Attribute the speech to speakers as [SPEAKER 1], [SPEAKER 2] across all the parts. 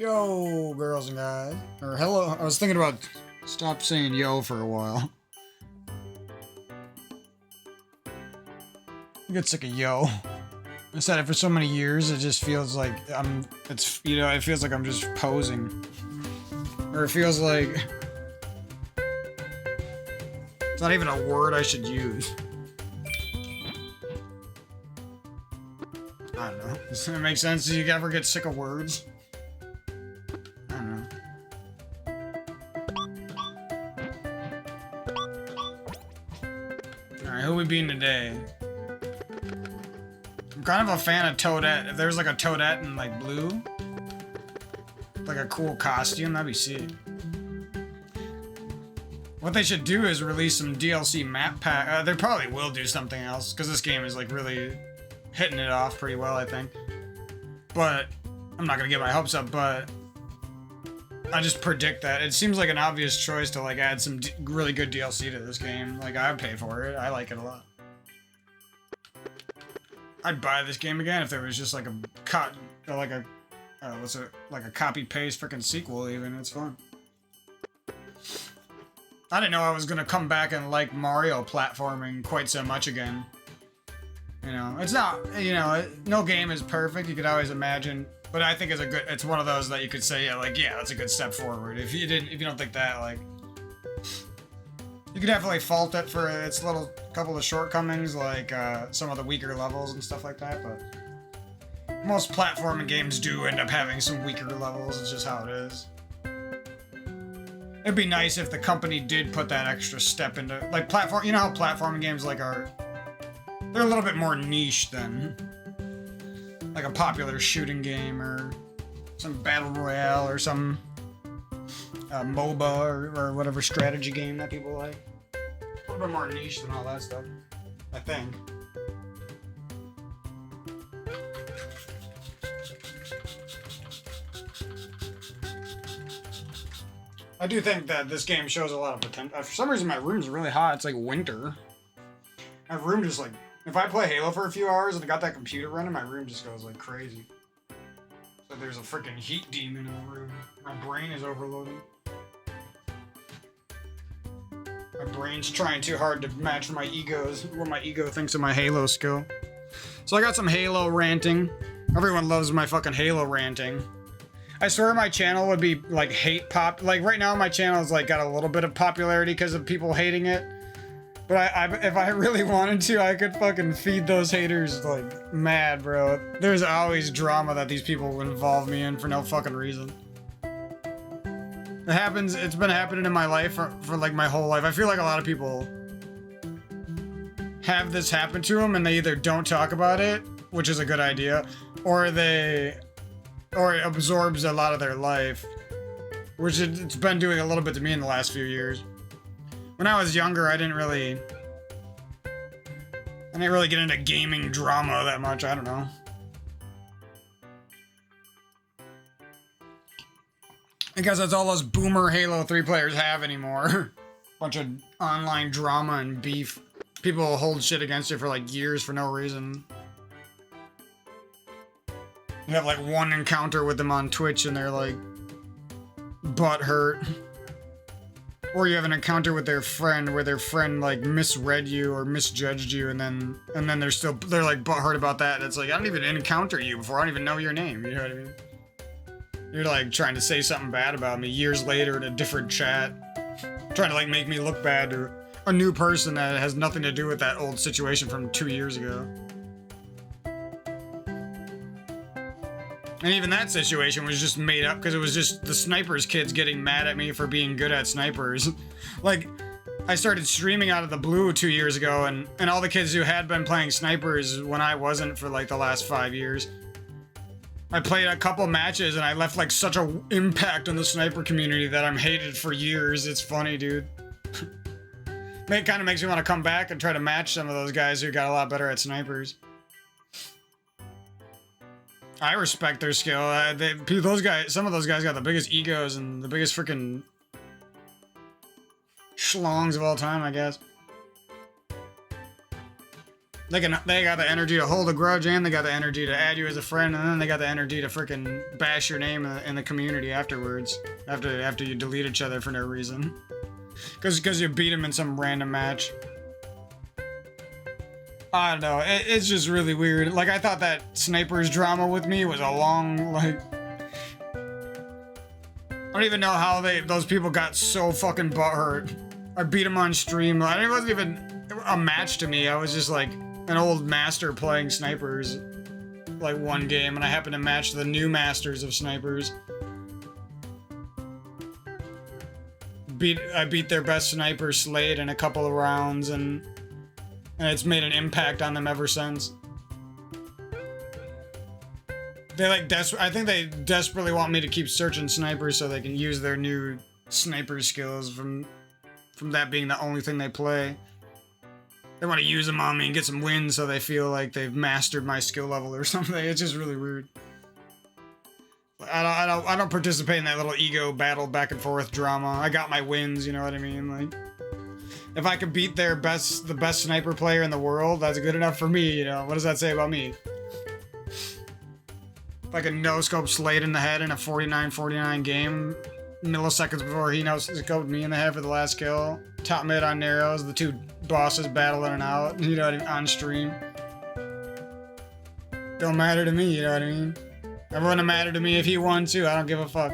[SPEAKER 1] Yo, girls and guys. Or hello. I was thinking about stop saying yo for a while. I get sick of yo. I said it for so many years, it just feels like it feels like I'm just posing. Or it feels like it's not even a word I should use. I don't know. Does that make sense? Do you ever get sick of words? I don't know. Alright, who we being today? I'm kind of a fan of Toadette. If there's like a Toadette in like blue, like a cool costume, that'd be sick. What they should do is release some DLC map pack. They probably will do something else because this game is like really hitting it off pretty well, I think. But I'm not gonna get my hopes up. But I just predict that it seems like an obvious choice to like add some really good DLC to this game. Like I'd pay for it. I like it a lot. I'd buy this game again if there was just like a copy paste freaking sequel. Even it's fun. I didn't know I was gonna come back and like Mario platforming quite so much again. You know, it's not. You know, no game is perfect. You could always imagine, but I think it's one of those that you could say, yeah, like yeah, that's a good step forward. If you don't think that, like, you could definitely fault it for its couple of shortcomings, like some of the weaker levels and stuff like that. But most platforming games do end up having some weaker levels. It's just how it is. It'd be nice if the company did put that extra step into like platform. You know how platforming games like they're a little bit more niche than like a popular shooting game or some battle royale or some MOBA or whatever strategy game that people like. A little bit more niche than all that stuff, I think. I do think that this game shows a lot of potential. For some reason, my room's really hot. It's like winter. My room just like, if I play Halo for a few hours and I got that computer running, my room just goes like crazy. So there's a freaking heat demon in the room. My brain is overloading. My brain's trying too hard to match what my ego thinks of my Halo skill. So I got some Halo ranting. Everyone loves my fucking Halo ranting. I swear my channel would be like like right now my channel is like got a little bit of popularity because of people hating it. But if I really wanted to, I could fucking feed those haters like mad, bro. There's always drama that these people involve me in for no fucking reason. It's been happening in my life for like my whole life. I feel like a lot of people have this happen to them and they either don't talk about it, which is a good idea, or it absorbs a lot of their life, which it's been doing a little bit to me in the last few years. When I was younger, I didn't really get into gaming drama that much. I don't know. I guess that's all those boomer Halo 3 players have anymore. Bunch of online drama and beef. People hold shit against you for like years for no reason. You have like one encounter with them on Twitch and they're like butt hurt. Or you have an encounter with their friend where their friend like misread you or misjudged you and then they're like butt hurt about that. And it's like, I don't even encounter you before. I don't even know your name. You know what I mean? You're like trying to say something bad about me years later in a different chat. Trying to like make me look bad to a new person that has nothing to do with that old situation from 2 years ago. And even that situation was just made up because it was just the snipers kids getting mad at me for being good at snipers. Like, I started streaming out of the blue 2 years ago and all the kids who had been playing snipers when I wasn't for like the last 5 years. I played a couple matches and I left like such an impact on the sniper community that I'm hated for years. It's funny, dude. It kind of makes me want to come back and try to match some of those guys who got a lot better at snipers. I respect their skill. Some of those guys got the biggest egos and the biggest freaking schlongs of all time, I guess. They got the energy to hold a grudge, and they got the energy to add you as a friend, and then they got the energy to freaking bash your name in the community afterwards, after you delete each other for no reason, because you beat them in some random match. I don't know. It's just really weird. Like, I thought that snipers drama with me was a long, like, I don't even know how those people got so fucking butthurt. I beat them on stream. It wasn't even a match to me. I was just like an old master playing snipers, like one game, and I happened to match the new masters of snipers. I beat their best sniper, Slade, in a couple of rounds, and it's made an impact on them ever since. They like I think they desperately want me to keep searching snipers so they can use their new sniper skills from that being the only thing they play. They want to use them on me and get some wins so they feel like they've mastered my skill level or something. It's just really weird. I don't participate in that little ego battle back and forth drama. I got my wins, you know what I mean? Like, if I could beat the best sniper player in the world, that's good enough for me, you know? What does that say about me? If I could no-scope Slade in the head in a 49-49 game, milliseconds before he no-scoped me in the head for the last kill, top mid on narrows, the two bosses battling it out, you know what I mean, on stream. Don't matter to me, you know what I mean? It wouldn't matter to me if he won too, I don't give a fuck.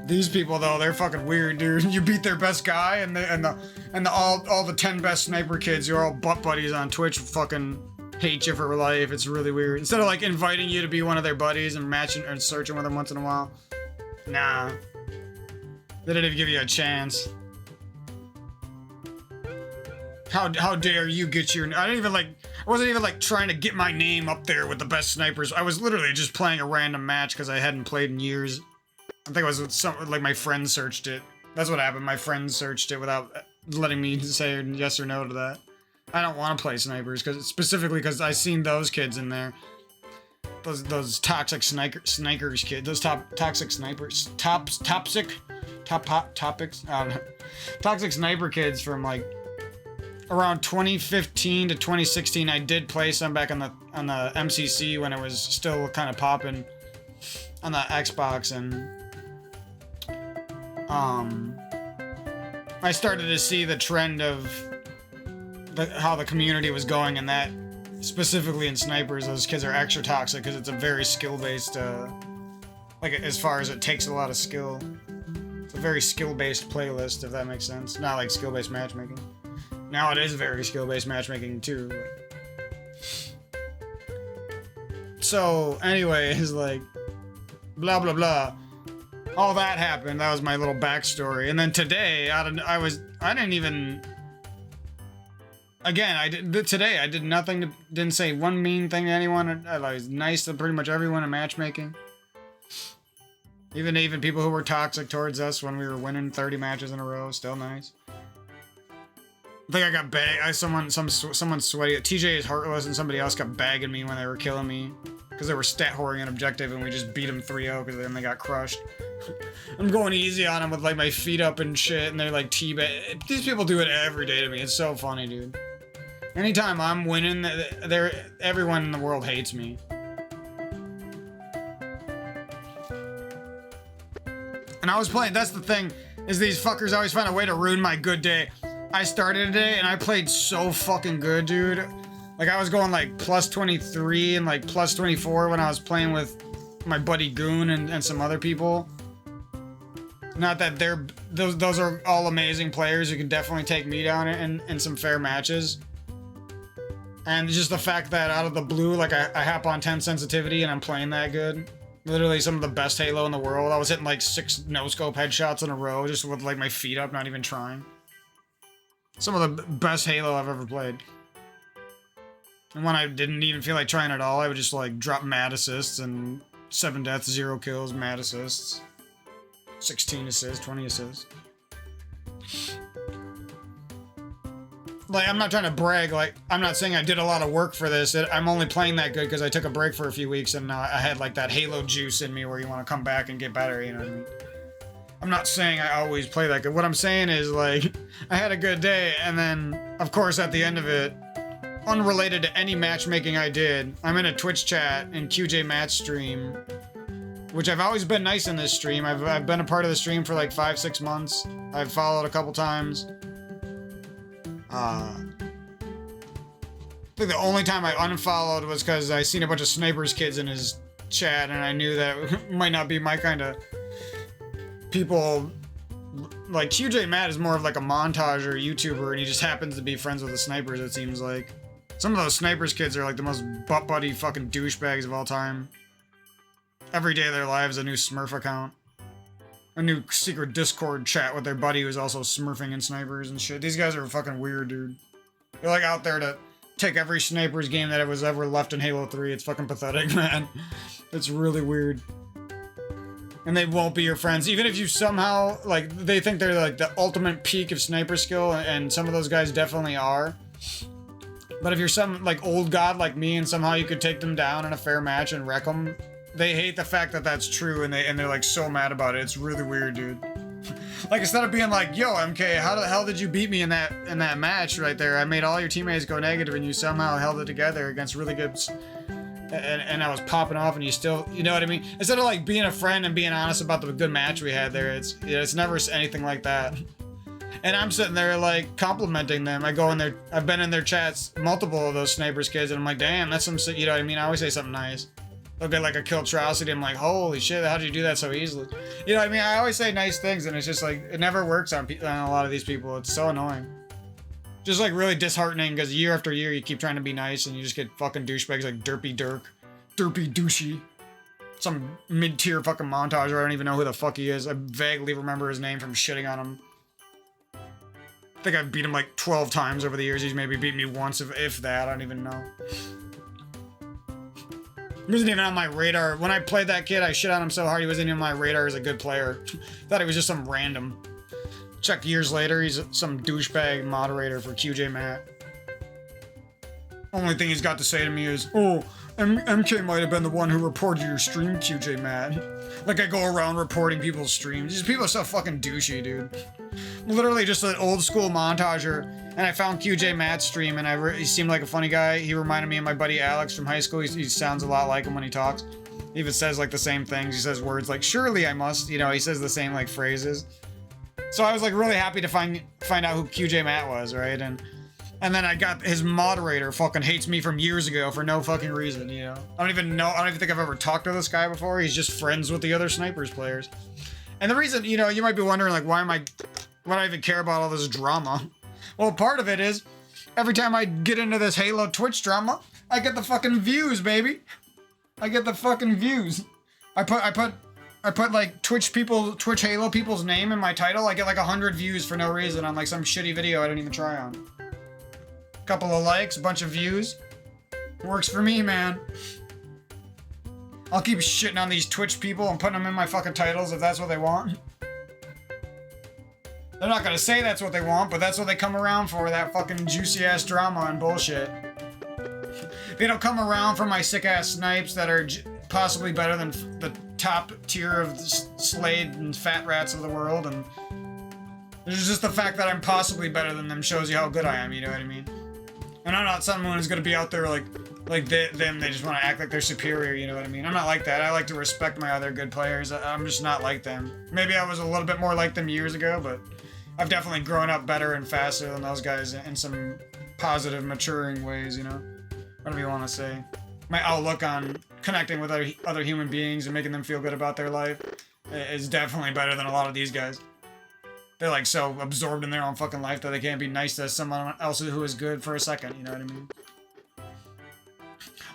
[SPEAKER 1] These people though, they're fucking weird, dude. You beat their best guy and all the 10 best sniper kids who are all butt buddies on Twitch fucking hate you for life. It's really weird. Instead of like inviting you to be one of their buddies and matching and searching with them once in a while. Nah. They didn't even give you a chance. How dare you get your... I wasn't even like trying to get my name up there with the best snipers. I was literally just playing a random match because I hadn't played in years. I think it was like my friend searched it. That's what happened. My friend searched it without letting me say yes or no to that. I don't want to play snipers specifically because I seen those kids in there. Those toxic snipers kids. Those toxic snipers. Toxic sniper kids from like around 2015 to 2016. I did play some back on the MCC when it was still kind of popping on the Xbox, and I started to see the trend of how the community was going, and that specifically in snipers, those kids are extra toxic because it's a very skill-based, like as far as it takes a lot of skill. It's a very skill-based playlist, if that makes sense. Not like skill-based matchmaking. Now it is very skill-based matchmaking too. So anyway, it's like blah blah blah. All that happened. That was my little backstory. And then today, I didn't even. Again, today I did nothing. Didn't say one mean thing to anyone. I was nice to pretty much everyone in matchmaking. Even people who were toxic towards us when we were winning 30 matches in a row, still nice. I think I got bagged. Someone sweaty. TJ is heartless, and somebody else got bagging me when they were killing me because they were stat whoring an objective, and we just beat them 3-0 because then they got crushed. I'm going easy on them with like my feet up and shit, and they're like teabag. These people do it every day to me. It's so funny, dude. Anytime I'm winning, everyone in the world hates me. And I was playing. That's the thing, is these fuckers always find a way to ruin my good day. I started today and I played so fucking good, dude. Like I was going like plus 23 and like plus 24 when I was playing with my buddy Goon and some other people. Not that those are all amazing players who can definitely take me down in some fair matches. And just the fact that out of the blue, like I hop on 10 sensitivity and I'm playing that good. Literally some of the best Halo in the world. I was hitting like 6 no-scope headshots in a row just with like my feet up, not even trying. Some of the best Halo I've ever played. And when I didn't even feel like trying at all, I would just like drop mad assists and 7 deaths, 0 kills, mad assists. 16 assists, 20 assists. Like, I'm not trying to brag, like, I'm not saying I did a lot of work for this. I'm only playing that good because I took a break for a few weeks and I had like that Halo juice in me where you want to come back and get better, you know what I mean? I'm not saying I always play that good. What I'm saying is, like, I had a good day, and then, of course, at the end of it, unrelated to any matchmaking I did. I'm in a Twitch chat in QJ Match stream, which I've always been nice in this stream. I've been a part of the stream for like 5-6 months. I've followed a couple times. I think the only time I unfollowed was because I seen a bunch of Snipers kids in his chat, and I knew that it might not be my kind of people. Like, QJ Matt is more of like a montager YouTuber, and he just happens to be friends with the Snipers, it seems like. Some of those Snipers kids are like the most butt-buddy fucking douchebags of all time. Every day of their lives, a new Smurf account. A new secret Discord chat with their buddy who's also smurfing in Snipers and shit. These guys are fucking weird, dude. They're like out there to take every Snipers game that was ever left in Halo 3. It's fucking pathetic, man. It's really weird. And they won't be your friends. Even if you somehow, like, they think they're like the ultimate peak of sniper skill, and some of those guys definitely are. But if you're some, like, old god like me, and somehow you could take them down in a fair match and wreck them, they hate the fact that that's true, and they're like so mad about it. It's really weird, dude. Like, instead of being like, yo, MK, how the hell did you beat me in that match right there? I made all your teammates go negative, and you somehow held it together against really good... And I was popping off, and you still, you know what I mean? Instead of like being a friend and being honest about the good match we had there, it's never anything like that. And I'm sitting there like complimenting them. I go in there, I've been in their chats, multiple of those Snipers kids, and I'm like, damn, that's some, you know what I mean? I always say something nice. They'll get like a Killtrocity, I'm like, holy shit, how did you do that so easily? You know what I mean? I always say nice things, and it's just like, it never works on a lot of these people. It's so annoying. Just like really disheartening, because year after year you keep trying to be nice and you just get fucking douchebags like Derpy Dirk, Derpy Douchey, some mid-tier fucking montager. I don't even know who the fuck he is. I vaguely remember his name from shitting on him. I think I've beat him like 12 times over the years. He's maybe beat me once, if that. I don't even know. He wasn't even on my radar. When I played that kid, I shit on him so hard he wasn't even on my radar as a good player. Thought he was just some random. Check years later, he's some douchebag moderator for QJ Matt. Only thing he's got to say to me is, oh, MK might have been the one who reported your stream, QJ Matt. Like I go around reporting people's streams. These people are so fucking douchey, dude. Literally just an old school montager. And I found QJ Matt's stream, and he seemed like a funny guy. He reminded me of my buddy Alex from high school. He sounds a lot like him when he talks. He even says like the same things. He says words like, surely I must. You know, he says the same like phrases. So I was like really happy to find out who QJ Matt was, right? And then I got his moderator fucking hates me from years ago for no fucking reason, you know? I don't even think I've ever talked to this guy before. He's just friends with the other Snipers players. And the reason, you know, you might be wondering like, why do I even care about all this drama? Well, part of it is, every time I get into this Halo Twitch drama, I get the fucking views, baby. I get the fucking views. I put like Twitch Halo people's name in my title. I get like 100 views for no reason on like some shitty video I didn't even try on. Couple of likes, a bunch of views. Works for me, man. I'll keep shitting on these Twitch people and putting them in my fucking titles if that's what they want. They're not gonna say that's what they want, but that's what they come around for, that fucking juicy ass drama and bullshit. They don't come around for my sick ass snipes that are possibly better than the top tier of the Slade and Fat Rats of the world, and there's just the fact that I'm possibly better than them shows you how good I am, you know what I mean? And I'm not someone who's gonna be out there like they just want to act like they're superior, you know what I mean? I'm not like that. I like to respect my other good players. I'm just not like them. Maybe I was a little bit more like them years ago, but I've definitely grown up better and faster than those guys in some positive, maturing ways, you know? Whatever you want to say. My outlook on connecting with other human beings and making them feel good about their life is definitely better than a lot of these guys. They're like so absorbed in their own fucking life that they can't be nice to someone else who is good for a second, you know what I mean?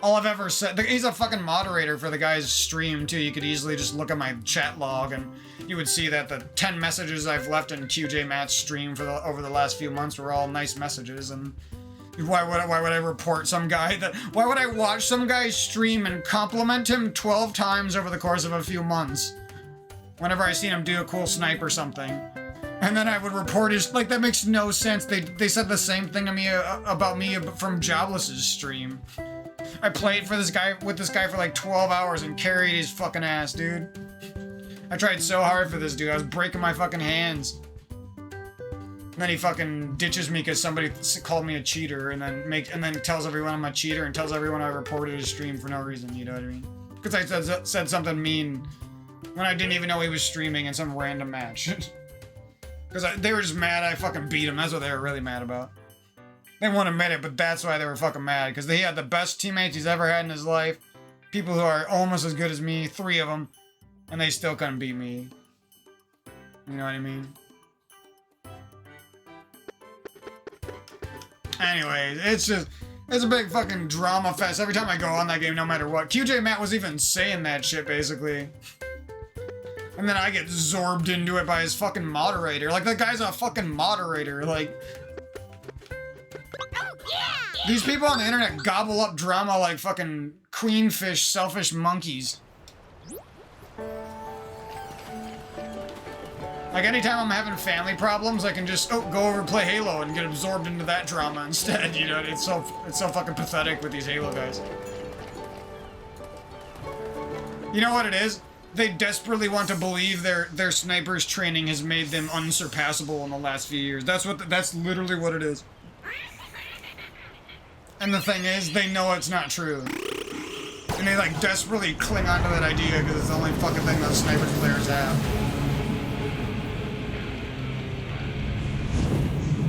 [SPEAKER 1] All I've ever said, he's a fucking moderator for the guy's stream too. You could easily just look at my chat log and you would see that the 10 messages I've left in QJ Matt's stream over the last few months were all nice messages. And why would I report some guy why would I watch some guy's stream and compliment him 12 times over the course of a few months? Whenever I seen him do a cool snipe or something. And then I would report his, like, that makes no sense. They said the same thing to me about me from Jobless's stream. I played with this guy for like 12 hours and carried his fucking ass, dude. I tried so hard for this dude. I was breaking my fucking hands. And then he fucking ditches me because somebody called me a cheater, and then tells everyone I'm a cheater and tells everyone I reported his stream for no reason. You know what I mean? Because I said something mean when I didn't even know he was streaming in some random match. Because they were just mad I fucking beat him. That's what they were really mad about. They won't admit it, but that's why they were fucking mad. Because he had the best teammates he's ever had in his life. People who are almost as good as me, 3 of them, and they still couldn't beat me. You know what I mean? Anyways, it's a big fucking drama fest every time I go on that game, no matter what. QJ Matt was even saying that shit, basically. And then I get zorbed into it by his fucking moderator. Like, that guy's a fucking moderator. Like, these people on the internet gobble up drama like fucking queenfish, selfish monkeys. Like, anytime I'm having family problems, I can just, go over and play Halo and get absorbed into that drama instead, you know? It's so fucking pathetic with these Halo guys. You know what it is? They desperately want to believe their sniper's training has made them unsurpassable in the last few years. That's literally what it is. And the thing is, they know it's not true. And they, like, desperately cling onto that idea because it's the only fucking thing those sniper players have.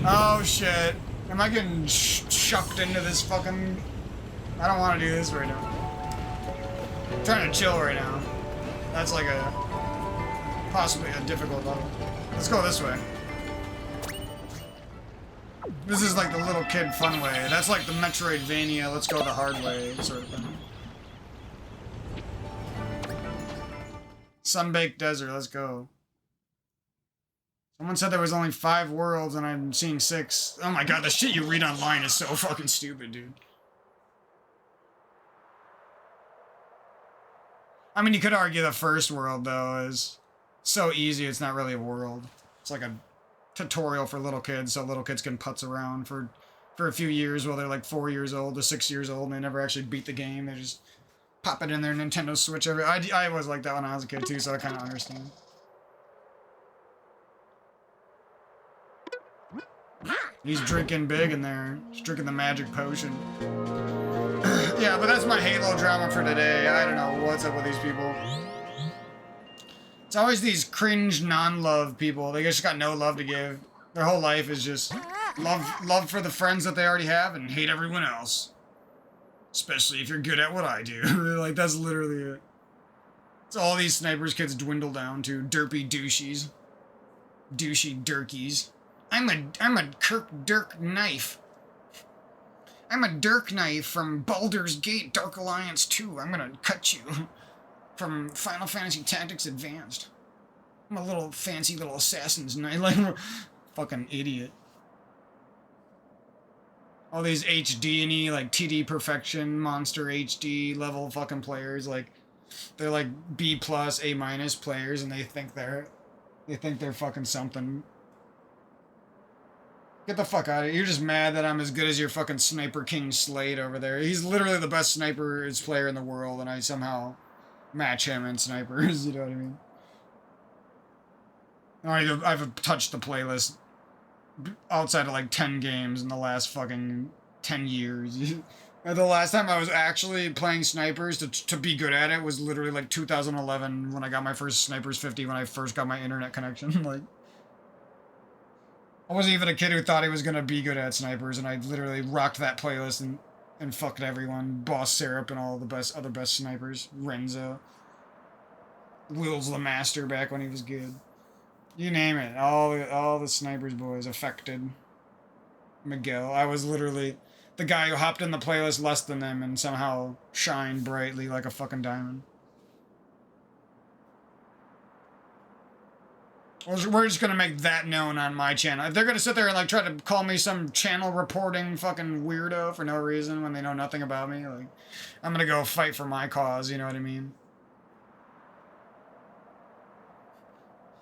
[SPEAKER 1] Oh shit. Am I getting shucked into this fucking... I don't want to do this right now. I'm trying to chill right now. That's like possibly a difficult level. Let's go this way. This is like the little kid fun way. That's like the Metroidvania, let's go the hard way sort of thing. Sunbaked Desert, let's go. Someone said there was only 5 worlds and I'm seeing 6. Oh my god, the shit you read online is so fucking stupid, dude. I mean, you could argue the first world, though, is so easy it's not really a world. It's like a tutorial for little kids, so little kids can putz around for a few years while they're like 4 years old to 6 years old and they never actually beat the game. They just pop it in their Nintendo Switch. I was like that when I was a kid, too, so I kind of understand. He's drinking big in there. He's drinking the magic potion. Yeah, but that's my Halo drama for today. I don't know what's up with these people. It's always these cringe, non-love people. They just got no love to give. Their whole life is just love for the friends that they already have and hate everyone else. Especially if you're good at what I do. Like, that's literally it. It's all these snipers kids dwindle down to derpy douchies. Douchey durkies. I'm a Kirk Dirk Knife. I'm a Dirk Knife from Baldur's Gate Dark Alliance 2. I'm gonna cut you. From Final Fantasy Tactics Advanced. I'm a little fancy little assassin's knife. Like, fucking idiot. All these HD&E, like, TD Perfection, Monster HD level fucking players, like, they're like B+, A- players, and they think they're fucking something. Get the fuck out of here. You're just mad that I'm as good as your fucking Sniper King Slade over there. He's literally the best snipers player in the world, and I somehow match him in snipers, you know what I mean? I've touched the playlist outside of like 10 games in the last fucking 10 years. The last time I was actually playing snipers to be good at it was literally like 2011 when I got my first Snipers 50 when I first got my internet connection. Like, I wasn't even a kid who thought he was gonna be good at snipers, and I literally rocked that playlist and fucked everyone. Boss Syrup and all the other best snipers. Renzo. Will's the Master back when he was good. You name it. All the snipers boys affected. Miguel. I was literally the guy who hopped in the playlist less than them and somehow shined brightly like a fucking diamond. We're just gonna make that known on my channel. If they're gonna sit there and like try to call me some channel reporting fucking weirdo for no reason when they know nothing about me, like, I'm gonna go fight for my cause, you know what I mean?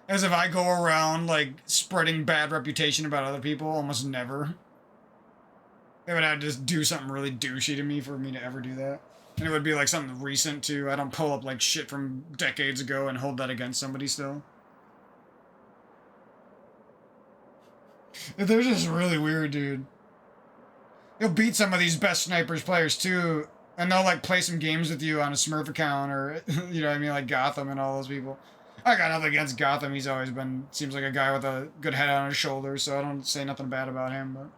[SPEAKER 1] As if I go around, like, spreading bad reputation about other people, almost never. They would have to just do something really douchey to me for me to ever do that. And it would be like something recent too. I don't pull up like shit from decades ago and hold that against somebody still. They're just really weird, dude. You'll beat some of these best snipers players too, and they'll like play some games with you on a Smurf account or you know what I mean, like Gotham and all those people. I got nothing against Gotham. He's always been seems like a guy with a good head on his shoulders, so I don't say nothing bad about him. But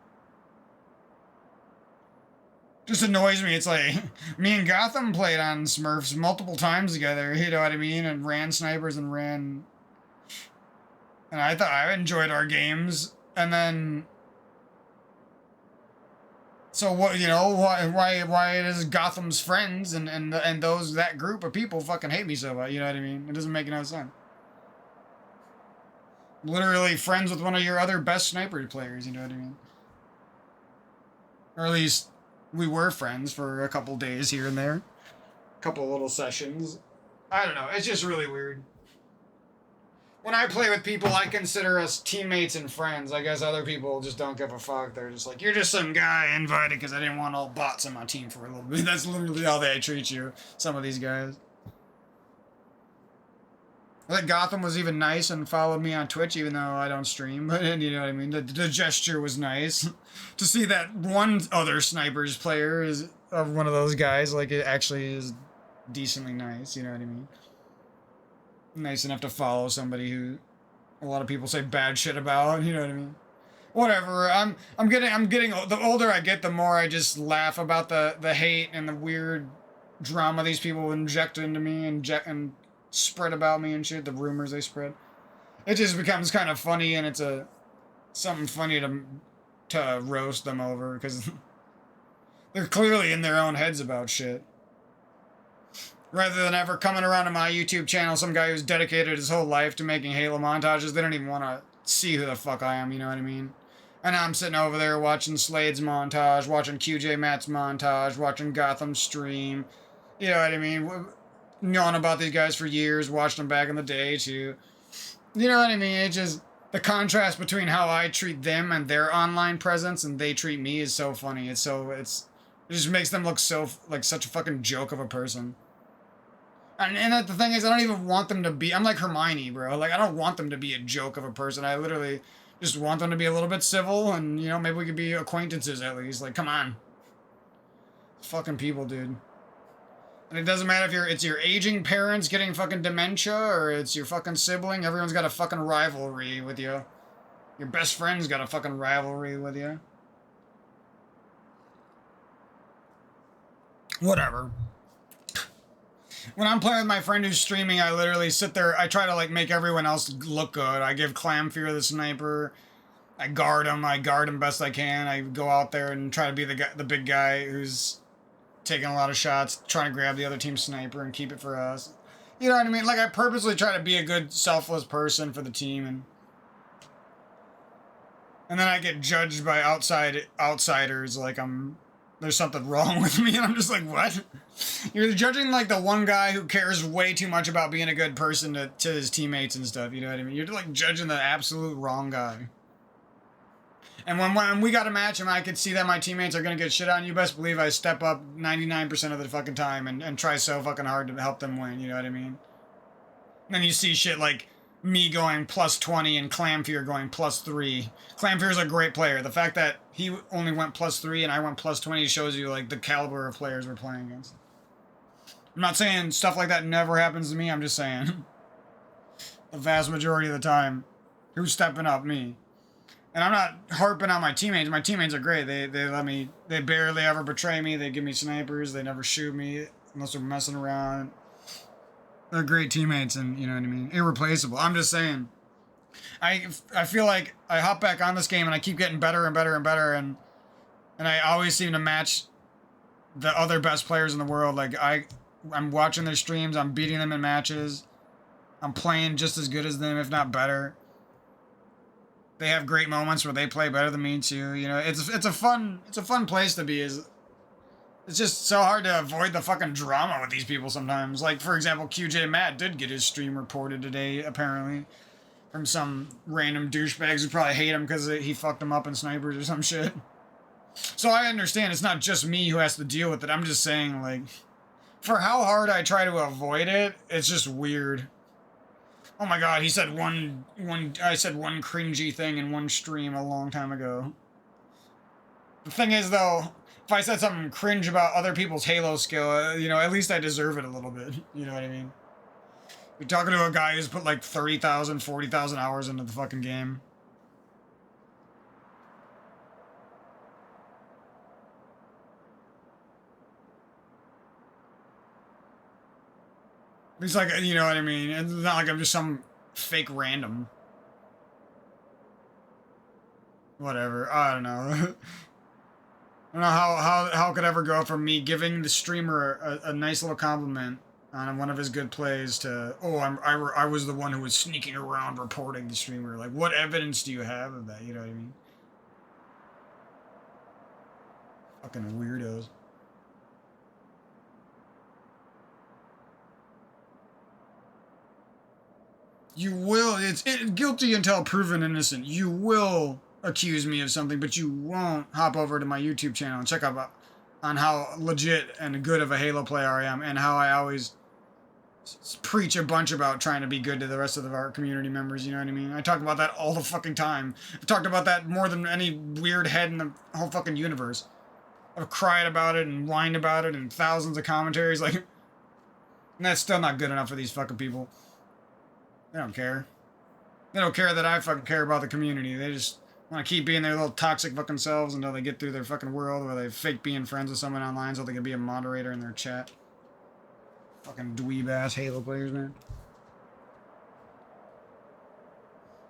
[SPEAKER 1] just annoys me. It's like me and Gotham played on Smurfs multiple times together. You know what I mean? And ran snipers and ran. And I thought I enjoyed our games, and then. So what, you know, why does Gotham's friends and those that group of people fucking hate me so much? You know what I mean? It doesn't make no sense. Literally friends with one of your other best sniper players. You know what I mean? Or at least we were friends for a couple days here and there, a couple little sessions. I don't know. It's just really weird. When I play with people, I consider us teammates and friends. I guess other people just don't give a fuck. They're just like, you're just some guy invited because I didn't want all bots on my team for a little bit. That's literally how they treat you, some of these guys. Like Gotham was even nice and followed me on Twitch, even though I don't stream. But you know what I mean. The gesture was nice to see that one other snipers player is one of those guys. Like it actually is decently nice. You know what I mean. Nice enough to follow somebody who a lot of people say bad shit about. You know what I mean. Whatever. I'm getting. The older I get, the more I just laugh about the hate and the weird drama these people inject into me and spread about me and shit, the rumors they spread. It just becomes kind of funny, and it's something funny to roast them over because they're clearly in their own heads about shit. Rather than ever coming around to my YouTube channel, some guy who's dedicated his whole life to making Halo montages, they don't even want to see who the fuck I am, you know what I mean? And I'm sitting over there watching Slade's montage, watching QJ Matt's montage, watching Gotham stream, you know what I mean? Knowing about these guys for years, watched them back in the day too. You know what I mean? It just the contrast between how I treat them and their online presence and they treat me is so funny. It just makes them look so like such a fucking joke of a person. And the thing is, I don't even want them to be. I'm like Hermione, bro. Like I don't want them to be a joke of a person. I literally just want them to be a little bit civil, and you know maybe we could be acquaintances at least. Like come on, fucking people, dude. And it doesn't matter if it's your aging parents getting fucking dementia or it's your fucking sibling. Everyone's got a fucking rivalry with you. Your best friend's got a fucking rivalry with you. Whatever. When I'm playing with my friend who's streaming, I literally sit there. I try to like make everyone else look good. I give Clamfear the sniper. I guard him best I can. I go out there and try to be the big guy who's taking a lot of shots, trying to grab the other team's sniper and keep it for us. You know what I mean? Like I purposely try to be a good, selfless person for the team, and then I get judged by outsiders like there's something wrong with me, and I'm just like, what? You're judging like the one guy who cares way too much about being a good person to his teammates and stuff. You know what I mean? You're like judging the absolute wrong guy. And when we got a match and I could see that my teammates are going to get shit on, you best believe I step up 99% of the fucking time and try so fucking hard to help them win, you know what I mean? And then you see shit like me going plus 20 and Clamfear going plus 3. Clamfear's a great player. The fact that he only went plus 3 and I went plus 20 shows you like the caliber of players we're playing against. I'm not saying stuff like that never happens to me, I'm just saying the vast majority of the time, who's stepping up? Me. And I'm not harping on my teammates. My teammates are great. They let me. They barely ever betray me. They give me snipers. They never shoot me unless we're messing around. They're great teammates, and you know what I mean. Irreplaceable. I'm just saying. I feel like I hop back on this game and I keep getting better and better and better, and I always seem to match the other best players in the world. Like I'm watching their streams. I'm beating them in matches. I'm playing just as good as them, if not better. They have great moments where they play better than me too. You know, it's a fun place to be. It's just so hard to avoid the fucking drama with these people sometimes. Like for example, QJ Matt did get his stream reported today apparently from some random douchebags who probably hate him because he fucked him up in snipers or some shit. So I understand it's not just me who has to deal with it. I'm just saying like, for how hard I try to avoid it, it's just weird. Oh my god, he said I said one cringy thing in one stream a long time ago. The thing is, though, if I said something cringe about other people's Halo skill, you know, at least I deserve it a little bit. You know what I mean? You're talking to a guy who's put like 30,000, 40,000 hours into the fucking game. It's like, you know what I mean? It's not like I'm just some fake random. Whatever. I don't know. I don't know how it could ever go from me giving the streamer a nice little compliment on one of his good plays to, oh, I was the one who was sneaking around reporting the streamer. Like, what evidence do you have of that? You know what I mean? Fucking weirdos. You will, it's guilty until proven innocent. You will accuse me of something, but you won't hop over to my YouTube channel and check out on how legit and good of a Halo player I am, and how I always preach a bunch about trying to be good to the rest of our community members, you know what I mean? I talk about that all the fucking time. I've talked about that more than any weird head in the whole fucking universe. I've cried about it and whined about it and thousands of commentaries, like, and that's still not good enough for these fucking people. They don't care. They don't care that I fucking care about the community. They just want to keep being their little toxic fucking selves until they get through their fucking world where they fake being friends with someone online so they can be a moderator in their chat. Fucking dweeb-ass Halo players, man.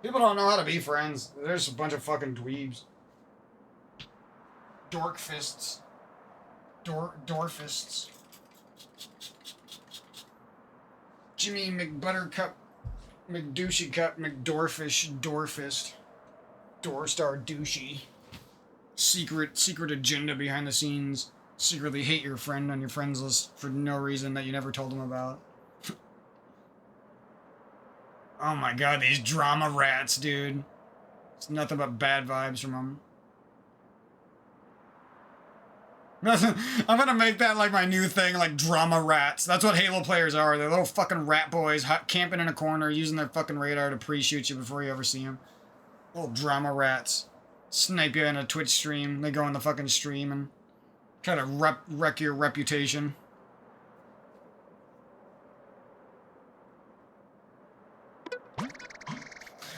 [SPEAKER 1] People don't know how to be friends. There's a bunch of fucking dweebs. Dork fists. Dorfists. Jimmy McButtercup. McDouchey Cup, McDorfish, Dorfist, Doorstar Douchey. Secret agenda behind the scenes. Secretly hate your friend on your friends list for no reason that you never told them about. Oh my god, these drama rats, dude. It's nothing but bad vibes from them. I'm gonna make that like my new thing, like drama rats. That's what Halo players are. They're little fucking rat boys camping in a corner, using their fucking radar to pre-shoot you before you ever see them. Little drama rats. Snipe you in a Twitch stream. They go in the fucking stream and try to wreck your reputation.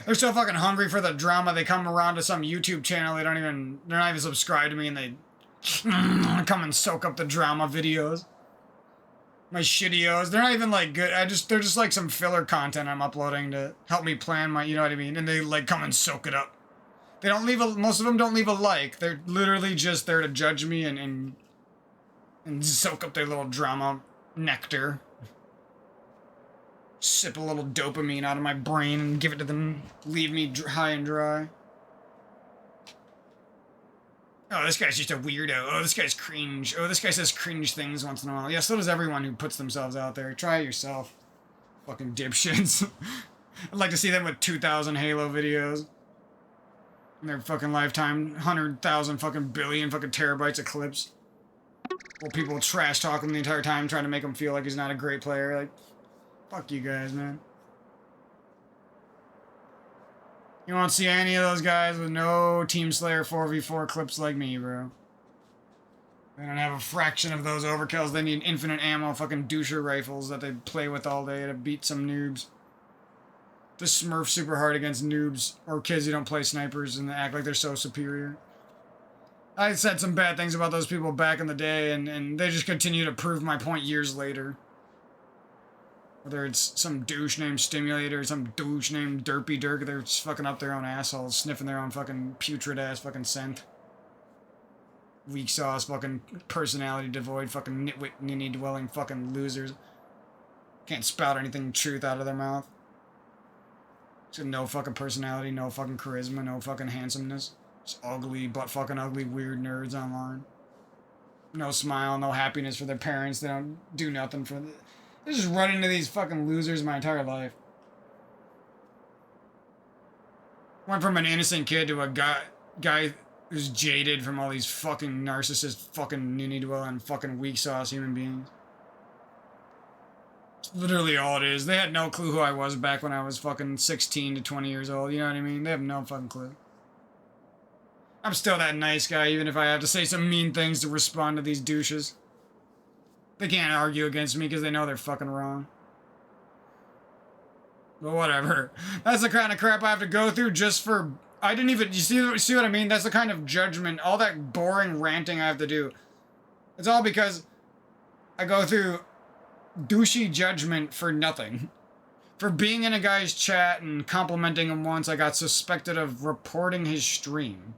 [SPEAKER 1] They're so fucking hungry for the drama, they come around to some YouTube channel they're not even subscribed to me, and they come and soak up the drama videos. My shittios. They're not even like good. They're just like some filler content I'm uploading to help me plan my, you know what I mean? And they like come and soak it up. They don't leave most of them don't leave a like. They're literally just there to judge me and soak up their little drama nectar. Sip a little dopamine out of my brain and give it to them. Leave me high and dry. Oh, this guy's just a weirdo. Oh, this guy's cringe. Oh, this guy says cringe things once in a while. Yeah, so does everyone who puts themselves out there. Try it yourself. Fucking dipshits. I'd like to see them with 2,000 Halo videos. In their fucking lifetime. 100,000 fucking billion fucking terabytes of clips. While people trash talk him the entire time trying to make him feel like he's not a great player. Like, fuck you guys, man. You won't see any of those guys with no Team Slayer 4v4 clips like me, bro. They don't have a fraction of those overkills. They need infinite ammo fucking doucher rifles that they play with all day to beat some noobs. To smurf super hard against noobs or kids who don't play snipers and act like they're so superior. I said some bad things about those people back in the day, and they just continue to prove my point years later. Whether it's some douche named Stimulator or some douche named Derpy Dirk, they're just fucking up their own assholes, sniffing their own fucking putrid-ass fucking scent. Weak sauce, fucking personality devoid, fucking nitwit, ninny-dwelling fucking losers. Can't spout anything truth out of their mouth. Just no fucking personality, no fucking charisma, no fucking handsomeness. Just ugly, butt-fucking ugly, weird nerds online. No smile, no happiness for their parents. They don't do nothing for them. I just run into these fucking losers my entire life. Went from an innocent kid to a guy who's jaded from all these fucking narcissist, fucking ninny-dwelling, fucking weak sauce human beings. It's literally all it is. They had no clue who I was back when I was fucking 16 to 20 years old. You know what I mean? They have no fucking clue. I'm still that nice guy, even if I have to say some mean things to respond to these douches. They can't argue against me because they know they're fucking wrong. But whatever. That's the kind of crap I have to go through just for... I didn't even... You see what I mean? That's the kind of judgment, all that boring ranting I have to do. It's all because I go through douchey judgment for nothing. For being in a guy's chat and complimenting him once, I got suspected of reporting his stream.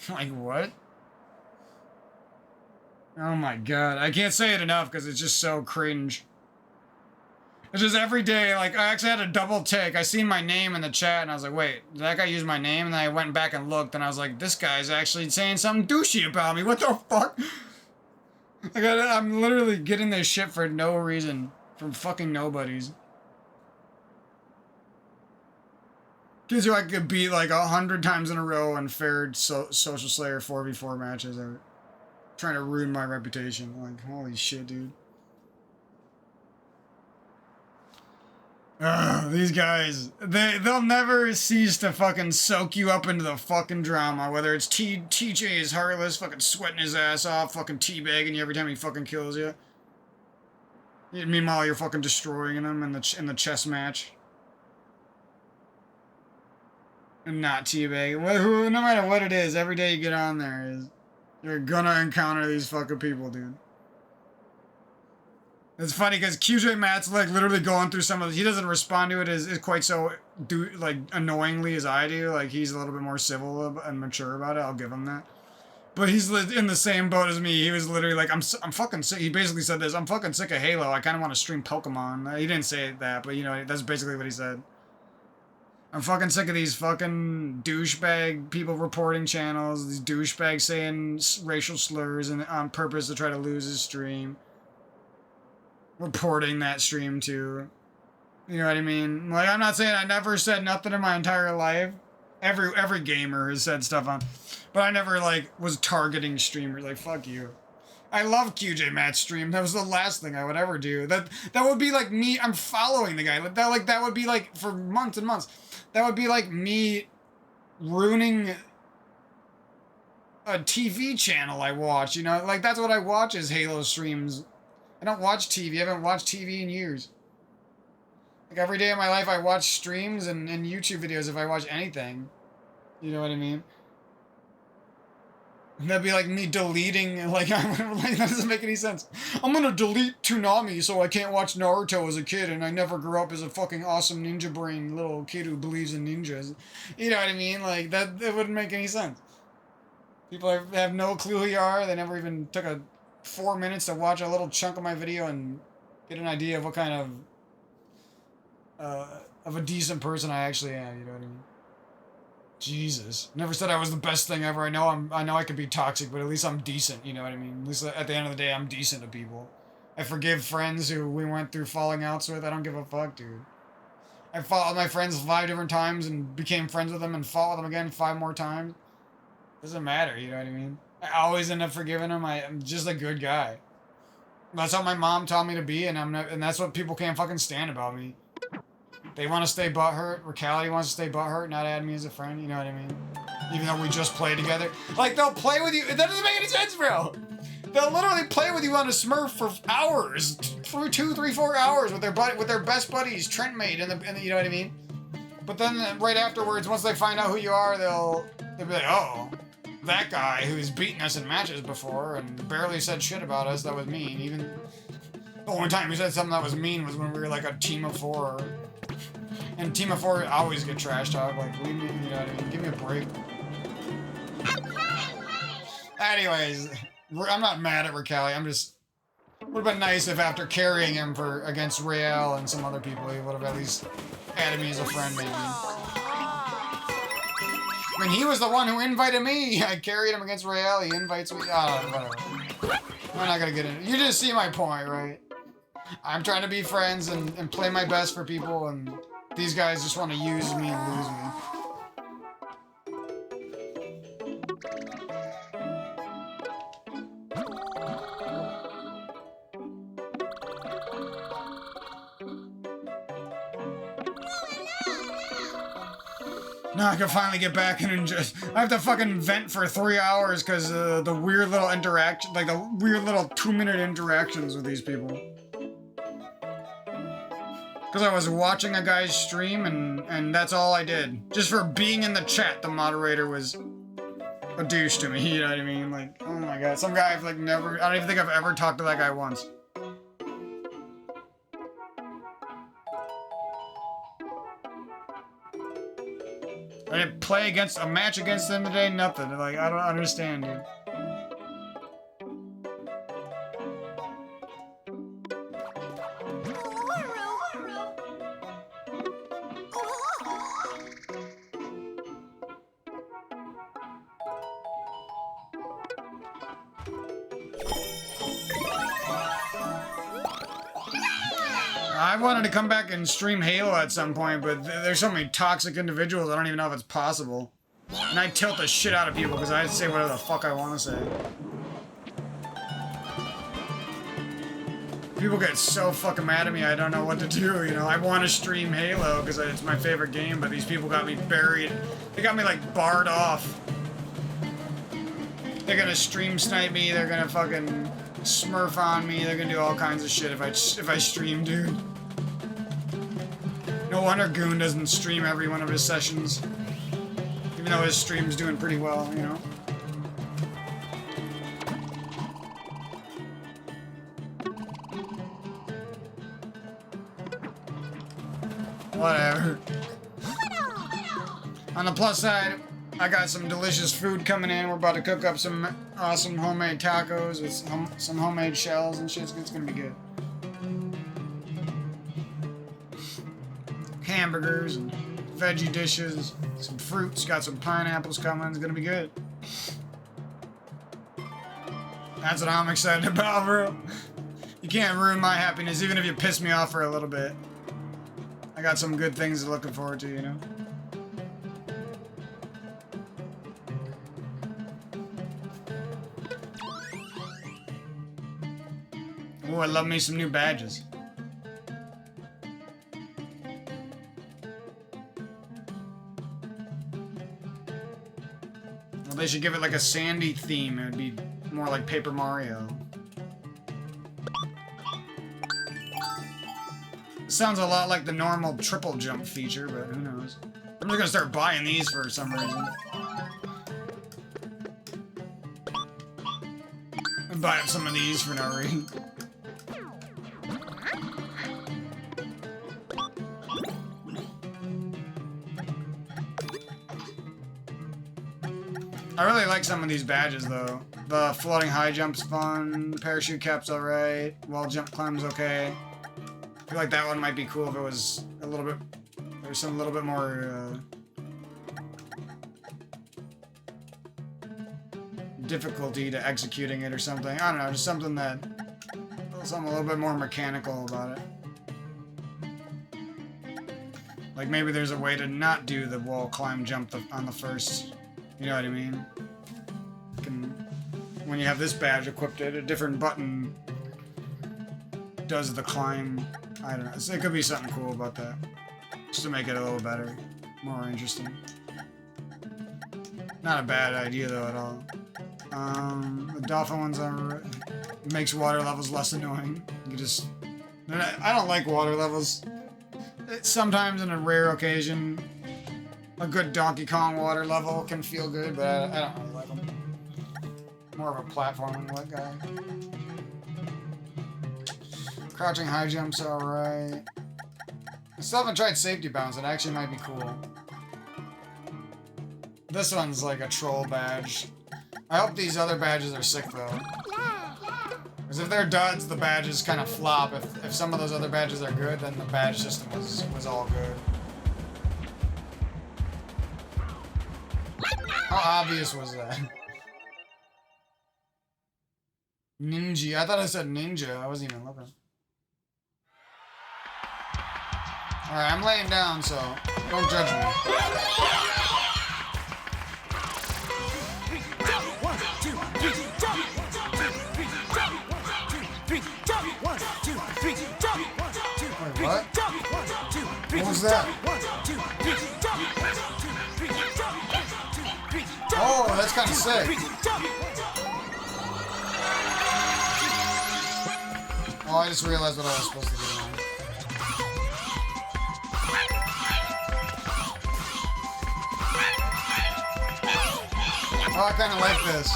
[SPEAKER 1] Like, what? Oh my god. I can't say it enough because it's just so cringe. It's just every day, like, I actually had a double take. I seen my name in the chat, and I was like, wait, did that guy use my name? And then I went back and looked, and I was like, this guy's actually saying something douchey about me. What the fuck? Like, I'm literally getting this shit for no reason. From fucking nobodies. Kids who I could beat, like, 100 times in a row in fair Social Slayer 4v4 matches are trying to ruin my reputation. Like, holy shit, dude. These guys, they'll never cease to fucking soak you up into the fucking drama, whether it's TJ is heartless, fucking sweating his ass off, fucking teabagging you every time he fucking kills you. Meanwhile, you're fucking destroying him in the chess match. And not teabagging. No matter what it is, every day you get on there, you're gonna encounter these fucking people, dude. It's funny because QJ Matt's like literally going through some of he doesn't respond to it as quite so like annoyingly as I do. Like he's a little bit more civil and mature about it. I'll give him that. But he's in the same boat as me. He was literally like, I'm fucking sick. He basically said this. I'm fucking sick of Halo. I kind of want to stream Pokemon. He didn't say that, but you know that's basically what he said. I'm fucking sick of these fucking douchebag people reporting channels. These douchebags saying racial slurs and on purpose to try to lose his stream. Reporting that stream too. You know what I mean? Like, I'm not saying I never said nothing in my entire life. Every gamer has said stuff on, but I never like was targeting streamers. Like, fuck you. I love QJ Matt's stream. That was the last thing I would ever do. That would be like me. I'm following the guy. That would be like for months and months. That would be like me ruining a TV channel I watch. You know, like that's what I watch is Halo streams. I don't watch TV. I haven't watched TV in years. Like, every day of my life, I watch streams and YouTube videos if I watch anything. You know what I mean? And that'd be like me deleting, like, like, that doesn't make any sense. I'm gonna delete Toonami so I can't watch Naruto as a kid and I never grew up as a fucking awesome ninja brain little kid who believes in ninjas. You know what I mean? Like, that wouldn't make any sense. People have no clue who you are. They never even took 4 minutes to watch a little chunk of my video and get an idea of what kind of a decent person I actually am, you know what I mean? Jesus. Never said I was the best thing ever. I know I could be toxic, but at least I'm decent, you know what I mean? At least at the end of the day, I'm decent to people. I forgive friends who we went through falling outs with. I don't give a fuck, dude. I fought with my friends 5 different times and became friends with them and fought with them again 5 more times. Doesn't matter, you know what I mean? I always end up forgiving them. I'm just a good guy. That's how my mom taught me to be, and that's what people can't fucking stand about me. They want to stay butthurt. Recality wants to stay butthurt, not add me as a friend. You know what I mean? Even though we just play together. Like, they'll play with you. That doesn't make any sense, bro. They'll literally play with you on a Smurf for hours. For 2, 3, 4 hours with their best buddies, Trent mate, and you know what I mean? But then right afterwards, once they find out who you are, they'll be like, oh, that guy who's beaten us in matches before and barely said shit about us, that was mean. Even the only time he said something that was mean was when we were like a team of 4. And team of 4 always get trash talk. Like, leave me, you know what I mean? Give me a break. Anyways, I'm not mad at Recali. I'm just... Would have been nice if after carrying him against Real and some other people, he would have at least added me as a friend, maybe. I mean, he was the one who invited me. I carried him against Real. He invites me. Oh, whatever. I'm not gonna get into it. You just see my point, right? I'm trying to be friends and play my best for people, and these guys just want to use me and lose me. Now I can finally get back in and just... I have to fucking vent for 3 hours because the weird little interaction... Like, the weird little 2-minute interactions with these people. Because I was watching a guy's stream and that's all I did. Just for being in the chat, the moderator was a douche to me, you know what I mean? Like, oh my god. Some guy I've like never... I don't even think I've ever talked to that guy once. I didn't play against a match against them today, nothing. Like, I don't understand, dude. I wanted to come back and stream Halo at some point, but there's so many toxic individuals, I don't even know if it's possible. And I tilt the shit out of people because I say whatever the fuck I want to say. People get so fucking mad at me, I don't know what to do, you know? I want to stream Halo because it's my favorite game, but these people got me buried. They got me, like, barred off. They're gonna stream snipe me, they're gonna fucking smurf on me, they're gonna do all kinds of shit if I stream, dude. No wonder Goon doesn't stream every one of his sessions. Even though his stream's doing pretty well, you know? Whatever. On the plus side, I got some delicious food coming in. We're about to cook up some awesome homemade tacos with some homemade shells and shit. It's gonna be good. Hamburgers and veggie dishes, some fruits, got some pineapples coming. It's gonna be good. That's what I'm excited about, bro. You can't ruin my happiness, even if you piss me off for a little bit. I got some good things to looking forward to, you know? Oh, I love me some new badges. Well, they should give it like a sandy theme. It would be more like Paper Mario. It sounds a lot like the normal triple jump feature, but who knows. I'm just gonna start buying these for some reason. I'll buy up some of these for no reason. I really like some of these badges, though. The floating high jump's fun, parachute cap's alright, wall jump climb's okay. I feel like that one might be cool if it was a little bit... There's some little bit more, difficulty to executing it or something. I don't know, just something that... Something a little bit more mechanical about it. Like maybe there's a way to not do the wall climb jump on the first... You know what I mean? When you have this badge equipped, a different button does the climb. I don't know. So it could be something cool about that. Just to make it a little better. More interesting. Not a bad idea, though, at all. The dolphin ones are... Makes water levels less annoying. You just... I don't like water levels. Sometimes, in a rare occasion... A good Donkey Kong water level can feel good, but I don't really like them. More of a platforming like guy. Crouching high jump's alright. I still haven't tried safety bounce, it actually might be cool. This one's like a troll badge. I hope these other badges are sick though. Because if they're duds, the badges kind of flop. If some of those other badges are good, then the badge system was all good. How obvious was that? Ninja. I thought I said ninja. I wasn't even looking. Alright, I'm laying down, so don't judge me. Wait, what? What was that? Oh, that's kind of sick. Oh, I just realized what I was supposed to do now. Oh, I kind of like this.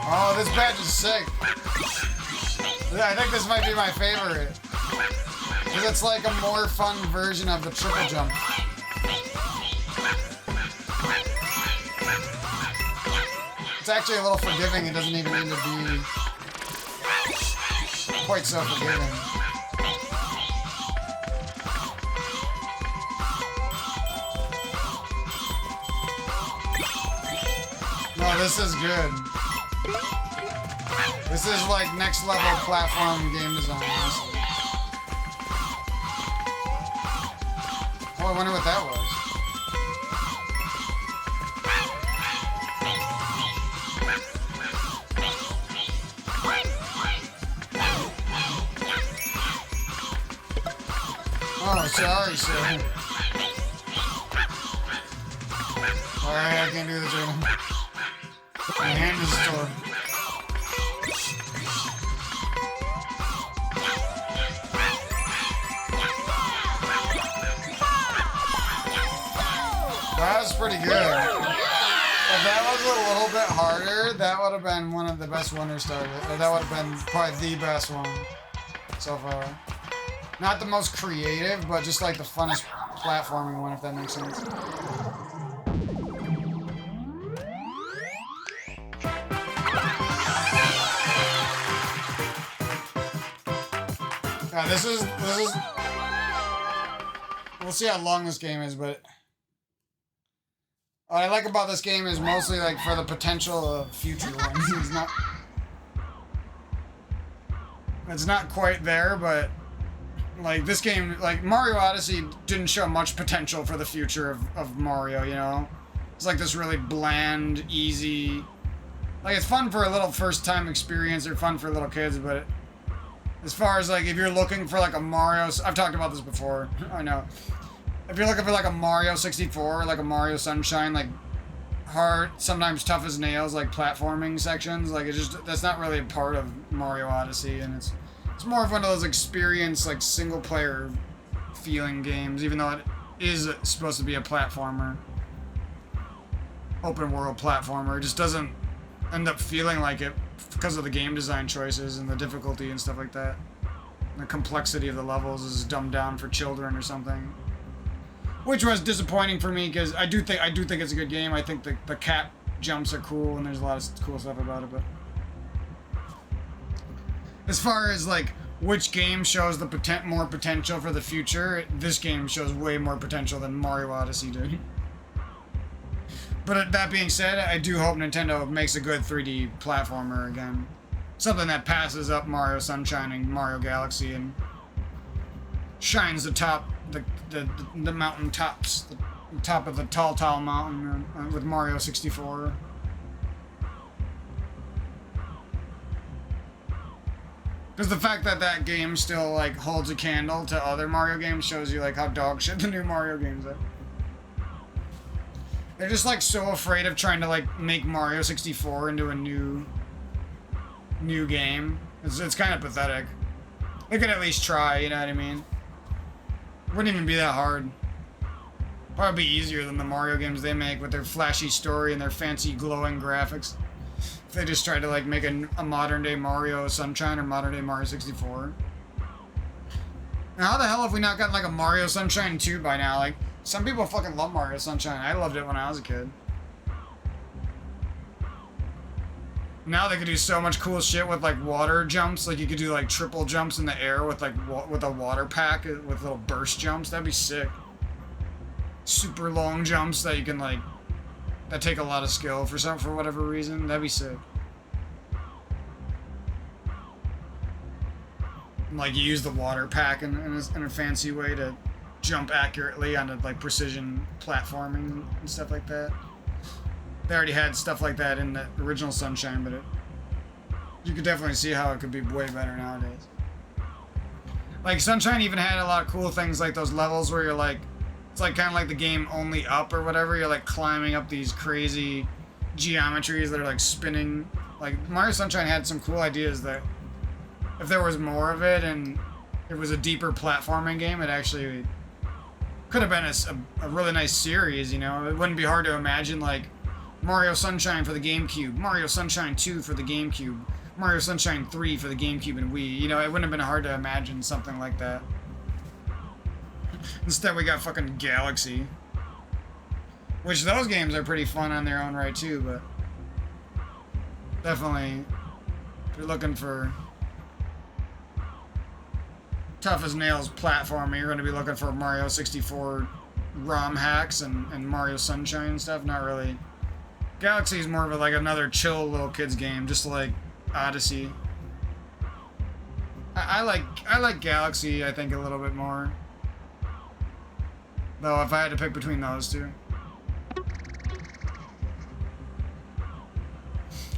[SPEAKER 1] Oh, this badge is sick. I think this might be my favorite. Because it's like a more fun version of the triple jump. It's actually a little forgiving. It doesn't even need to be quite so forgiving. No, this is good. This is like next level platform game design, honestly. Oh, I wonder what that was. Oh, sorry, sir. Alright, I can't do this right now. My hand is sore. That was pretty good. If that was a little bit harder, that would have been one of the best Wonder Stars. That would have been probably the best one so far. Not the most creative, but just like the funnest platforming one, if that makes sense. Yeah, this is. We'll see how long this game is, but what I like about this game is mostly like for the potential of future ones. It's not quite there, but like this game, like Mario Odyssey didn't show much potential for the future of Mario, you know? It's like this really bland, easy, like it's fun for a little first time experience or fun for little kids, but as far as like if you're looking for like a Mario, I've talked about this before, I know. If you're looking for like a Mario 64, like a Mario Sunshine, like hard, sometimes tough as nails, like platforming sections, like it's just, that's not really a part of Mario Odyssey, and it's more of one of those experience, like single player feeling games, even though it is supposed to be a platformer. Open world platformer. It just doesn't end up feeling like it because of the game design choices and the difficulty and stuff like that. The complexity of the levels is dumbed down for children or something. Which was disappointing for me because I do think it's a good game. I think the cat jumps are cool and there's a lot of cool stuff about it. But as far as like which game shows the more potential for the future, this game shows way more potential than Mario Odyssey did. But that being said, I do hope Nintendo makes a good 3D platformer again. Something that passes up Mario Sunshine and Mario Galaxy and shines the mountain tops, the top of the tall mountain with Mario 64. Because the fact that that game still like holds a candle to other Mario games shows you like how dog shit the new Mario games are. They're just like so afraid of trying to like make Mario 64 into a new game. It's kind of pathetic. They could at least try, you know what I mean? Wouldn't even be that hard. Probably be easier than the Mario games they make with their flashy story and their fancy glowing graphics. If they just tried to like make a modern day Mario Sunshine or modern day Mario 64. Now, how the hell have we not gotten like a Mario Sunshine 2 by now? Like, some people fucking love Mario Sunshine. I loved it when I was a kid. Now they could do so much cool shit with like water jumps. Like you could do like triple jumps in the air with like with a water pack with little burst jumps. That'd be sick. Super long jumps that you can like that take a lot of skill for whatever reason. That'd be sick. Like you use the water pack in a fancy way to jump accurately onto like precision platforming and stuff like that. They already had stuff like that in the original Sunshine, but you could definitely see how it could be way better nowadays. Like Sunshine even had a lot of cool things like those levels where you're like, it's like kind of like the game Only Up or whatever. You're like climbing up these crazy geometries that are like spinning. Like Mario Sunshine had some cool ideas that if there was more of it and it was a deeper platforming game, it actually could have been a really nice series, you know? It wouldn't be hard to imagine like Mario Sunshine for the GameCube, Mario Sunshine 2 for the GameCube, Mario Sunshine 3 for the GameCube and Wii. You know, it wouldn't have been hard to imagine something like that. Instead, we got fucking Galaxy. Which those games are pretty fun on their own right, too, but... Definitely, if you're looking for tough as nails platforming, you're going to be looking for Mario 64 ROM hacks and Mario Sunshine and stuff. Not really. Galaxy is more of like another chill little kids game, just like Odyssey. I like Galaxy, I think, a little bit more. Though, if I had to pick between those two.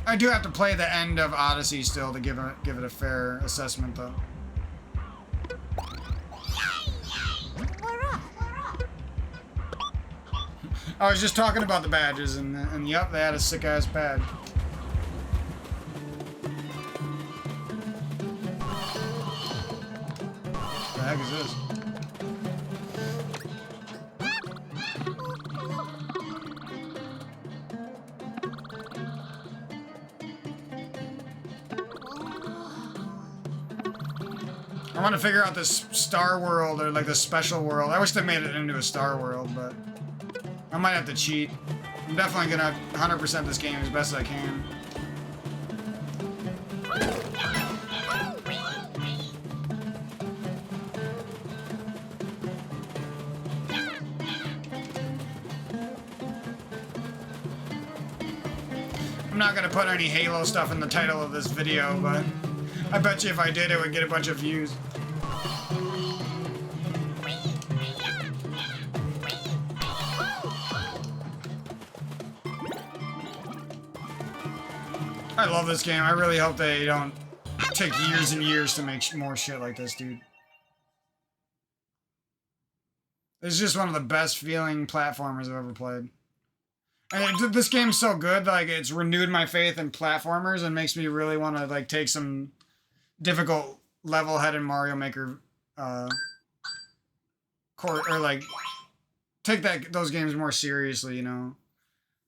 [SPEAKER 1] I do have to play the end of Odyssey still to give it a fair assessment, though. I was just talking about the badges, and yep, they had a sick-ass badge. What the heck is this? I want to figure out this Star World, or like the special world. I wish they made it into a Star World, but I might have to cheat. I'm definitely gonna 100% this game as best as I can. I'm not gonna put any Halo stuff in the title of this video, but I bet you if I did, it would get a bunch of views. I love this game. I really hope they don't take years and years to make more shit like this, dude. It's just one of the best feeling platformers I've ever played. And this game's so good, like, it's renewed my faith in platformers and makes me really want to, like, take some difficult level-headed Mario Maker, or, like, take those games more seriously, you know?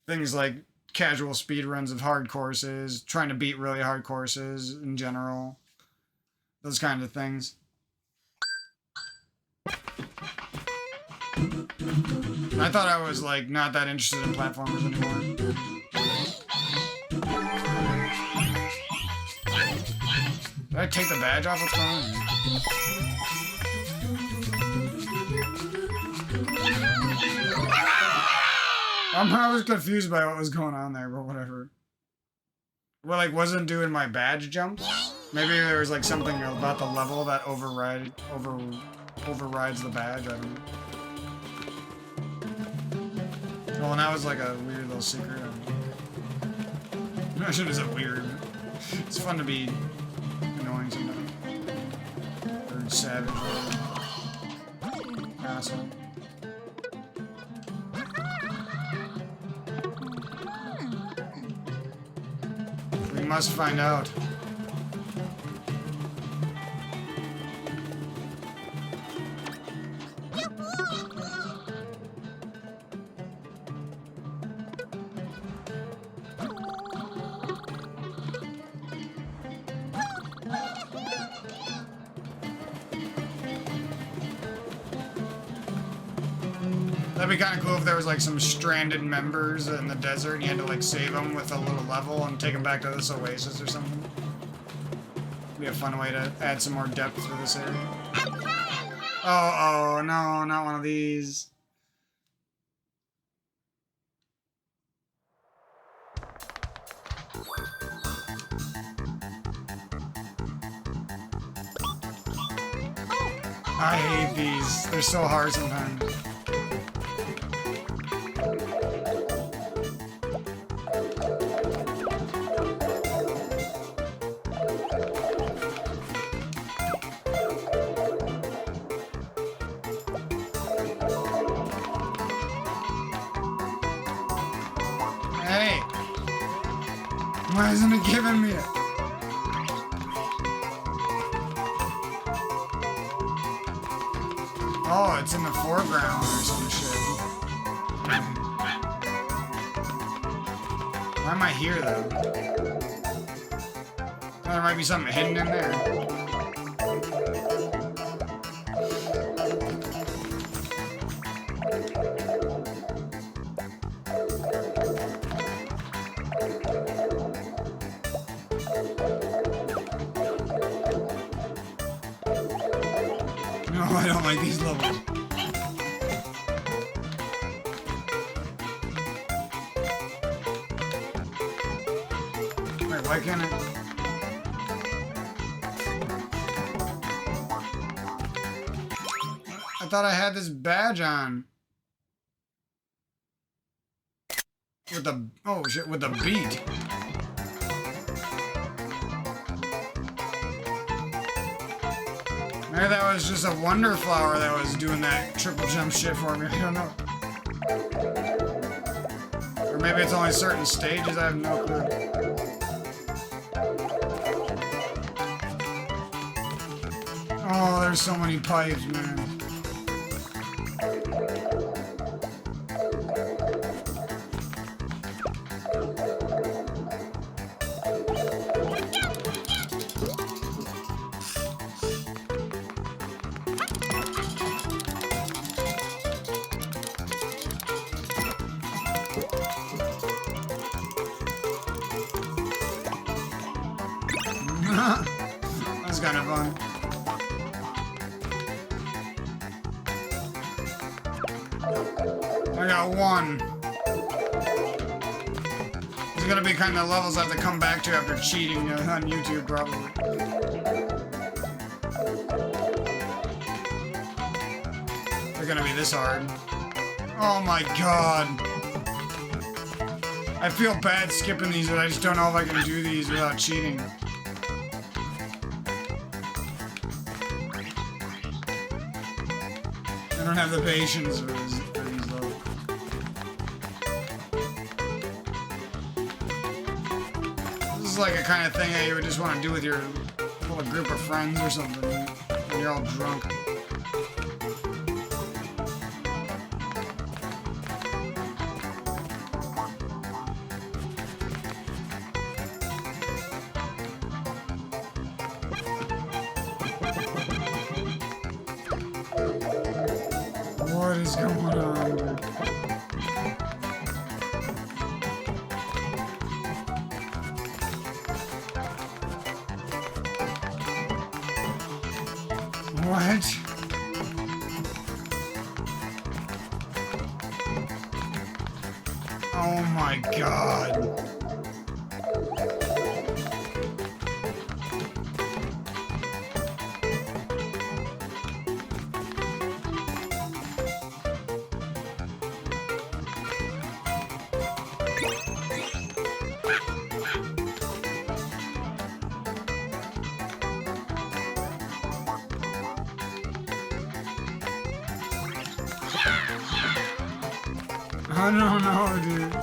[SPEAKER 1] Things like casual speedruns of hard courses, trying to beat really hard courses in general. Those kind of things. I thought I was, like, not that interested in platformers anymore. Did I take the badge off? What's going on? I was confused by what was going on there, but whatever. Well, like, wasn't doing my badge jumps? Maybe there was, like, something about the level that overrides the badge, I don't know. Well, now it's like a weird little secret. I'm not sure it's a weird. It's fun to be annoying sometimes. Or savage or asshole. We must find out. That'd be kind of cool if there was like some stranded members in the desert and you had to like save them with a little level and take them back to this oasis or something. Be a fun way to add some more depth to this area. Oh, no, not one of these. I hate these. They're so hard sometimes. Hey! Why isn't it giving me it? Oh, it's in the foreground or some shit. Why am I here, though? Oh, there might be something hidden in there. No, I don't like these levels. Wait, why can't it? I thought I had this badge on. With the, oh shit, with the beat. Maybe that was just a wonder flower that was doing that triple jump shit for me. I don't know. Or maybe it's only certain stages. I have no clue. Oh, there's so many pipes, man. That's kind of fun. I got one. These are gonna be kind of levels I have to come back to after cheating on YouTube, probably. They're gonna be this hard. Oh my god. I feel bad skipping these, but I just don't know if I can do these without cheating. I don't have the patience for these levels. This is like a kind of thing that you would just want to do with your little group of friends or something when you're all drunk. What is going on, dude? What? Oh my god. I don't know, dude.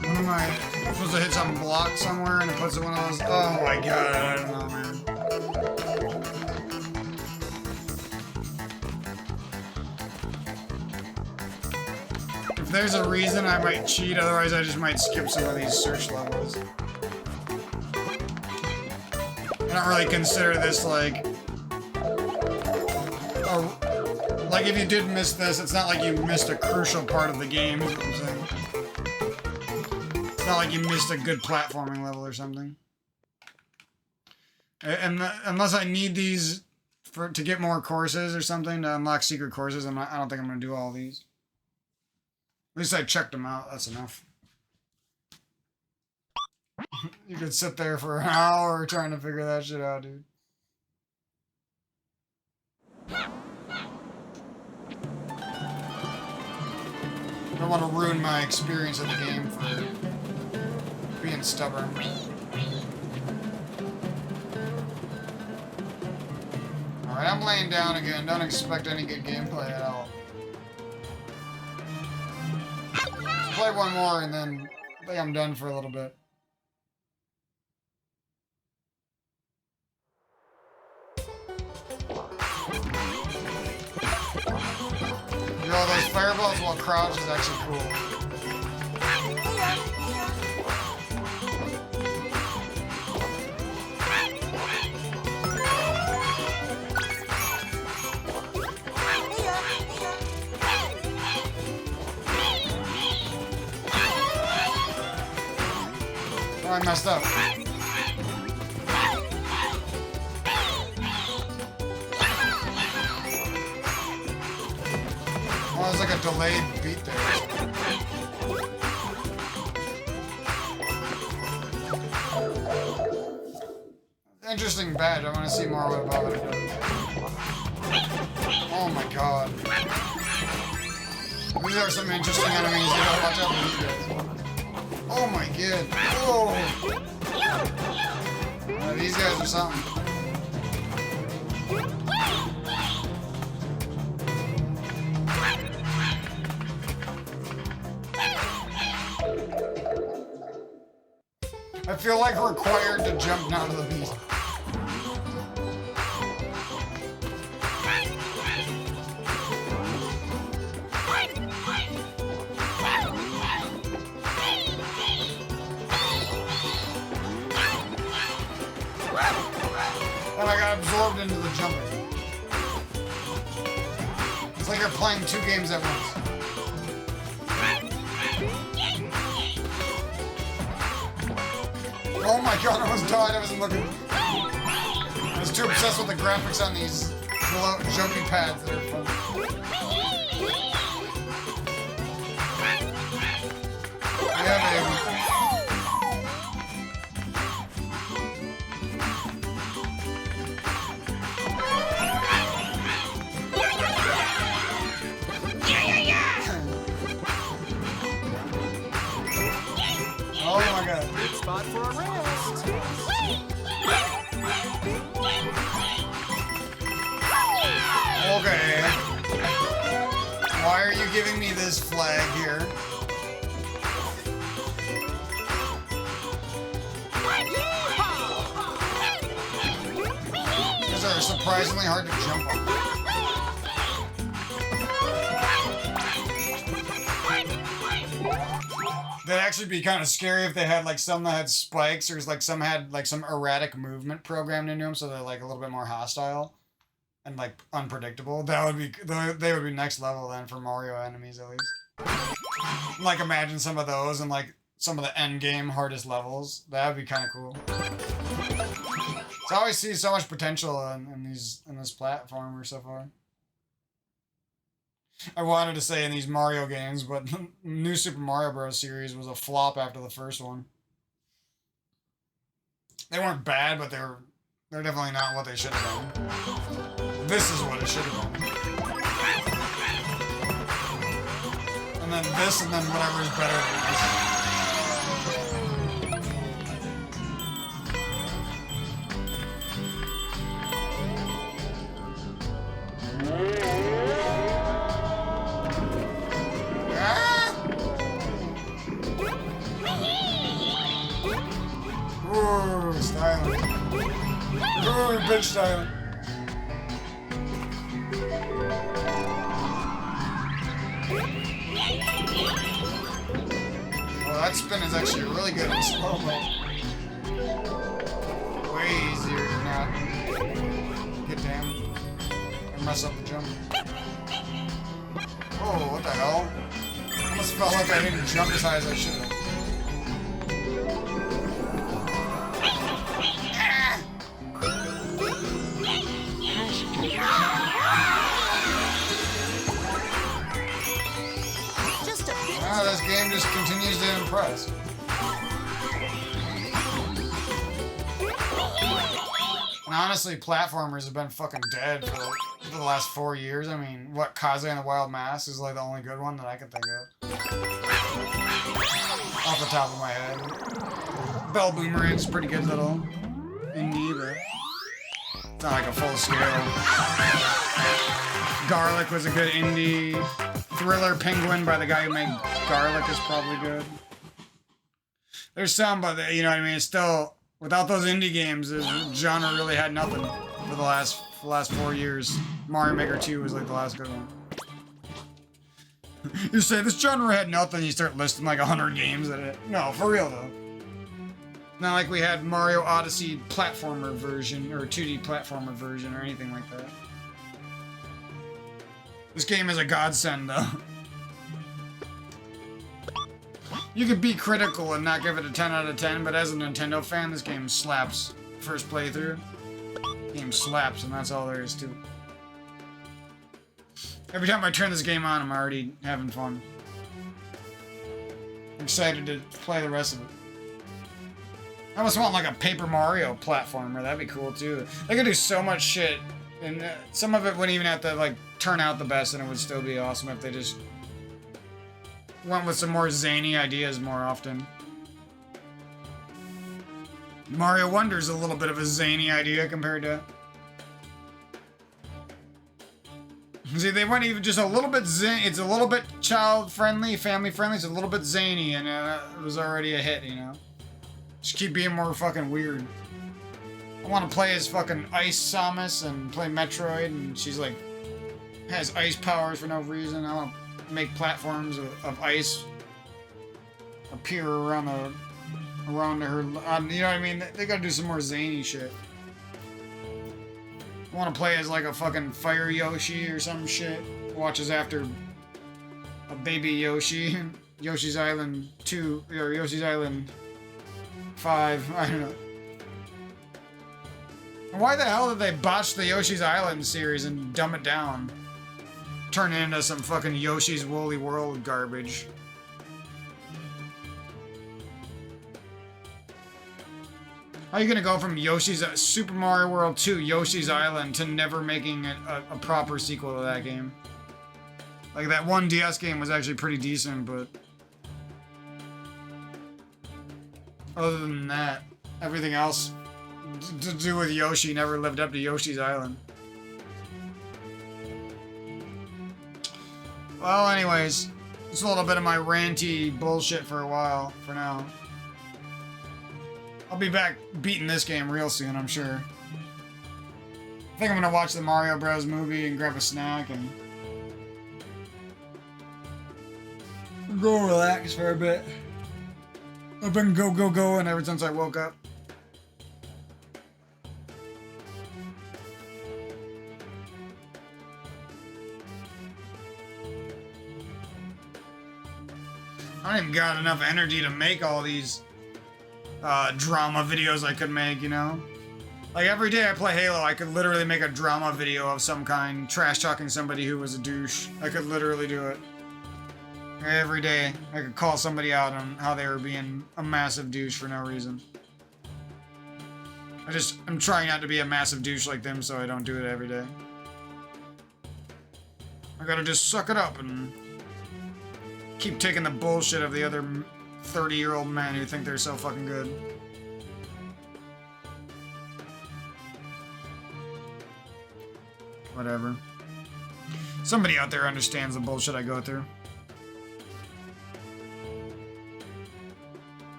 [SPEAKER 1] What am I supposed to hit some block somewhere and it puts one of those? Oh my god, I don't know, man. If there's a reason, I might cheat, otherwise I just might skip some of these search levels. I don't really consider this like if you did miss this, it's not like you missed a crucial part of the game, is what I'm saying. It's not like you missed a good platforming level or something. And unless I need these to get more courses or something to unlock secret courses, I don't think I'm gonna do all these. least I checked them out. That's enough. You could sit there for an hour trying to figure that shit out, dude. I don't want to ruin my experience of the game for being stubborn. Alright, I'm laying down again. Don't expect any good gameplay at all. Let's play one more and then I think I'm done for a little bit. You know, those fireballs while crouched is actually cool. Oh, I messed up. Oh, there's like a delayed beat there. Interesting badge. I want to see more about what it does. Oh my god. These are some interesting enemies. You gotta watch out for these guys. Oh my god. Oh. These guys are something. I feel like required to jump down to the beast. And I got absorbed into the jumping. It's like you're playing two games at once. Oh my god, I almost died. I wasn't looking. I was too obsessed with the graphics on these jumping pads that are fun. Yeah, baby. Oh my god.
[SPEAKER 2] Good spot for a rest.
[SPEAKER 1] Okay. Why are you giving me this flag here? These are surprisingly hard to jump on. That'd actually be kind of scary if they had like some that had spikes or like some had like some erratic movement programmed into them, so they're like a little bit more hostile and like unpredictable. That would be they would be next level then for Mario enemies at least. Like imagine some of those and like some of the end game hardest levels. That would be kind of cool. So I always see so much potential in this platformer so far. I wanted to say in these Mario games, but New Super Mario Bros. Series was a flop after the first one. They weren't bad, but they're definitely not what they should have been. This is what it should have been. And then this, and then whatever is better than this. Ooh, styling. Ooh, bitch styling. Well, that spin is actually really good in slow-mo. Way easier to not get down and mess up the jump. Oh, what the hell? Almost felt like I didn't jump as high as I should have. impressed. And honestly, platformers have been fucking dead for the last 4 years. I mean, what, Kaze and the Wild Mask is like the only good one that I can think of. Off the top of my head. Bell Boomerang's a pretty good little indie, but it's not like a full scale. Garlic was a good indie. Thriller Penguin by the guy who made Garlic is probably good. There's some, but you know what I mean? It's still, without those indie games, the genre really had nothing for the last 4 years. Mario Maker 2 was like the last good one. You say this genre had nothing, you start listing like 100 games at it. No, for real though. Not like we had Mario Odyssey platformer version, or 2D platformer version, or anything like that. This game is a godsend though. You could be critical and not give it a 10 out of 10, but as a Nintendo fan, this game slaps. First playthrough. Game slaps, and that's all there is to it. Every time I turn this game on, I'm already having fun. I'm excited to play the rest of it. I almost want like a Paper Mario platformer. That'd be cool too. They could do so much shit, and some of it wouldn't even have to like turn out the best, and it would still be awesome if they just went with some more zany ideas more often. Mario Wonder's a little bit of a zany idea compared to... See, they went even just a little bit it's a little bit child-friendly, family-friendly, it's a little bit zany, and it was already a hit, you know? Just keep being more fucking weird. I want to play as fucking Ice Samus and play Metroid, and she's like... has ice powers for no reason. I want to make platforms of ice appear around her, you know what I mean? They gotta do some more zany shit. I want to play as like a fucking Fire Yoshi or some shit. Watches after a baby Yoshi. Yoshi's Island 2, or Yoshi's Island 5, I don't know. Why the hell did they botch the Yoshi's Island series and dumb it down? Turn it into some fucking Yoshi's Woolly World garbage. How are you gonna go from Yoshi's Super Mario World 2 Yoshi's Island to never making a proper sequel to that game? Like, that one DS game was actually pretty decent, but other than that, everything else to do with Yoshi never lived up to Yoshi's Island. Well, anyways, just a little bit of my ranty bullshit for a while, for now. I'll be back beating this game real soon, I'm sure. I think I'm gonna watch the Mario Bros. Movie and grab a snack and go relax for a bit. I've been going ever since I woke up. I don't even got enough energy to make all these drama videos I could make, you know? Like, every day I play Halo, I could literally make a drama video of some kind, trash-talking somebody who was a douche. I could literally do it. Every day, I could call somebody out on how they were being a massive douche for no reason. I'm trying not to be a massive douche like them, so I don't do it every day. I gotta just suck it up and keep taking the bullshit of the other 30-year-old men who think they're so fucking good. Whatever. Somebody out there understands the bullshit I go through.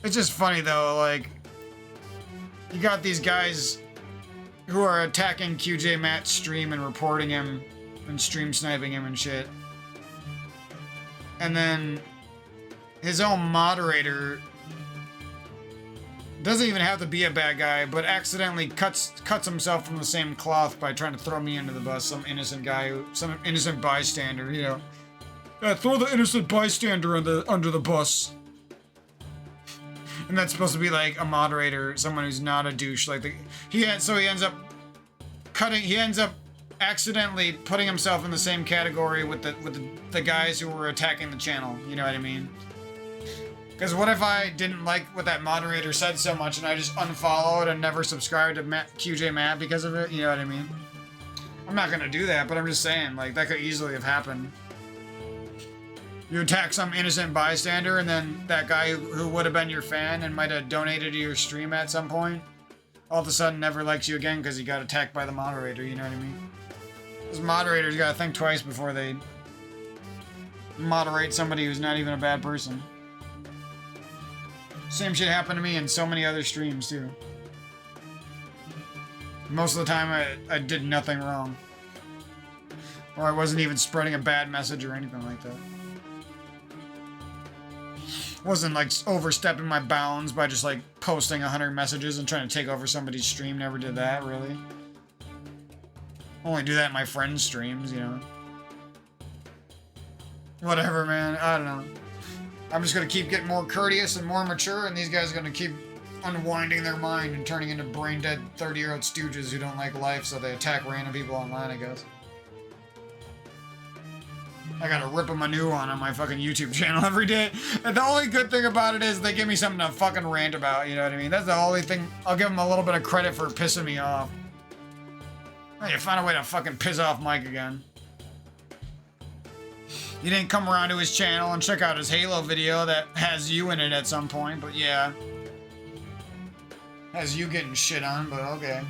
[SPEAKER 1] It's just funny though, like, you got these guys who are attacking QJ Matt's stream and reporting him and stream sniping him and shit. And then his own moderator doesn't even have to be a bad guy, but accidentally cuts himself from the same cloth by trying to throw me under the bus, some innocent bystander, you know. Throw the innocent bystander under the bus. And that's supposed to be like a moderator, someone who's not a douche. Like he ends up accidentally putting himself in the same category with the guys who were attacking the channel. You know what I mean? Because what if I didn't like what that moderator said so much and I just unfollowed and never subscribed to QJ Matt because of it? You know what I mean? I'm not gonna do that, but I'm just saying, like, that could easily have happened. You attack some innocent bystander and then that guy who would have been your fan and might have donated to your stream at some point, all of a sudden never likes you again because he got attacked by the moderator, you know what I mean? Those moderators gotta think twice before they moderate somebody who's not even a bad person. Same shit happened to me in so many other streams, too. Most of the time, I did nothing wrong. Or I wasn't even spreading a bad message or anything like that. Wasn't, like, overstepping my bounds by just, like, posting 100 messages and trying to take over somebody's stream. Never did that, really. Only do that in my friends' streams, you know. Whatever, man. I don't know. I'm just gonna keep getting more courteous and more mature, and these guys are gonna keep unwinding their mind and turning into brain-dead 30-year-old stooges who don't like life, so they attack random people online, I guess. I gotta rip them a new one on my fucking YouTube channel every day. And the only good thing about it is they give me something to fucking rant about, you know what I mean? That's the only thing. I'll give them a little bit of credit for pissing me off. Hey, you found a way to fucking piss off Mike again. You didn't come around to his channel and check out his Halo video that has you in it at some point, but yeah. Has you getting shit on, but okay.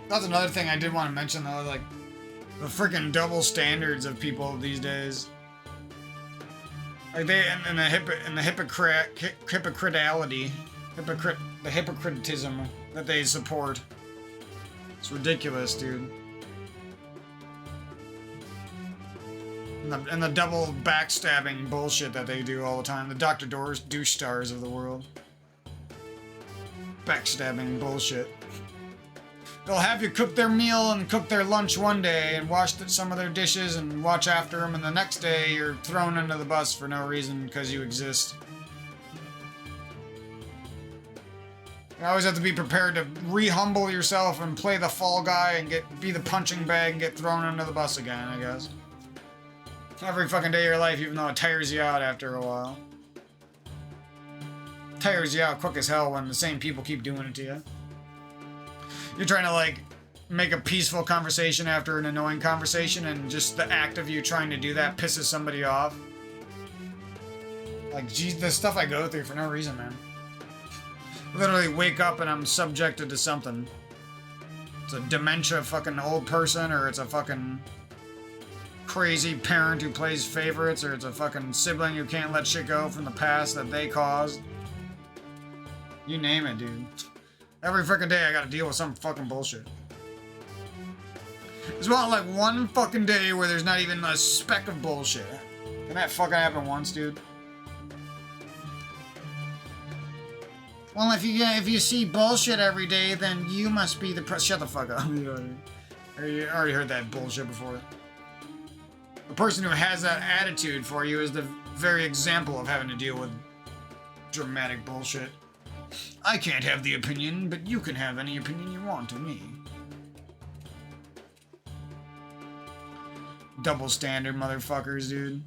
[SPEAKER 1] That's another thing I did want to mention, though, like, the freaking double standards of people these days. Like, the hypocritism that they support. It's ridiculous, dude. And the double backstabbing bullshit that they do all the time. The Dr. Douche stars of the world. Backstabbing bullshit. They'll have you cook their meal and cook their lunch one day and wash some of their dishes and watch after them, and the next day you're thrown under the bus for no reason because you exist. You always have to be prepared to re-humble yourself and play the fall guy and be the punching bag and get thrown under the bus again, I guess. Every fucking day of your life, even though it tires you out after a while. Tires you out quick as hell when the same people keep doing it to you. You're trying to, like, make a peaceful conversation after an annoying conversation, and just the act of you trying to do that pisses somebody off. Like, geez, the stuff I go through for no reason, man. Literally wake up and I'm subjected to something. It's a dementia fucking old person, or it's a fucking crazy parent who plays favorites, or it's a fucking sibling who can't let shit go from the past that they caused. You name it, dude. Every freaking day I gotta deal with some fucking bullshit. There's about like one fucking day where there's not even a speck of bullshit. Can that fucking happen once, dude? Well, if you see bullshit every day, then you must be the shut the fuck up. You know what I mean? I already heard that bullshit before. The person who has that attitude for you is the very example of having to deal with dramatic bullshit. I can't have the opinion, but you can have any opinion you want of me. Double standard motherfuckers, dude.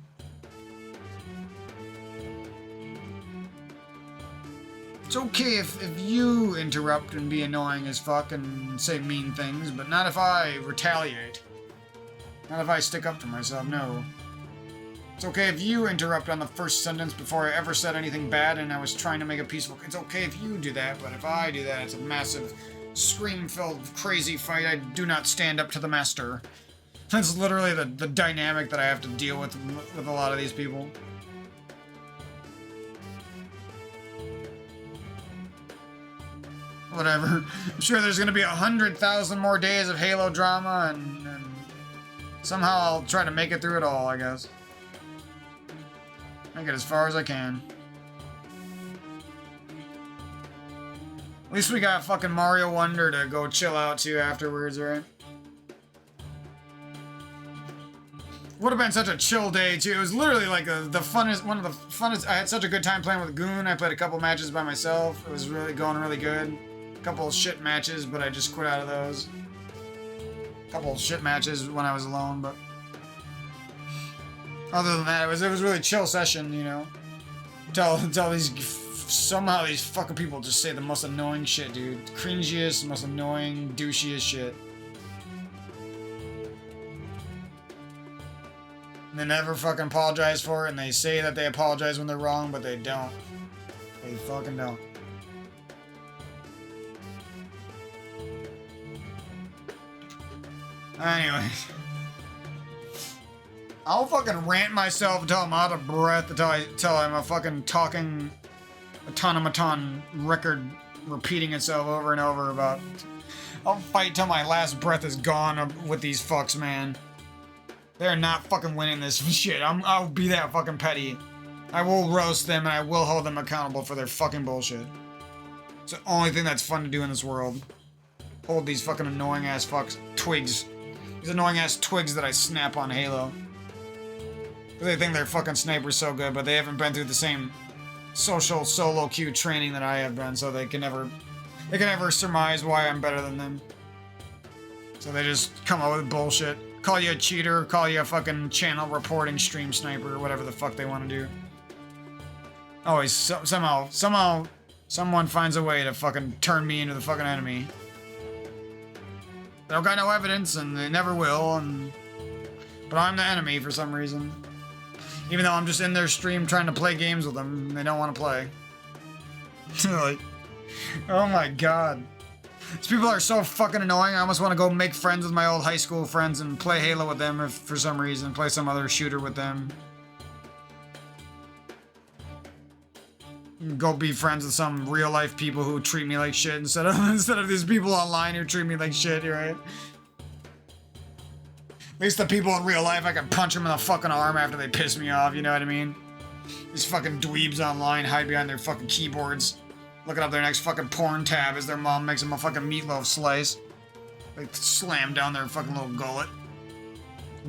[SPEAKER 1] It's okay if you interrupt and be annoying as fuck and say mean things, but not if I retaliate. Not if I stick up for myself, no. It's okay if you interrupt on the first sentence before I ever said anything bad and I was trying to make a peaceful... It's okay if you do that, but if I do that, it's a massive, scream-filled, crazy fight. I do not stand up to the master. That's literally the dynamic that I have to deal with a lot of these people. Whatever. I'm sure there's gonna be 100,000 more days of Halo drama and Somehow I'll try to make it through it all, I guess. Make it as far as I can. At least we got fucking Mario Wonder to go chill out to afterwards, right? Would have been such a chill day too. It was literally like the funnest, one of the funnest. I had such a good time playing with Goon. I played a couple matches by myself. It was really going really good. A couple of shit matches, but I just quit out of those. A couple of shit matches when I was alone, but other than that, it was a really chill session, you know. Until these somehow these fucking people just say the most annoying shit, dude. Cringiest, most annoying, douchiest shit. They never fucking apologize for it, and they say that they apologize when they're wrong, but they don't. They fucking don't. Anyways. I'll fucking rant myself until I'm out of breath, until I'm a fucking talking automaton record repeating itself over and over about... I'll fight till my last breath is gone with these fucks, man. They're not fucking winning this shit. I'll be that fucking petty. I will roast them and I will hold them accountable for their fucking bullshit. It's the only thing that's fun to do in this world. Hold these fucking annoying ass fucks, twigs. These annoying ass twigs that I snap on Halo. Because they think their fucking sniper's so good, but they haven't been through the same social solo queue training that I have been, so they can never surmise why I'm better than them. So they just come up with bullshit. Call you a cheater, call you a fucking channel reporting stream sniper, or whatever the fuck they want to do. Always, somehow, someone finds a way to fucking turn me into the fucking enemy. They don't got no evidence, and they never will, but I'm the enemy for some reason. Even though I'm just in their stream trying to play games with them, and they don't want to play. Like, oh my god. These people are so fucking annoying. I almost want to go make friends with my old high school friends and play Halo with them if for some reason. Play some other shooter with them. Go be friends with some real life people who treat me like shit instead of these people online who treat me like shit, right? At least the people in real life, I can punch them in the fucking arm after they piss me off, you know what I mean? These fucking dweebs online hide behind their fucking keyboards. Looking up their next fucking porn tab as their mom makes them a fucking meatloaf slice. They slam down their fucking little gullet.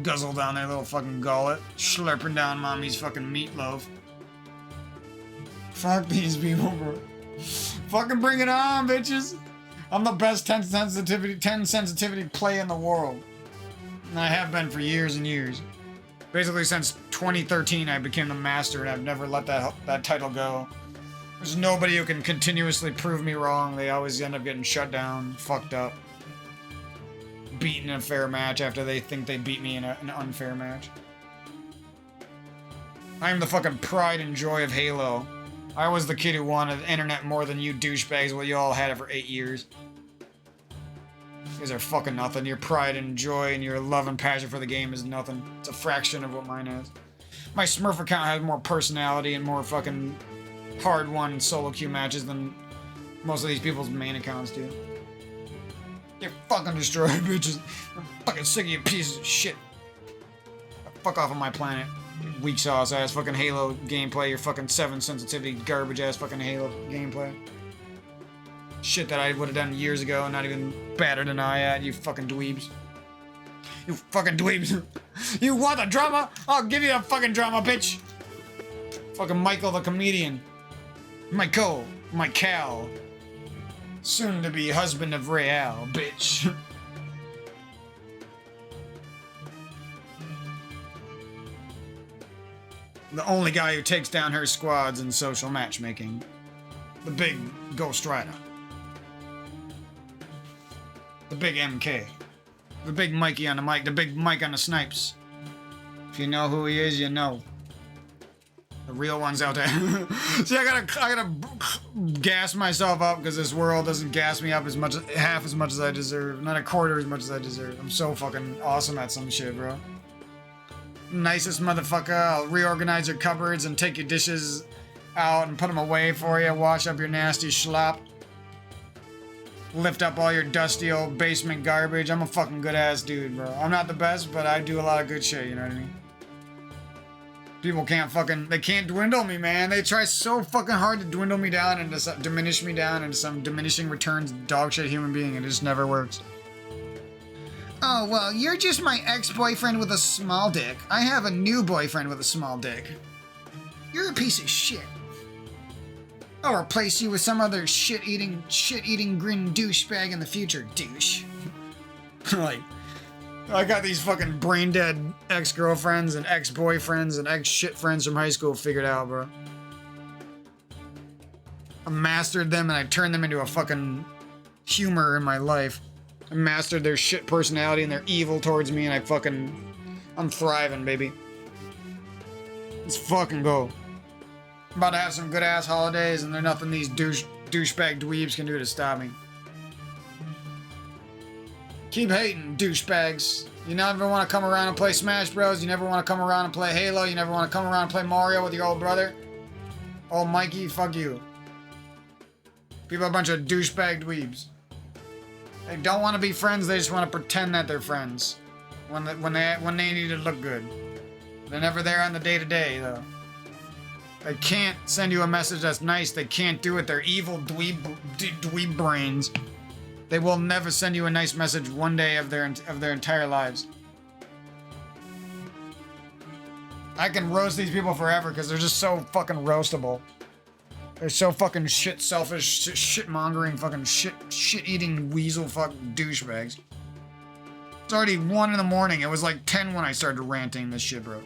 [SPEAKER 1] Guzzle down their little fucking gullet. Slurping down mommy's fucking meatloaf. Fuck these people, bro. Fucking bring it on, bitches. I'm the best 10 sensitivity play in the world. And I have been for years and years. Basically since 2013 I became the master and I've never let that title go. There's nobody who can continuously prove me wrong. They always end up getting shut down, fucked up. Beaten in a fair match after they think they beat me in an unfair match. I am the fucking pride and joy of Halo. I was the kid who wanted the internet more than you douchebags, well you all had it for 8 years. You guys are fucking nothing. Your pride and joy and your love and passion for the game is nothing. It's a fraction of what mine is. My Smurf account has more personality and more fucking hard-won solo queue matches than most of these people's main accounts do. Get fucking destroyed, bitches. I'm fucking sick of you pieces of shit. Fuck off of my planet. Weak sauce ass fucking Halo gameplay, your fucking 7 sensitivity garbage ass fucking Halo gameplay. Shit that I would have done years ago and not even batted an eye at, you fucking dweebs. You fucking dweebs. You want the drama? I'll give you the fucking drama, bitch. Fucking Michael the comedian. Michael. Soon to be husband of Real, bitch. The only guy who takes down her squads in social matchmaking. The big Ghost Rider. The big MK. The big Mikey on the mic. The big Mike on the snipes. If you know who he is, you know. The real ones out there. See, I gotta gas myself up because this world doesn't gas me up half as much as I deserve. Not a quarter as much as I deserve. I'm so fucking awesome at some shit, bro. Nicest motherfucker. I'll reorganize your cupboards and take your dishes out and put them away for you. Wash up your nasty schlop. lift up all your dusty old basement garbage. I'm a fucking good ass dude, bro. I'm not the best, but I do a lot of good shit, you know what I mean? People can't fucking, they can't dwindle me, man. They try so fucking hard to dwindle me down and to diminish me down into some diminishing returns dog shit human being. It just never works. Oh, well, you're just my ex-boyfriend with a small dick. I have a new boyfriend with a small dick. You're a piece of shit. I'll replace you with some other shit-eating grin douchebag in the future, douche. Like, I got these fucking brain-dead ex-girlfriends and ex-boyfriends and ex-shit friends from high school figured out, bro. I mastered them and I turned them into a fucking humor in my life. I mastered their shit personality and their evil towards me and I'm thriving, baby. Let's fucking go. I'm about to have some good ass holidays and there's nothing these douchebag dweebs can do to stop me. Keep hating, douchebags. You never want to come around and play Smash Bros. You never want to come around and play Halo. You never want to come around and play Mario with your old brother. Oh, Mikey, fuck you. People are a bunch of douchebag dweebs. They don't want to be friends. They just want to pretend that they're friends when they need to look good. They're never there on the day-to-day, though. They can't send you a message that's nice. They can't do it. They're evil dweeb brains. They will never send you a nice message one day of their entire lives. I can roast these people forever because they're just so fucking roastable. They're so fucking shit selfish, shit mongering, fucking shit eating weasel fucking douchebags. It's already 1 in the morning. It was like 10 when I started ranting this shit, bro.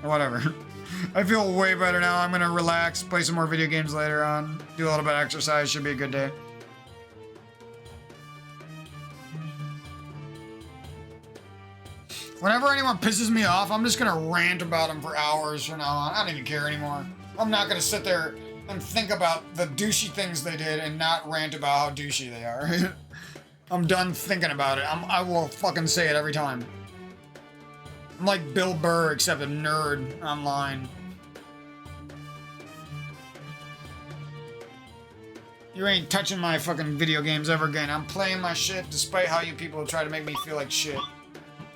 [SPEAKER 1] Whatever. I feel way better now. I'm gonna relax, play some more video games later on, do a little bit of exercise. Should be a good day. Whenever anyone pisses me off, I'm just gonna rant about them for hours from now on. I don't even care anymore. I'm not gonna sit there and think about the douchey things they did and not rant about how douchey they are. I'm done thinking about it. I will fucking say it every time. I'm like Bill Burr, except a nerd online. You ain't touching my fucking video games ever again. I'm playing my shit despite how you people try to make me feel like shit.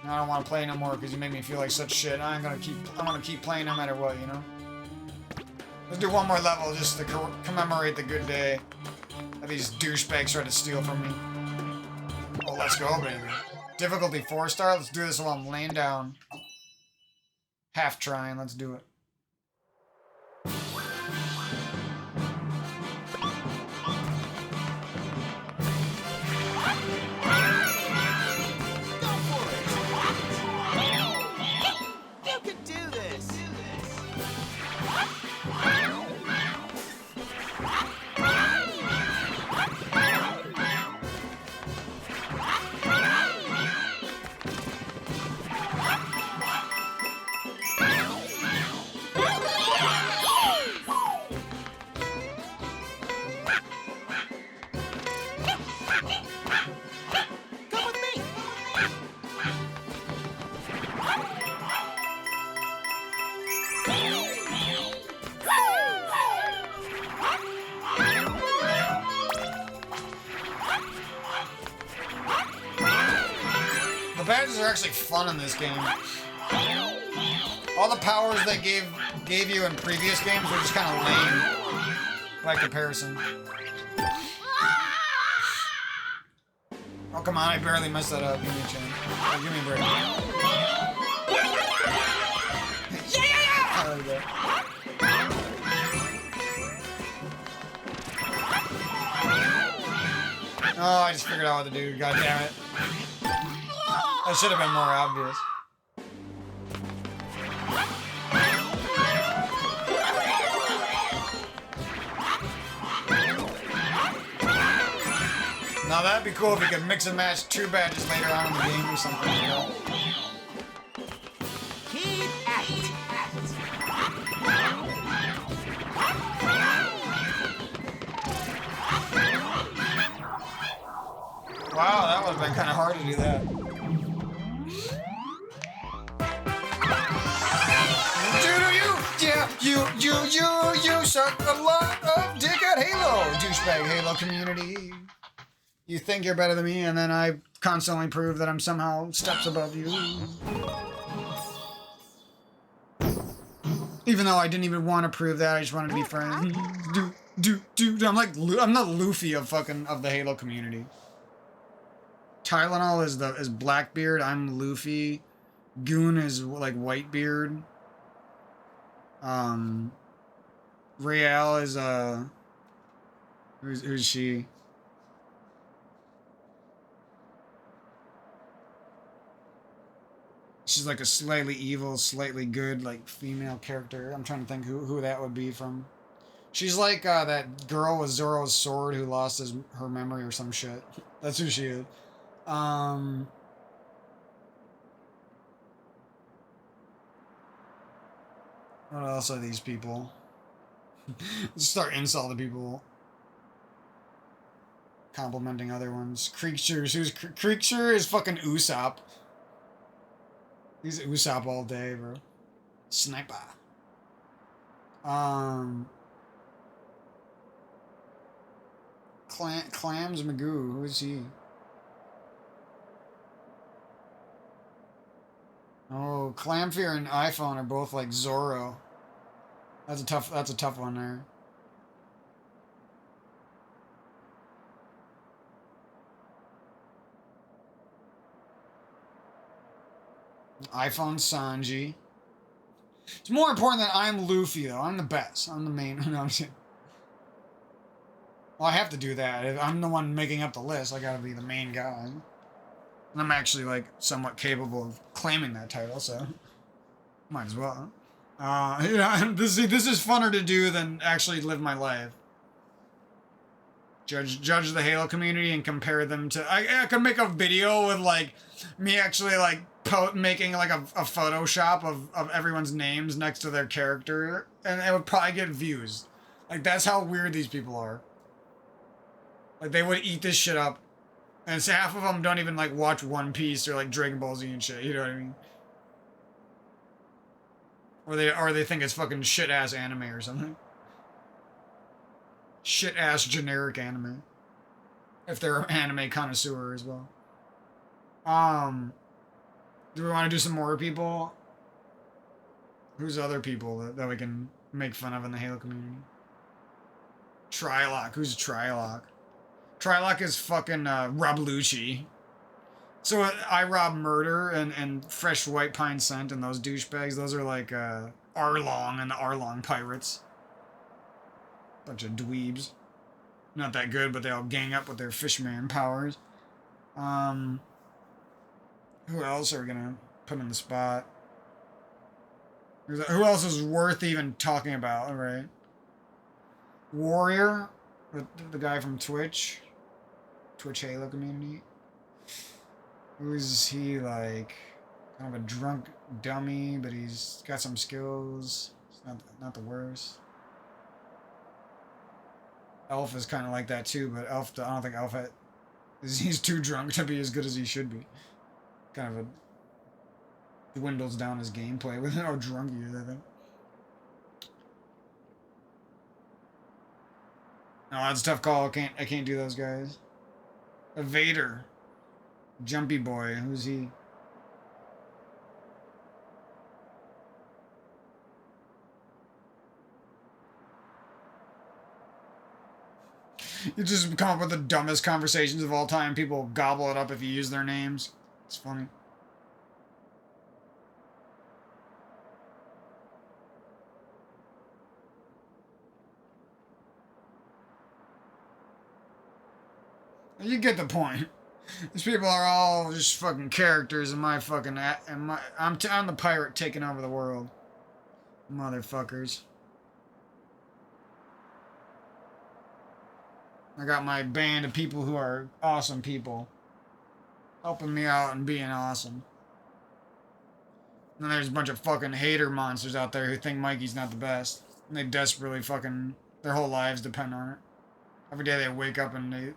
[SPEAKER 1] I don't want to play no more because you make me feel like such shit. I'm gonna keep playing no matter what, you know? Let's do one more level just to commemorate the good day that these douchebags try to steal from me. Oh, let's go, baby. Difficulty 4-star. Let's do this while I'm laying down. Half trying. Let's do it. The badges are actually fun in this game. All the powers they gave you in previous games were just kind of lame by comparison. Oh, come on, I barely messed that up. Give me a chance. Oh, give me a break. Yeah! There we go. Oh, I just figured out what to do. God damn it. That should have been more obvious. Now that'd be cool if you could mix and match 2 badges later on in the game or something, you know?
[SPEAKER 2] Keep at it.
[SPEAKER 1] Wow, that would have been kind of hard to do that. You suck a lot of dick at Halo. douchebag Halo community. You think you're better than me, and then I constantly prove that I'm somehow steps above you. Even though I didn't even want to prove that, I just wanted to be friends. Dude. I'm not Luffy of the Halo community. Tylenol is Blackbeard. I'm Luffy. Goon is like Whitebeard. Real is who's she? She's like a slightly evil, slightly good, like female character. I'm trying to think who that would be from. She's like that girl with Zoro's sword who lost her memory or some shit. That's who she is. What else are these people? Start insulting people. Complimenting other ones. Creatures. Who's Creature is fucking Usopp. He's Usopp all day, bro. Sniper. Clams Magoo. Who is he? Oh, Clamfear and iPhone are both like Zoro. That's a tough one there. iPhone Sanji. It's more important that I'm Luffy though. I'm the best. I'm the main. No, I'm kidding. Well, I have to do that. If I'm the one making up the list, I gotta be the main guy. And I'm actually like somewhat capable of claiming that title, so might as well. This is funner to do than actually live my life. Judge the Halo community and compare them to. I could make a video with like me actually like making like a Photoshop of everyone's names next to their character, and it would probably get views. Like that's how weird these people are. Like they would eat this shit up, and so half of them don't even like watch One Piece or like Dragon Ball Z and shit. You know what I mean? Or they think it's fucking shit ass anime or something. Shit ass generic anime. If they're an anime connoisseur as well. Do we want to do some more people? Who's other people that we can make fun of in the Halo community? Trylock. Who's Trylock? Trylock is fucking Rob Lucci. So I Rob Murder and Fresh White Pine Scent and those douchebags, those are like Arlong and the Arlong Pirates. Bunch of dweebs. Not that good, but they all gang up with their fishman powers. Who else are we gonna put in the spot? Who else is worth even talking about, alright? Warrior, the guy from Twitch Halo community. Who is he, like, kind of a drunk dummy, but he's got some skills. It's not the worst. Elf is kind of like that too, but I don't think Elf he's too drunk to be as good as he should be. Kind of dwindles down his gameplay with how drunk he is, I think. No, that's a tough call. I can't do those guys. A Vader. Jumpy boy. Who's he? You just come up with the dumbest conversations of all time. People gobble it up if you use their names. It's funny. You get the point. These people are all just fucking characters in my fucking... I'm the pirate taking over the world. Motherfuckers. I got my band of people who are awesome people. Helping me out and being awesome. And then there's a bunch of fucking hater monsters out there who think Mikey's not the best. And they desperately fucking... Their whole lives depend on it. Every day they wake up and they're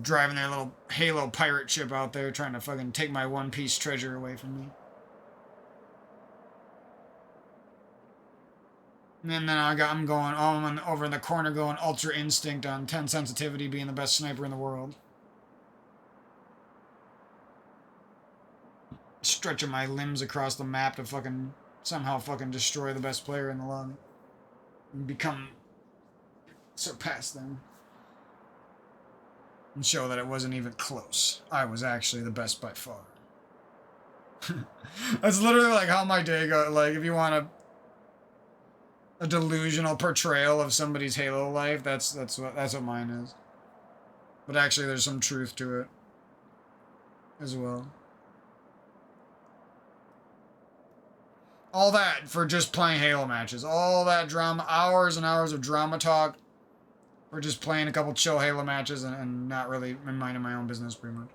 [SPEAKER 1] driving their little Halo pirate ship out there trying to fucking take my One Piece treasure away from me. And then I'm going, oh, I'm over in the corner going Ultra Instinct on 10 sensitivity being the best sniper in the world. Stretching my limbs across the map to fucking somehow fucking destroy the best player in the lobby. And surpass them. And show that it wasn't even close. I was actually the best by far. That's literally like how my day goes. Like, if you want a delusional portrayal of somebody's Halo life, that's what mine is. But actually, there's some truth to it as well. All that for just playing Halo matches. All that drama, hours and hours of drama talk for just playing a couple chill Halo matches and not really minding my own business, pretty much.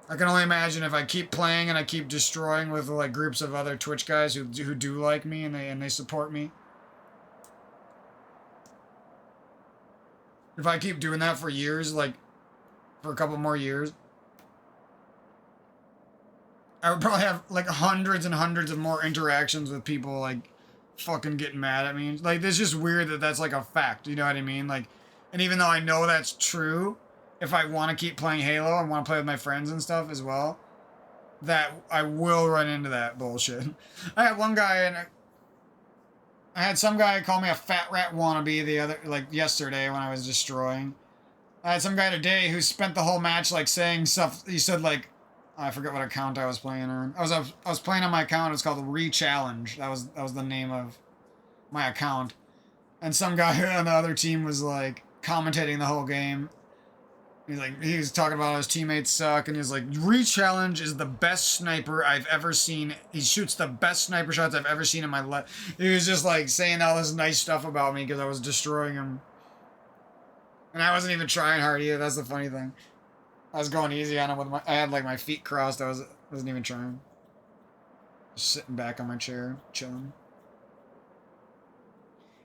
[SPEAKER 1] I can only imagine if I keep playing and I keep destroying with like groups of other Twitch guys who do like me and they support me. If I keep doing that for years, like for a couple more years, I would probably have like hundreds and hundreds of more interactions with people like fucking getting mad at me. Like, it's just weird that that's like a fact, you know what I mean? Like, and even though I know that's true, if I want to keep playing Halo and want to play with my friends and stuff as well, that I will run into that bullshit. I had one guy and I had some guy call me a fat rat wannabe yesterday when I was destroying. I had some guy today who spent the whole match like saying stuff. He said like, I forget what account I was playing on. I was playing on my account. It's called the Re-Challenge. That was the name of my account. And some guy on the other team was like commentating the whole game. He was talking about how his teammates suck, and he's like, Re-Challenge is the best sniper I've ever seen. He shoots the best sniper shots I've ever seen in my life. He was just like saying all this nice stuff about me because I was destroying him. And I wasn't even trying hard either. That's the funny thing. I was going easy on him I had like my feet crossed. Wasn't even trying. Just sitting back on my chair, chilling.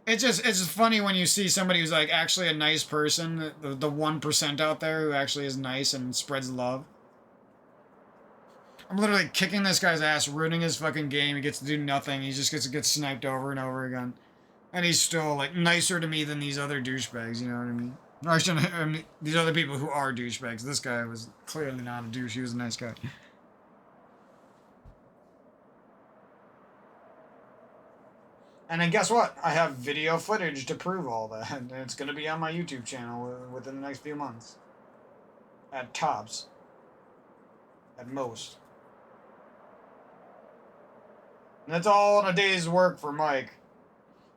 [SPEAKER 1] It's just funny when you see somebody who's like actually a nice person, the 1% out there who actually is nice and spreads love. I'm literally kicking this guy's ass, ruining his fucking game. He gets to do nothing. He just gets to get sniped over and over again. And he's still like nicer to me than these other douchebags, you know what I mean? I mean, these other people who are douchebags. This guy was clearly not a douche. He was a nice guy. And then guess what? I have video footage to prove all that. And it's going to be on my YouTube channel within the next few months. At tops. At most. And that's all in a day's work for Mike.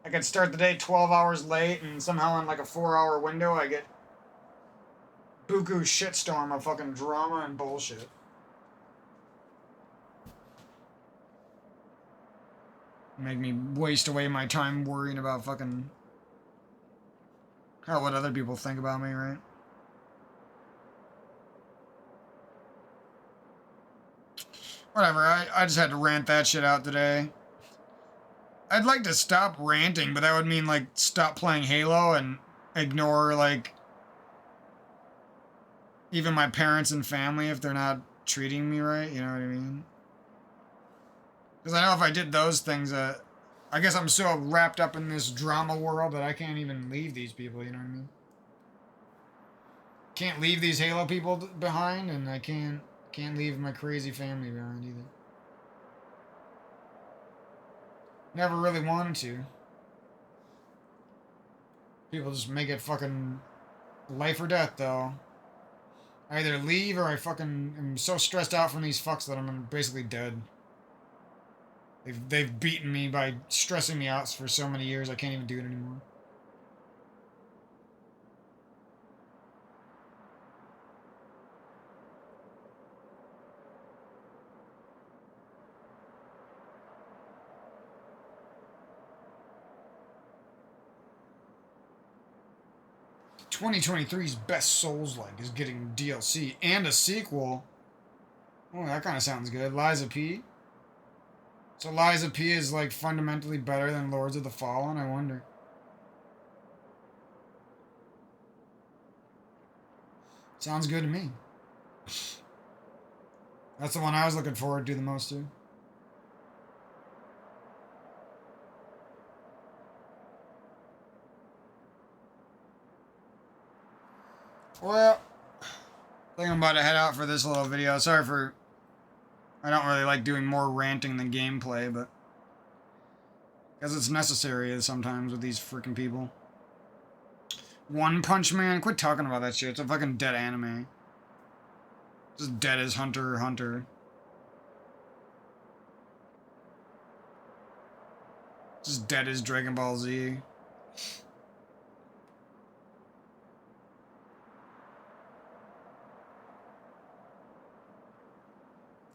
[SPEAKER 1] I could start the day 12 hours late, and somehow in like a 4-hour window, I get buku shitstorm of fucking drama and bullshit. Make me waste away my time worrying about fucking what other people think about me, right? Whatever, I just had to rant that shit out today. I'd like to stop ranting, but that would mean, like, stop playing Halo and ignore, like, even my parents and family if they're not treating me right, you know what I mean? Because I know if I did those things, I guess I'm so wrapped up in this drama world that I can't even leave these people, you know what I mean? Can't leave these Halo people behind, and I can't leave my crazy family behind either. Never really wanted to. People just make it fucking life or death, though. I either leave or I fucking am so stressed out from these fucks that I'm basically dead. They've beaten me by stressing me out for so many years I can't even do it anymore. (2023's best Souls-like is getting DLC and a sequel. Oh, that kind of sounds good. Liza P. So Liza P is like fundamentally better than Lords of the Fallen, I wonder. Sounds good to me. That's the one I was looking forward to the most to. Well, I think I'm about to head out for this little video. Sorry for... I don't really like doing more ranting than gameplay, but... because it's necessary sometimes with these freaking people. One Punch Man? Quit talking about that shit. It's a fucking dead anime. Just dead as Hunter x Hunter. Just dead as Dragon Ball Z.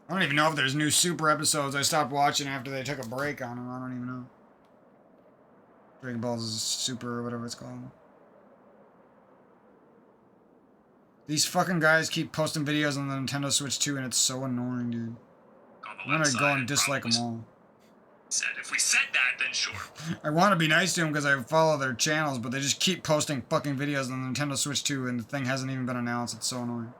[SPEAKER 1] I don't even know if there's new Super episodes. I stopped watching after they took a break on them. I don't even know. Dragon Ball Super or whatever it's called. These fucking guys keep posting videos on the Nintendo Switch 2 and it's so annoying, dude. I'm gonna go and dislike them all.
[SPEAKER 2] Said if we said that, then sure.
[SPEAKER 1] I want to be nice to them because I follow their channels, but they just keep posting fucking videos on the Nintendo Switch 2 and the thing hasn't even been announced. It's so annoying.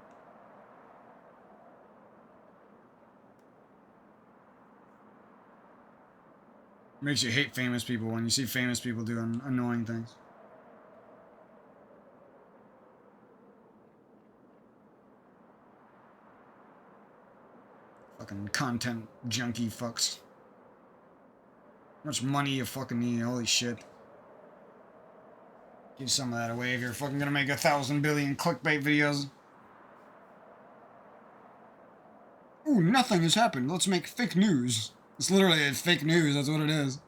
[SPEAKER 1] Makes you hate famous people when you see famous people doing annoying things. Fucking content junkie fucks. How much money you fucking need? Holy shit. Give some of that away if you're fucking gonna make 1,000 billion clickbait videos. Ooh, nothing has happened. Let's make fake news. It's literally fake news. That's what it is.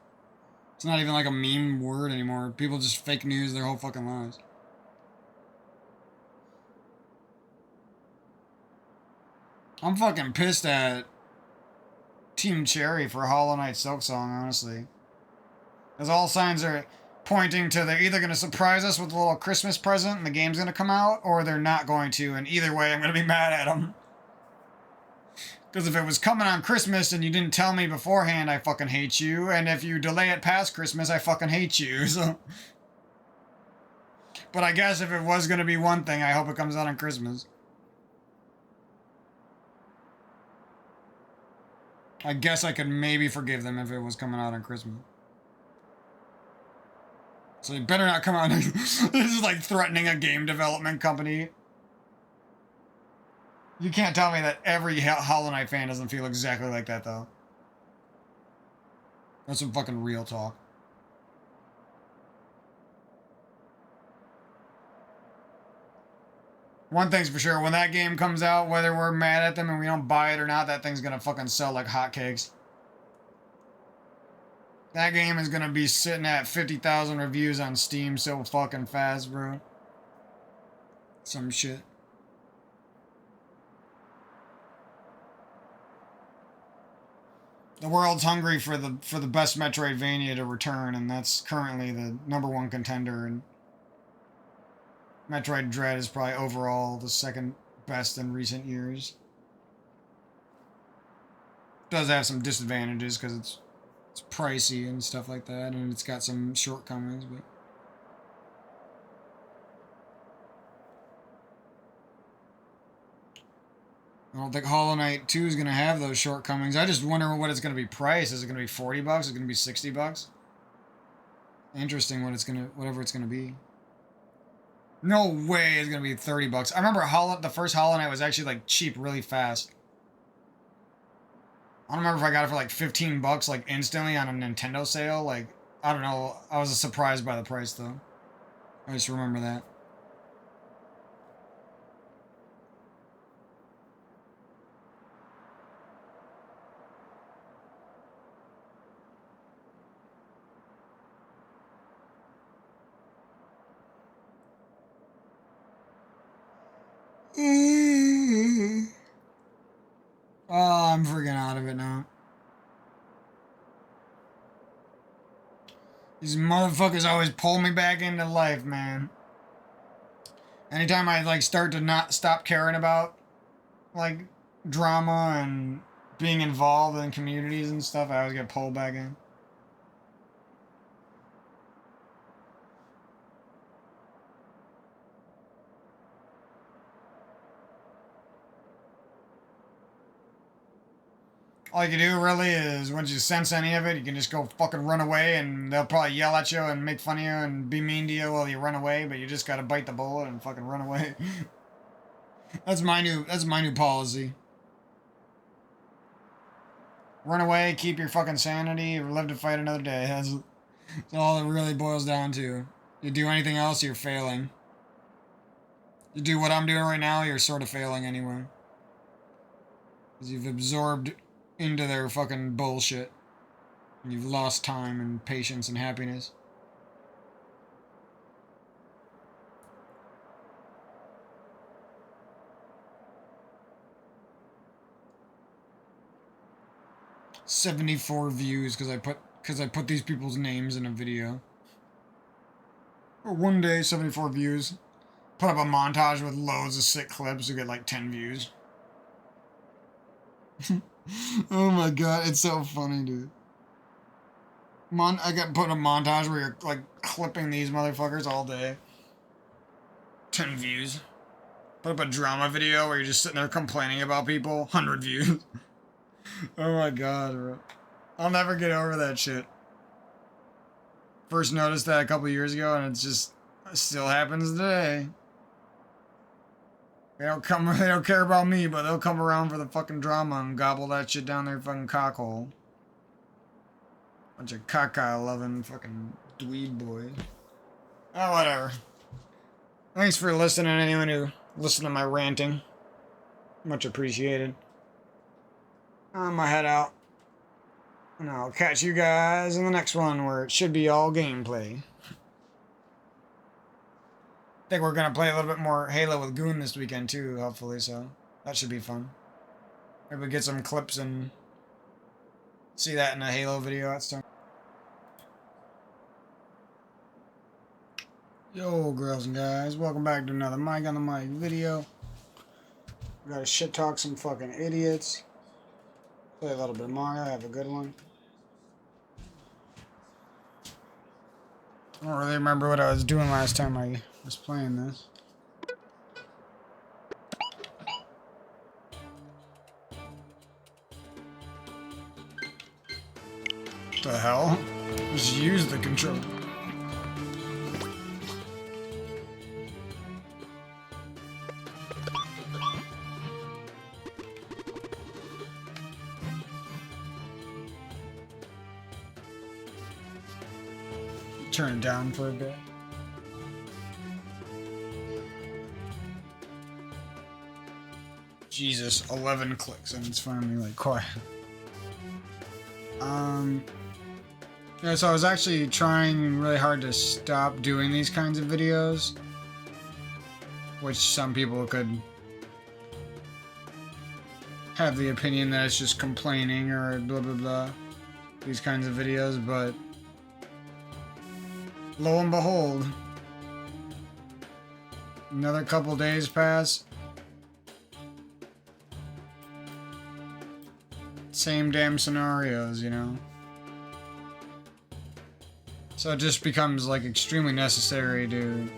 [SPEAKER 1] It's not even like a meme word anymore. People just fake news their whole fucking lives. I'm fucking pissed at Team Cherry for Hollow Knight Silksong, honestly. Because all signs are pointing to they're either going to surprise us with a little Christmas present and the game's going to come out, or they're not going to, and either way I'm going to be mad at them. Because if it was coming on Christmas and you didn't tell me beforehand, I fucking hate you, and if you delay it past Christmas, I fucking hate you, so... But I guess if it was going to be one thing, I hope it comes out on Christmas. I guess I could maybe forgive them if it was coming out on Christmas. So you better not come out. This is like threatening a game development company. You can't tell me that every Hollow Knight fan doesn't feel exactly like that, though. That's some fucking real talk. One thing's for sure, when that game comes out, whether we're mad at them and we don't buy it or not, that thing's gonna fucking sell like hotcakes. That game is gonna be sitting at 50,000 reviews on Steam so fucking fast, bro. Some shit. The world's hungry for the best Metroidvania to return, and that's currently the #1 contender. And Metroid Dread is probably overall the second best in recent years. Does have some disadvantages because it's pricey and stuff like that, and it's got some shortcomings, but I don't think Hollow Knight 2 is going to have those shortcomings. I just wonder what it's going to be priced. Is it going to be $40? Is it going to be $60? Interesting what it's going to, whatever it's going to be. No way it's going to be $30. I remember the first Hollow Knight was actually like cheap really fast. I don't remember if I got it for like $15 like instantly on a Nintendo sale. Like, I don't know. I was surprised by the price though. I just remember that. Oh, I'm freaking out of it now. These motherfuckers always pull me back into life, man. Anytime I like start to not stop caring about like drama and being involved in communities and stuff, I always get pulled back in. All you can do really is once you sense any of it, you can just go fucking run away, and they'll probably yell at you and make fun of you and be mean to you while you run away, but you just gotta bite the bullet and fucking run away. That's my new policy. Run away, keep your fucking sanity, or live to fight another day. That's all it really boils down to. You do anything else, you're failing. You do what I'm doing right now, you're sort of failing anyway. Because you've absorbed into their fucking bullshit. And you've lost time and patience and happiness. "74 views because I put these people's names in a video." Or one day, 74 views. Put up a montage with loads of sick clips who get like 10 views. Oh my god, it's so funny, dude. I got put in a montage where you're like clipping these motherfuckers all day. 10 views. Put up a drama video where you're just sitting there complaining about people. 100 views. Oh my god, bro. I'll never get over that shit. First noticed that a couple years ago, and it still happens today. They don't care about me, but they'll come around for the fucking drama and gobble that shit down their fucking cockhole. Bunch of caca-loving fucking dweeb boys. Oh, whatever. Thanks for listening, anyone who listened to my ranting. Much appreciated. I'm gonna head out. And I'll catch you guys in the next one where it should be all gameplay. I think we're gonna play a little bit more Halo with Goon this weekend too, hopefully, so that should be fun. Maybe get some clips and see that in a Halo video at some. Yo, girls and guys, welcome back to another Mike on the Mic video. We gotta shit talk some fucking idiots. Play a little bit of Mario, have a good one. I don't really remember what I was doing last time I was playing this. What the hell? Just use the controller. Turn it down for a bit. Jesus, 11 clicks and it's finally like quiet. Yeah, so I was actually trying really hard to stop doing these kinds of videos, which some people could have the opinion that it's just complaining or blah blah blah, these kinds of videos, but lo and behold, another couple days pass. Same damn scenarios, you know? So it just becomes like extremely necessary to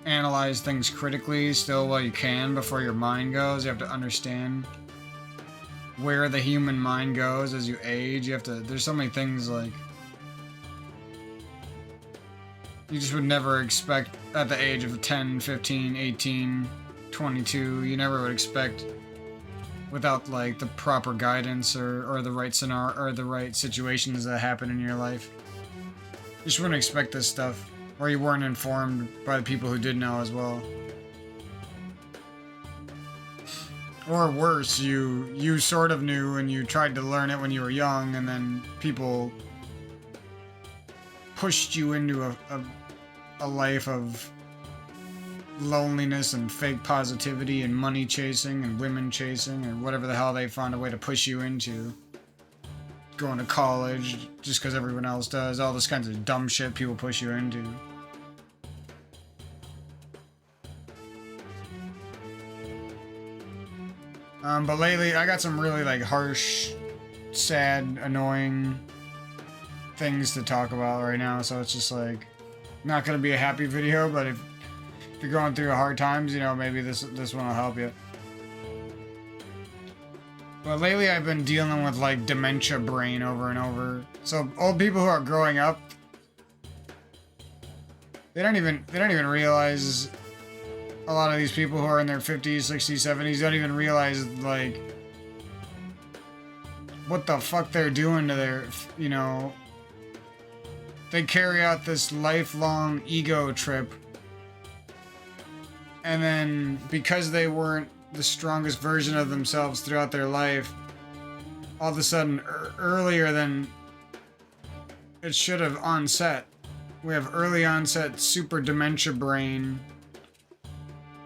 [SPEAKER 1] analyze things critically still while you can before your mind goes. You have to understand where the human mind goes as you age. There's so many things like you just would never expect at the age of 10, 15, 18, 22. You never would expect without like the proper guidance or the right scenario or the right situations that happen in your life. You just wouldn't expect this stuff, or you weren't informed by the people who did know as well. Or worse, you sort of knew and you tried to learn it when you were young, and then people pushed you into a life of loneliness and fake positivity and money chasing and women chasing or whatever the hell they found a way to push you into. Going to college just because everyone else does. All this kinds of dumb shit people push you into. But lately I got some really like harsh, sad, annoying things to talk about right now, so it's just like not gonna be a happy video, but if you're going through hard times, you know, maybe this one will help you. But lately I've been dealing with like dementia brain over and over. So old people who are growing up, they don't even realize, a lot of these people who are in their 50s, 60s, 70s don't even realize like what the fuck they're doing to their, you know, they carry out this lifelong ego trip. And then because they weren't the strongest version of themselves throughout their life, all of a sudden earlier than it should have onset, we have early onset super dementia brain,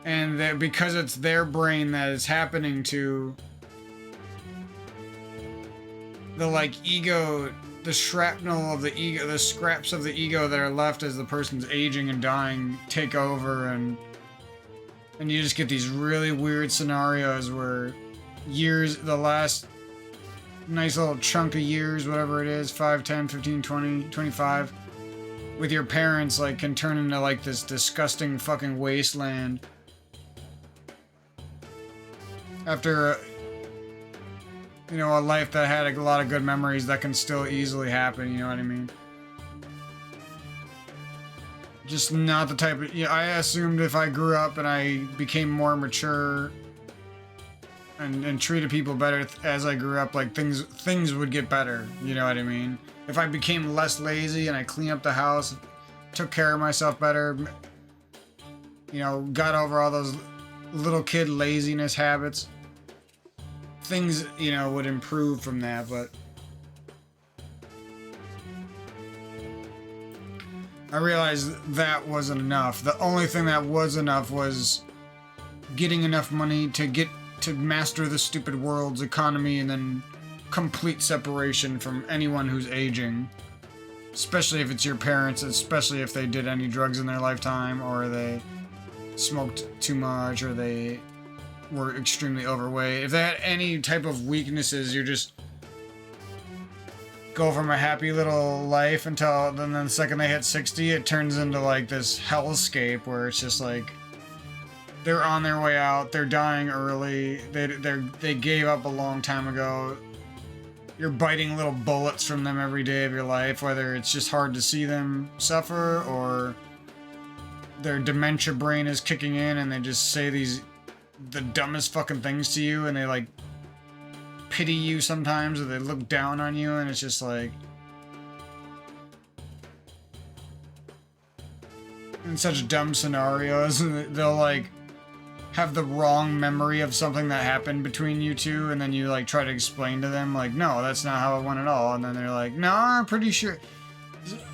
[SPEAKER 1] and that because it's their brain that is happening to, the like ego, the shrapnel of the ego, the scraps of the ego that are left as the person's aging and dying take over, and you just get these really weird scenarios where years, the last nice little chunk of years, whatever it is, 5, 10, 15, 20, 25, with your parents, like, can turn into, like, this disgusting fucking wasteland. After, you know, a life that had a lot of good memories that can still easily happen, you know what I mean? Just not the type of... You know, I assumed if I grew up and I became more mature and treated people better as I grew up, like, things would get better, you know what I mean? If I became less lazy and I cleaned up the house, took care of myself better, you know, got over all those little kid laziness habits, things, you know, would improve from that. But I realized that wasn't enough. The only thing that was enough was getting enough money to master the stupid world's economy, and then complete separation from anyone who's aging, especially if it's your parents, especially if they did any drugs in their lifetime, or they smoked too much, or they were extremely overweight. If they had any type of weaknesses, you're just go from a happy little life until then the second they hit 60, it turns into like this hellscape where it's just like they're on their way out, they're dying early, they gave up a long time ago. You're biting little bullets from them every day of your life, whether it's just hard to see them suffer, or their dementia brain is kicking in and they just say the dumbest fucking things to you, and they like pity you sometimes, or they look down on you, and it's just like, in such dumb scenarios, they'll like have the wrong memory of something that happened between you two, and then you like try to explain to them like, no, that's not how it went at all, and then they're like, no, I'm pretty sure.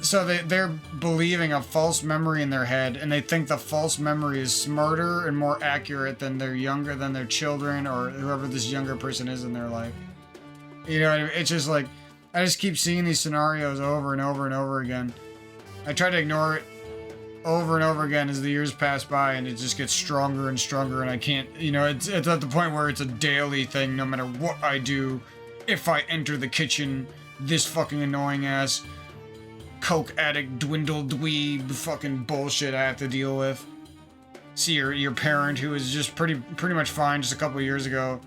[SPEAKER 1] So they're believing a false memory in their head, and they think the false memory is smarter and more accurate than their children, or whoever this younger person is in their life. You know what I mean? It's just like, I just keep seeing these scenarios over and over and over again. I try to ignore it over and over again as the years pass by, and it just gets stronger and stronger, and I can't, you know, it's at the point where it's a daily thing. No matter what I do, if I enter the kitchen, this fucking annoying ass coke addict, dwindle dweeb fucking bullshit I have to deal with. See your parent, who was just pretty much fine just a couple of years ago,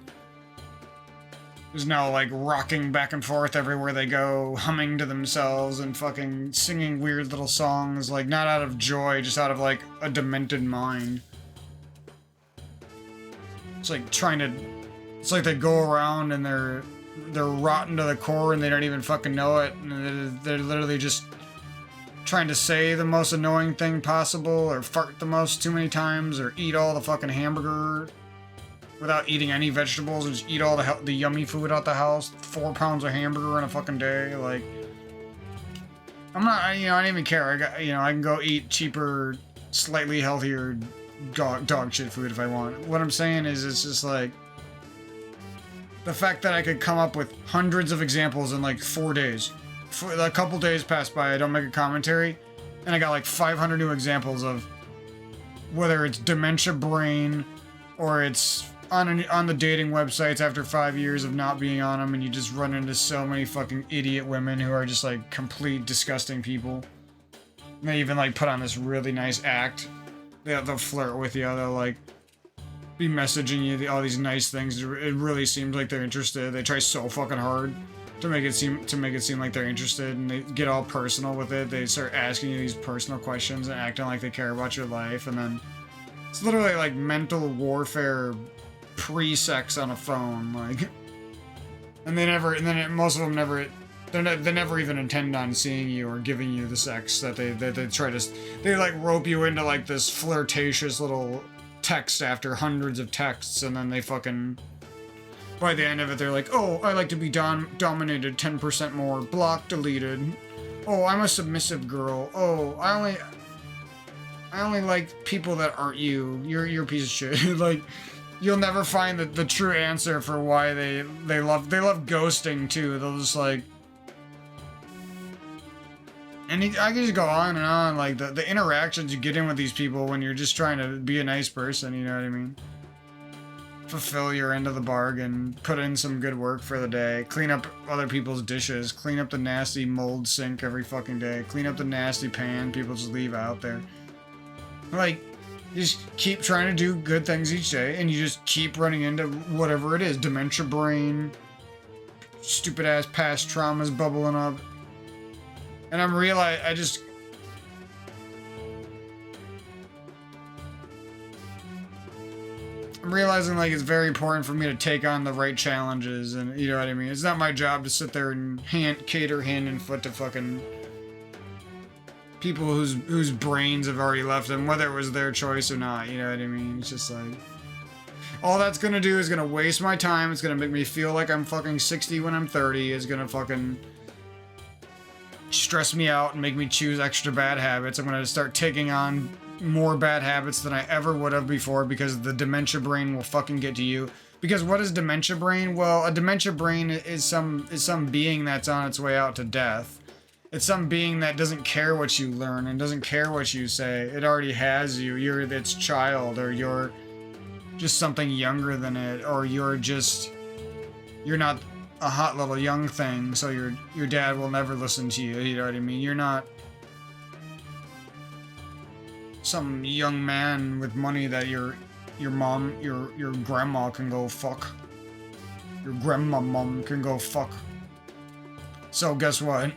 [SPEAKER 1] is now like rocking back and forth everywhere they go, humming to themselves and fucking singing weird little songs, like not out of joy, just out of like a demented mind. It's like it's like they go around and they're rotten to the core and they don't even fucking know it, and they're literally just trying to say the most annoying thing possible, or fart the most too many times, or eat all the fucking hamburger without eating any vegetables, and just eat all the yummy food out the house. 4 pounds of hamburger in a fucking day. Like, I'm not, you know, I don't even care. I can go eat cheaper, slightly healthier dog shit food if I want. What I'm saying is, it's just like, the fact that I could come up with hundreds of examples in like 4 days. A couple days pass by, I don't make a commentary, and I got like 500 new examples of whether it's dementia brain, or it's on the dating websites after 5 years of not being on them, and you just run into so many fucking idiot women who are just like complete disgusting people. And they even like put on this really nice act. They'll flirt with you. They'll like, be messaging you all these nice things. It really seems like they're interested. They try so fucking hard to make it seem like they're interested, and they get all personal with it. They start asking you these personal questions and acting like they care about your life, and then it's literally like mental warfare pre-sex on a phone, like. And most of them never. They never even intend on seeing you or giving you the sex that they try to. They like rope you into like this flirtatious little text after hundreds of texts, and then they fucking. By the end of it, they're like, "Oh, I like to be dominated 10% more. Block deleted. Oh, I'm a submissive girl. Oh, I only like people that aren't you. You're a piece of shit." Like, you'll never find the true answer for why they love ghosting too. They'll just like. And I can just go on and on, like, the interactions you get in with these people when you're just trying to be a nice person, you know what I mean? Fulfill your end of the bargain, put in some good work for the day, clean up other people's dishes, clean up the nasty mold sink every fucking day, clean up the nasty pan people just leave out there. Like, you just keep trying to do good things each day, and you just keep running into whatever it is. Dementia brain, stupid-ass past traumas bubbling up. And I'm realizing, like, it's very important for me to take on the right challenges, and you know what I mean? It's not my job to sit there and cater hand and foot to fucking people whose brains have already left them, whether it was their choice or not, you know what I mean? It's just like, all that's gonna do is gonna waste my time, it's gonna make me feel like I'm fucking 60 when I'm 30, it's gonna fucking stress me out and make me choose extra bad habits. I'm gonna start taking on more bad habits than I ever would have before, because the dementia brain will fucking get to you. Because what is dementia brain? Well, a dementia brain is some being that's on its way out to death. It's some being that doesn't care what you learn and doesn't care what you say. It already has you. You're its child, or you're just something younger than it, or you're not a hot little young thing, so your dad will never listen to you, you know what I mean? You're not some young man with money that your mom, your grandma can go fuck. Your grandma mom can go fuck. So guess what?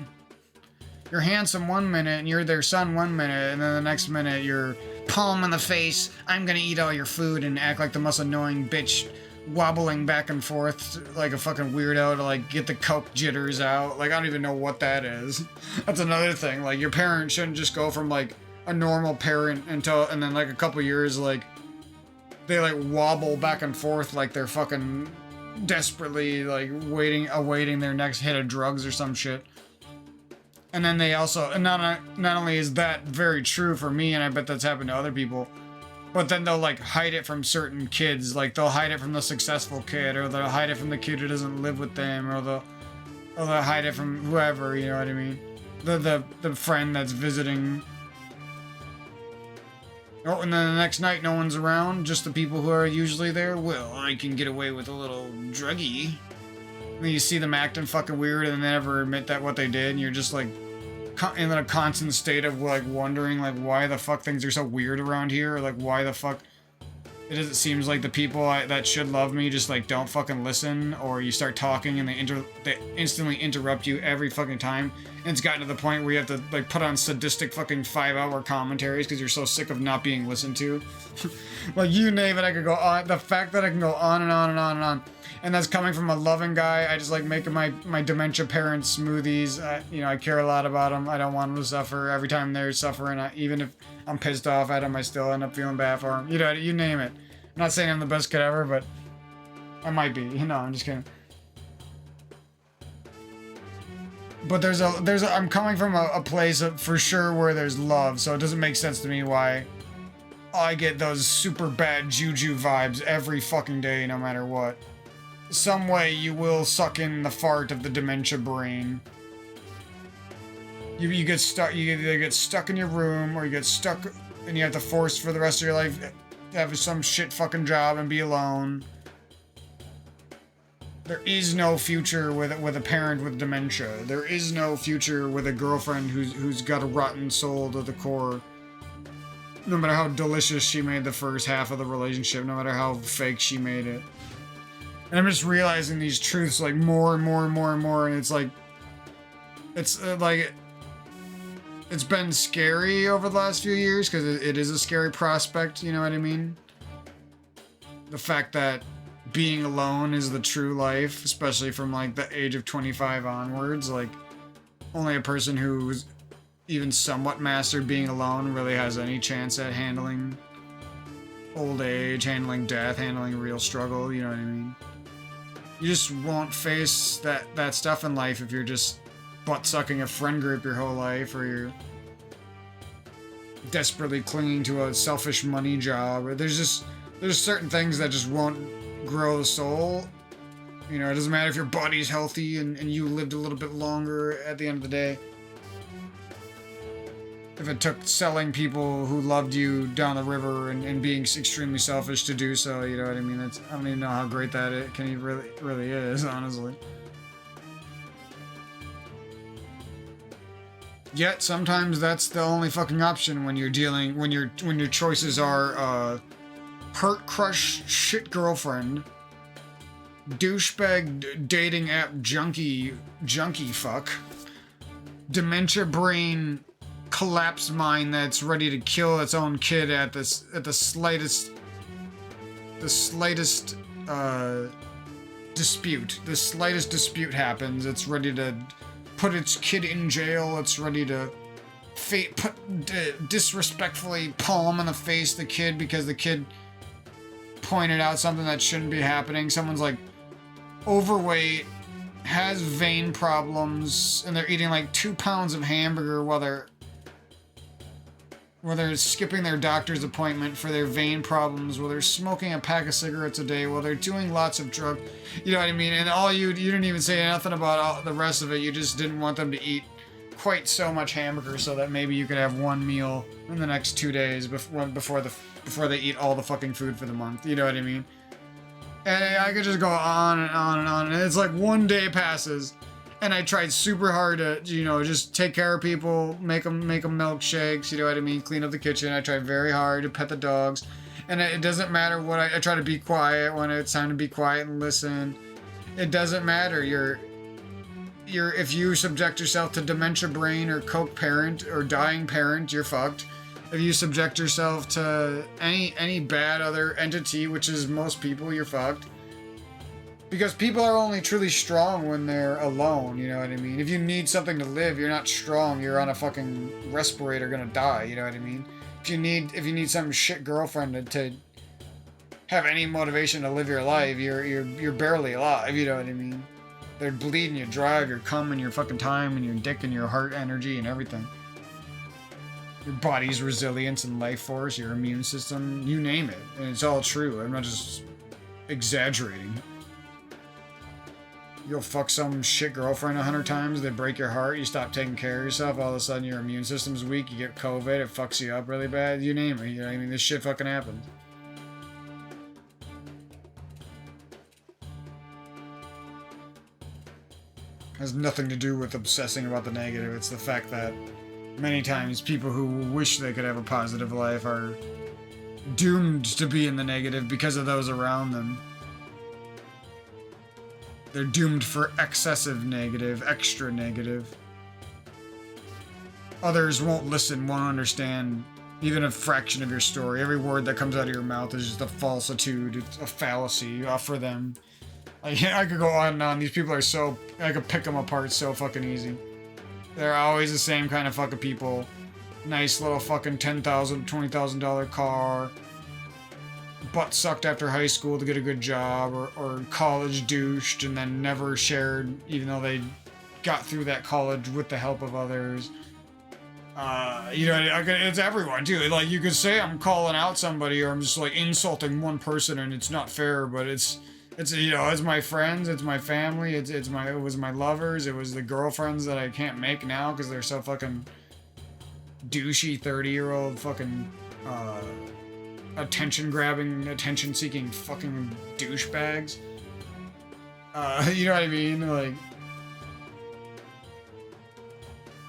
[SPEAKER 1] You're handsome one minute, and you're their son one minute, and then the next minute you're palm in the face, I'm gonna eat all your food, and act like the most annoying bitch, wobbling back and forth like a fucking weirdo to like get the coke jitters out. Like, I don't even know what that is. That's another thing. Like, your parent shouldn't just go from like a normal parent and then like a couple years, like they like wobble back and forth like they're fucking desperately like awaiting their next hit of drugs or some shit. And then they also, and not only is that very true for me, and I bet that's happened to other people, but then they'll like hide it from certain kids. Like, they'll hide it from the successful kid, or they'll hide it from the kid who doesn't live with them, or they'll hide it from whoever, you know what I mean? The friend that's visiting. Oh, and then the next night no one's around, just the people who are usually there. Well, I can get away with a little druggy. And then you see them acting fucking weird, and they never admit that what they did, and you're just like in a constant state of like wondering like why the fuck things are so weird around here, or like why the fuck it seems like the people that should love me just like don't fucking listen, or you start talking and they instantly interrupt you every fucking time, and it's gotten to the point where you have to like put on sadistic fucking 5-hour commentaries because you're so sick of not being listened to. Like, you name it, I could go on. The fact that I can go on and on and on and on, and that's coming from a loving guy. I just like making my dementia parents smoothies. I care a lot about them. I don't want them to suffer. Every time they're suffering, even if I'm pissed off at them, I still end up feeling bad for them. You name it. I'm not saying I'm the best kid ever, but I might be. I'm just kidding. But I'm coming from a place for sure where there's love, so it doesn't make sense to me why I get those super bad juju vibes every fucking day, no matter what. Some way you will suck in the fart of the dementia brain. You get stuck. You either get stuck in your room, or you get stuck and you have to force for the rest of your life to have some shit fucking job and be alone. There is no future with a parent with dementia. There is no future with a girlfriend who's got a rotten soul to the core. No matter how delicious she made the first half of the relationship, no matter how fake she made it. And I'm just realizing these truths like more and more and more and more, and it's like, it's been scary over the last few years because it is a scary prospect, you know what I mean? The fact that being alone is the true life, especially from like the age of 25 onwards, like only a person who's even somewhat mastered being alone really has any chance at handling old age, handling death, handling real struggle, you know what I mean? You just won't face that stuff in life if you're just butt-sucking a friend group your whole life, or you're desperately clinging to a selfish money job, or there's certain things that just won't grow the soul. You know, it doesn't matter if your body's healthy and you lived a little bit longer at the end of the day. If it took selling people who loved you down the river and being extremely selfish to do so, you know what I mean? I don't even know how great that really is, honestly. Yet sometimes that's the only fucking option when you're dealing when your choices are hurt crush shit girlfriend, douchebag dating app junkie fuck, dementia brain collapsed mind that's ready to kill its own kid at the slightest dispute. The slightest dispute happens, it's ready to put its kid in jail. It's ready to disrespectfully palm in the face the kid because the kid pointed out something that shouldn't be happening. Someone's like overweight, has vein problems, and they're eating like 2 pounds of hamburger while they're skipping their doctor's appointment for their vein problems, while they're smoking a pack of cigarettes a day, while they're doing lots of drugs, you know what I mean? And all you didn't even say nothing about all the rest of it. You just didn't want them to eat quite so much hamburger so that maybe you could have one meal in the next 2 days before they eat all the fucking food for the month. You know what I mean? And I could just go on and on and on. And it's like one day passes, and I tried super hard to, you know, just take care of people, make them milkshakes, you know what I mean? Clean up the kitchen. I tried very hard to pet the dogs. And it doesn't matter what I try to be quiet when it's time to be quiet and listen. It doesn't matter. If you subject yourself to dementia brain or coke parent or dying parent, you're fucked. If you subject yourself to any bad other entity, which is most people, you're fucked. Because people are only truly strong when they're alone, you know what I mean? If you need something to live, you're not strong, you're on a fucking respirator gonna die, you know what I mean? If you need some shit girlfriend to have any motivation to live your life, you're barely alive, you know what I mean? They're bleeding you dry, your cum and your fucking time and your dick and your heart energy and everything. Your body's resilience and life force, your immune system, you name it. And it's all true. I'm not just exaggerating. You'll fuck some shit girlfriend 100 times, they break your heart, you stop taking care of yourself, all of a sudden your immune system's weak, you get COVID, it fucks you up really bad, you name it, you know what I mean? This shit fucking happens. Has nothing to do with obsessing about the negative, it's the fact that many times people who wish they could have a positive life are doomed to be in the negative because of those around them. They're doomed for excessive negative, extra negative. Others won't listen, won't understand even a fraction of your story. Every word that comes out of your mouth is just a falsitude, it's a fallacy for them. I could go on and on. These people are so... I could pick them apart so fucking easy. They're always the same kind of fucking people. Nice little fucking $10,000, $20,000 car. Butt sucked after high school to get a good job, or college douched and then never shared, even though they got through that college with the help of others. You know, it's everyone too. Like, you could say I'm calling out somebody, or I'm just like insulting one person, and it's not fair, but it's you know, it's my friends, it's my family, it was my lovers, it was the girlfriends that I can't make now because they're so fucking douchey 30-year-old fucking attention-grabbing, attention-seeking fucking douchebags. You know what I mean? Like,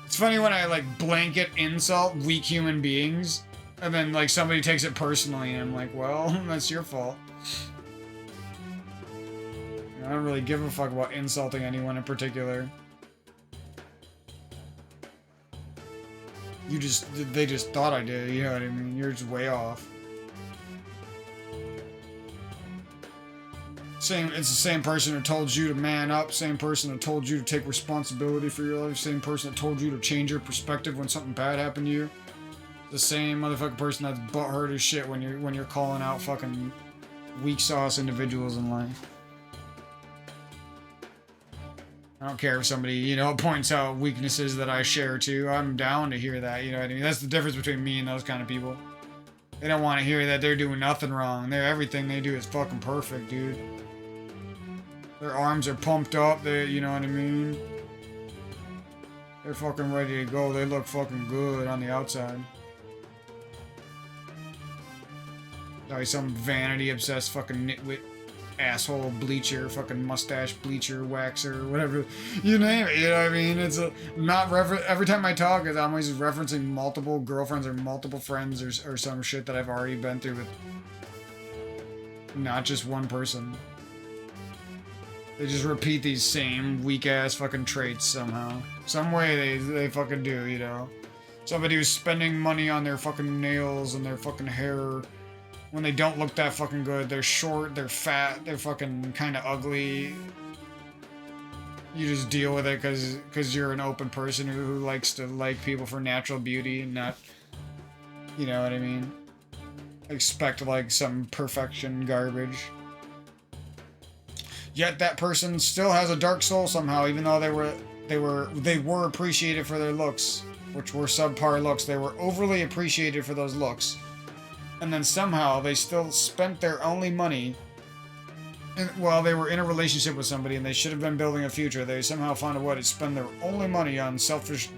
[SPEAKER 1] it's funny when I, like, blanket insult weak human beings, And then, like, somebody takes it personally, and I'm like, well, that's your fault. I don't really give a fuck about insulting anyone in particular. They just thought I did, you know what I mean? You're just way off. It's the same person who told you to man up, same person who told you to take responsibility for your life, same person that told you to change your perspective when something bad happened to you. The same motherfucking person that's butthurt as shit when you're calling out fucking weak sauce individuals in life. I don't care if somebody, you know, points out weaknesses that I share too. I'm down to hear that, you know what I mean? That's the difference between me and those kind of people. They don't want to hear that they're doing nothing wrong. Everything they do is fucking perfect, dude. Their arms are pumped up, you know what I mean? They're fucking ready to go. They look fucking good on the outside. Like some vanity-obsessed fucking nitwit asshole bleacher, fucking mustache bleacher, waxer, whatever. You name it, you know what I mean? It's not every time I talk, I'm always referencing multiple girlfriends or multiple friends or some shit that I've already been through with not just one person. They just repeat these same weak-ass fucking traits somehow. Some way they fucking do, you know? Somebody who's spending money on their fucking nails and their fucking hair when they don't look that fucking good. They're short, they're fat, they're fucking kind of ugly. You just deal with it because you're an open person who likes to like people for natural beauty and not, you know what I mean? Expect like some perfection garbage. Yet that person still has a dark soul somehow, even though they were appreciated for their looks, which were subpar looks. They were overly appreciated for those looks. And then somehow they still spent their only money while they were in a relationship with somebody and they should have been building a future. They somehow found a way to spend their only money on selfish,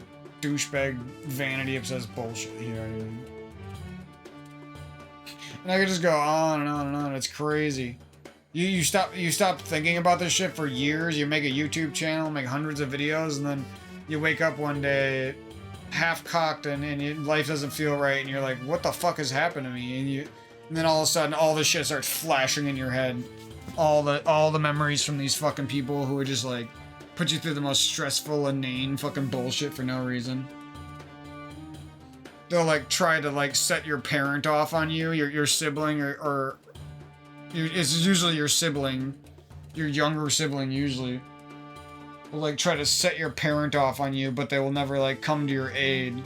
[SPEAKER 1] douchebag, vanity-obsessed bullshit. You know what I mean? And I could just go on and on and on. It's crazy. You stop thinking about this shit for years. You make a YouTube channel, make hundreds of videos, and then you wake up one day half-cocked and life doesn't feel right, and you're like, what the fuck has happened to me? And then all of a sudden, all this shit starts flashing in your head. All the memories from these fucking people who would just, like, put you through the most stressful, inane fucking bullshit for no reason. They'll, like, try to, like, set your parent off on you, your sibling, or it's usually your sibling, your younger sibling usually, will like try to set your parent off on you, but they will never like come to your aid.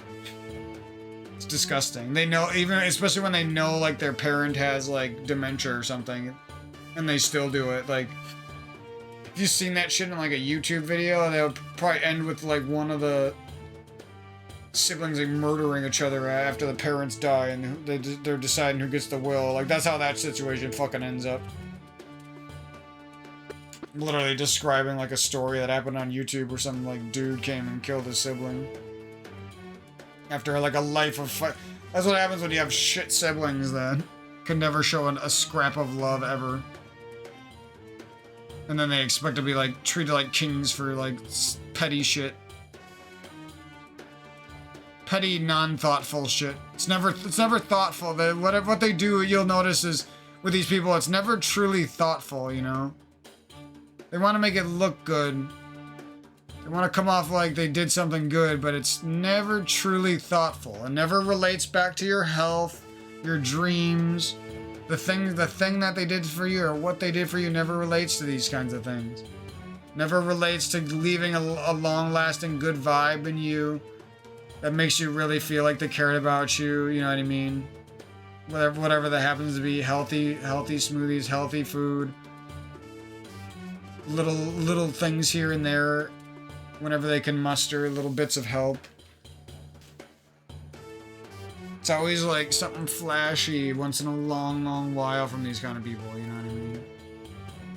[SPEAKER 1] It's disgusting. They know, even especially when they know like their parent has like dementia or something, and they still do it. Like, if you've seen that shit in like a YouTube video, they'll probably end with like one of the siblings like murdering each other after the parents die, and they're deciding who gets the will. Like, that's how that situation fucking ends up. I'm literally describing like a story that happened on YouTube where some like dude came and killed his sibling after like a life of fight. That's what happens when you have shit siblings that can never show a scrap of love ever, and then they expect to be like treated like kings for like petty shit. Petty, non-thoughtful shit. It's never thoughtful. What they do, you'll notice, is with these people, it's never truly thoughtful, you know? They want to make it look good. They want to come off like they did something good, but it's never truly thoughtful. It never relates back to your health, your dreams. The thing that they did for you or what they did for you never relates to these kinds of things. Never relates to leaving a long-lasting good vibe in you that makes you really feel like they cared about you, you know what I mean? Whatever that happens to be, healthy smoothies, healthy food, little things here and there, whenever they can muster little bits of help. It's always like something flashy once in a long while from these kind of people, you know what I mean?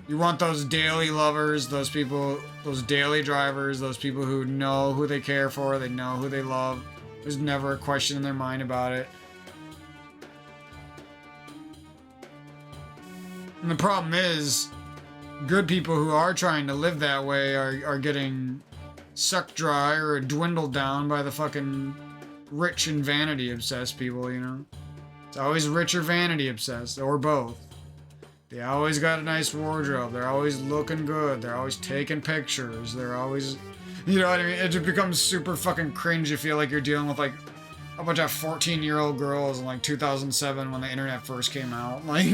[SPEAKER 1] You want those daily lovers, those people, those daily drivers, those people who know who they care for, they know who they love. There's never a question in their mind about it. And the problem is, good people who are trying to live that way are getting sucked dry or dwindled down by the fucking rich and vanity obsessed people, you know? It's always rich or vanity obsessed, or both. They always got a nice wardrobe. They're always looking good. They're always taking pictures. They're always, you know what I mean? It just becomes super fucking cringe. You feel like you're dealing with like a bunch of 14-year-old girls in like 2007 when the internet first came out. Like,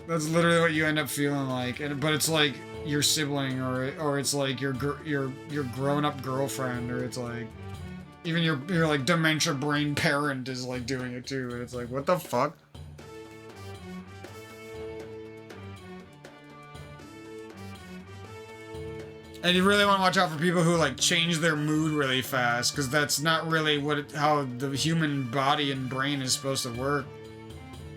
[SPEAKER 1] that's literally what you end up feeling like. But it's like your sibling, or it's like your grown-up girlfriend, or it's like even your like dementia brain parent is like doing it too. And it's like, what the fuck? And you really want to watch out for people who like change their mood really fast, because that's not really how the human body and brain is supposed to work.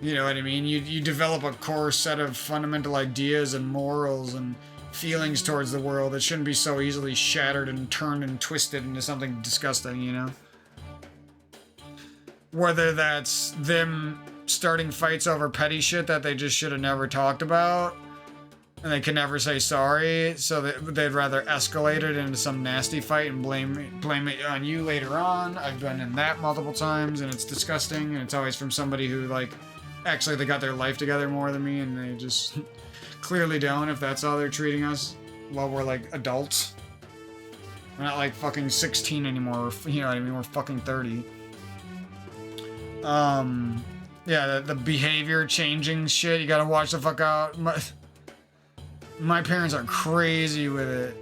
[SPEAKER 1] You know what I mean? You develop a core set of fundamental ideas and morals and feelings towards the world that shouldn't be so easily shattered and turned and twisted into something disgusting, you know? Whether that's them starting fights over petty shit that they just should have never talked about, and they can never say sorry, so they'd rather escalate it into some nasty fight and blame it on you later on. I've been in that multiple times, and it's disgusting, and it's always from somebody who, like, actually they got their life together more than me, and they just clearly don't, if that's how they're treating us while we're, like, adults. We're not, like, fucking 16 anymore, you know what I mean? We're fucking 30. Yeah, the behavior changing shit, you gotta watch the fuck out. My parents are crazy with it.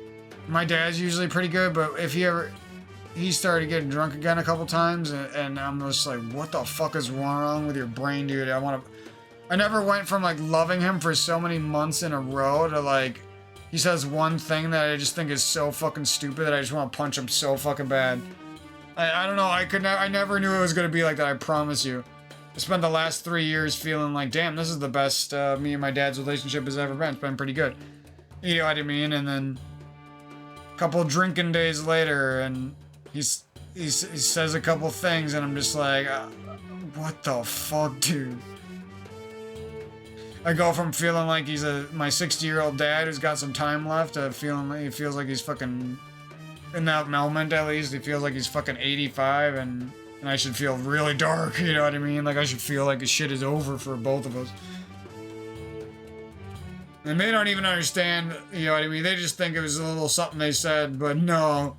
[SPEAKER 1] My dad's usually pretty good, but if he started getting drunk again a couple times, and I'm just like, what the fuck is wrong with your brain, dude? I never went from like loving him for so many months in a row to like, he says one thing that I just think is so fucking stupid that I just want to punch him so fucking bad. I don't know, I never knew it was gonna be like that, I promise you. I spent the last 3 years feeling like, damn, this is the best me and my dad's relationship has ever been. It's been pretty good. You know what I mean? And then a couple drinking days later, and he says a couple things, and I'm just like, what the fuck, dude? I go from feeling like he's my 60-year-old dad who's got some time left to feeling like he feels like he's fucking, in that moment at least, he feels like he's fucking 85, and I should feel really dark, you know what I mean? Like, I should feel like the shit is over for both of us. And they don't even understand, you know what I mean? They just think it was a little something they said, but no.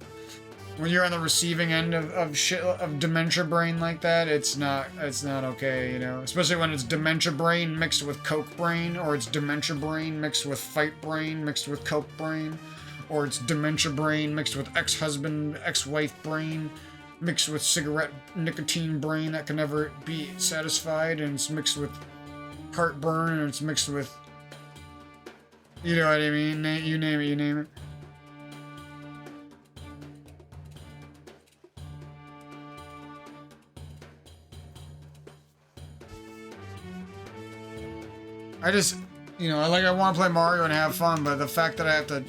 [SPEAKER 1] When you're on the receiving end of shit, of dementia brain like that, it's not okay, you know? Especially when it's dementia brain mixed with coke brain, or it's dementia brain mixed with fight brain mixed with coke brain, or it's dementia brain mixed with ex-husband, ex-wife brain, mixed with cigarette nicotine brain that can never be satisfied, and it's mixed with heartburn, and it's mixed with, you know what I mean? You name it. I just, you know, I want to play Mario and have fun, but the fact that I have to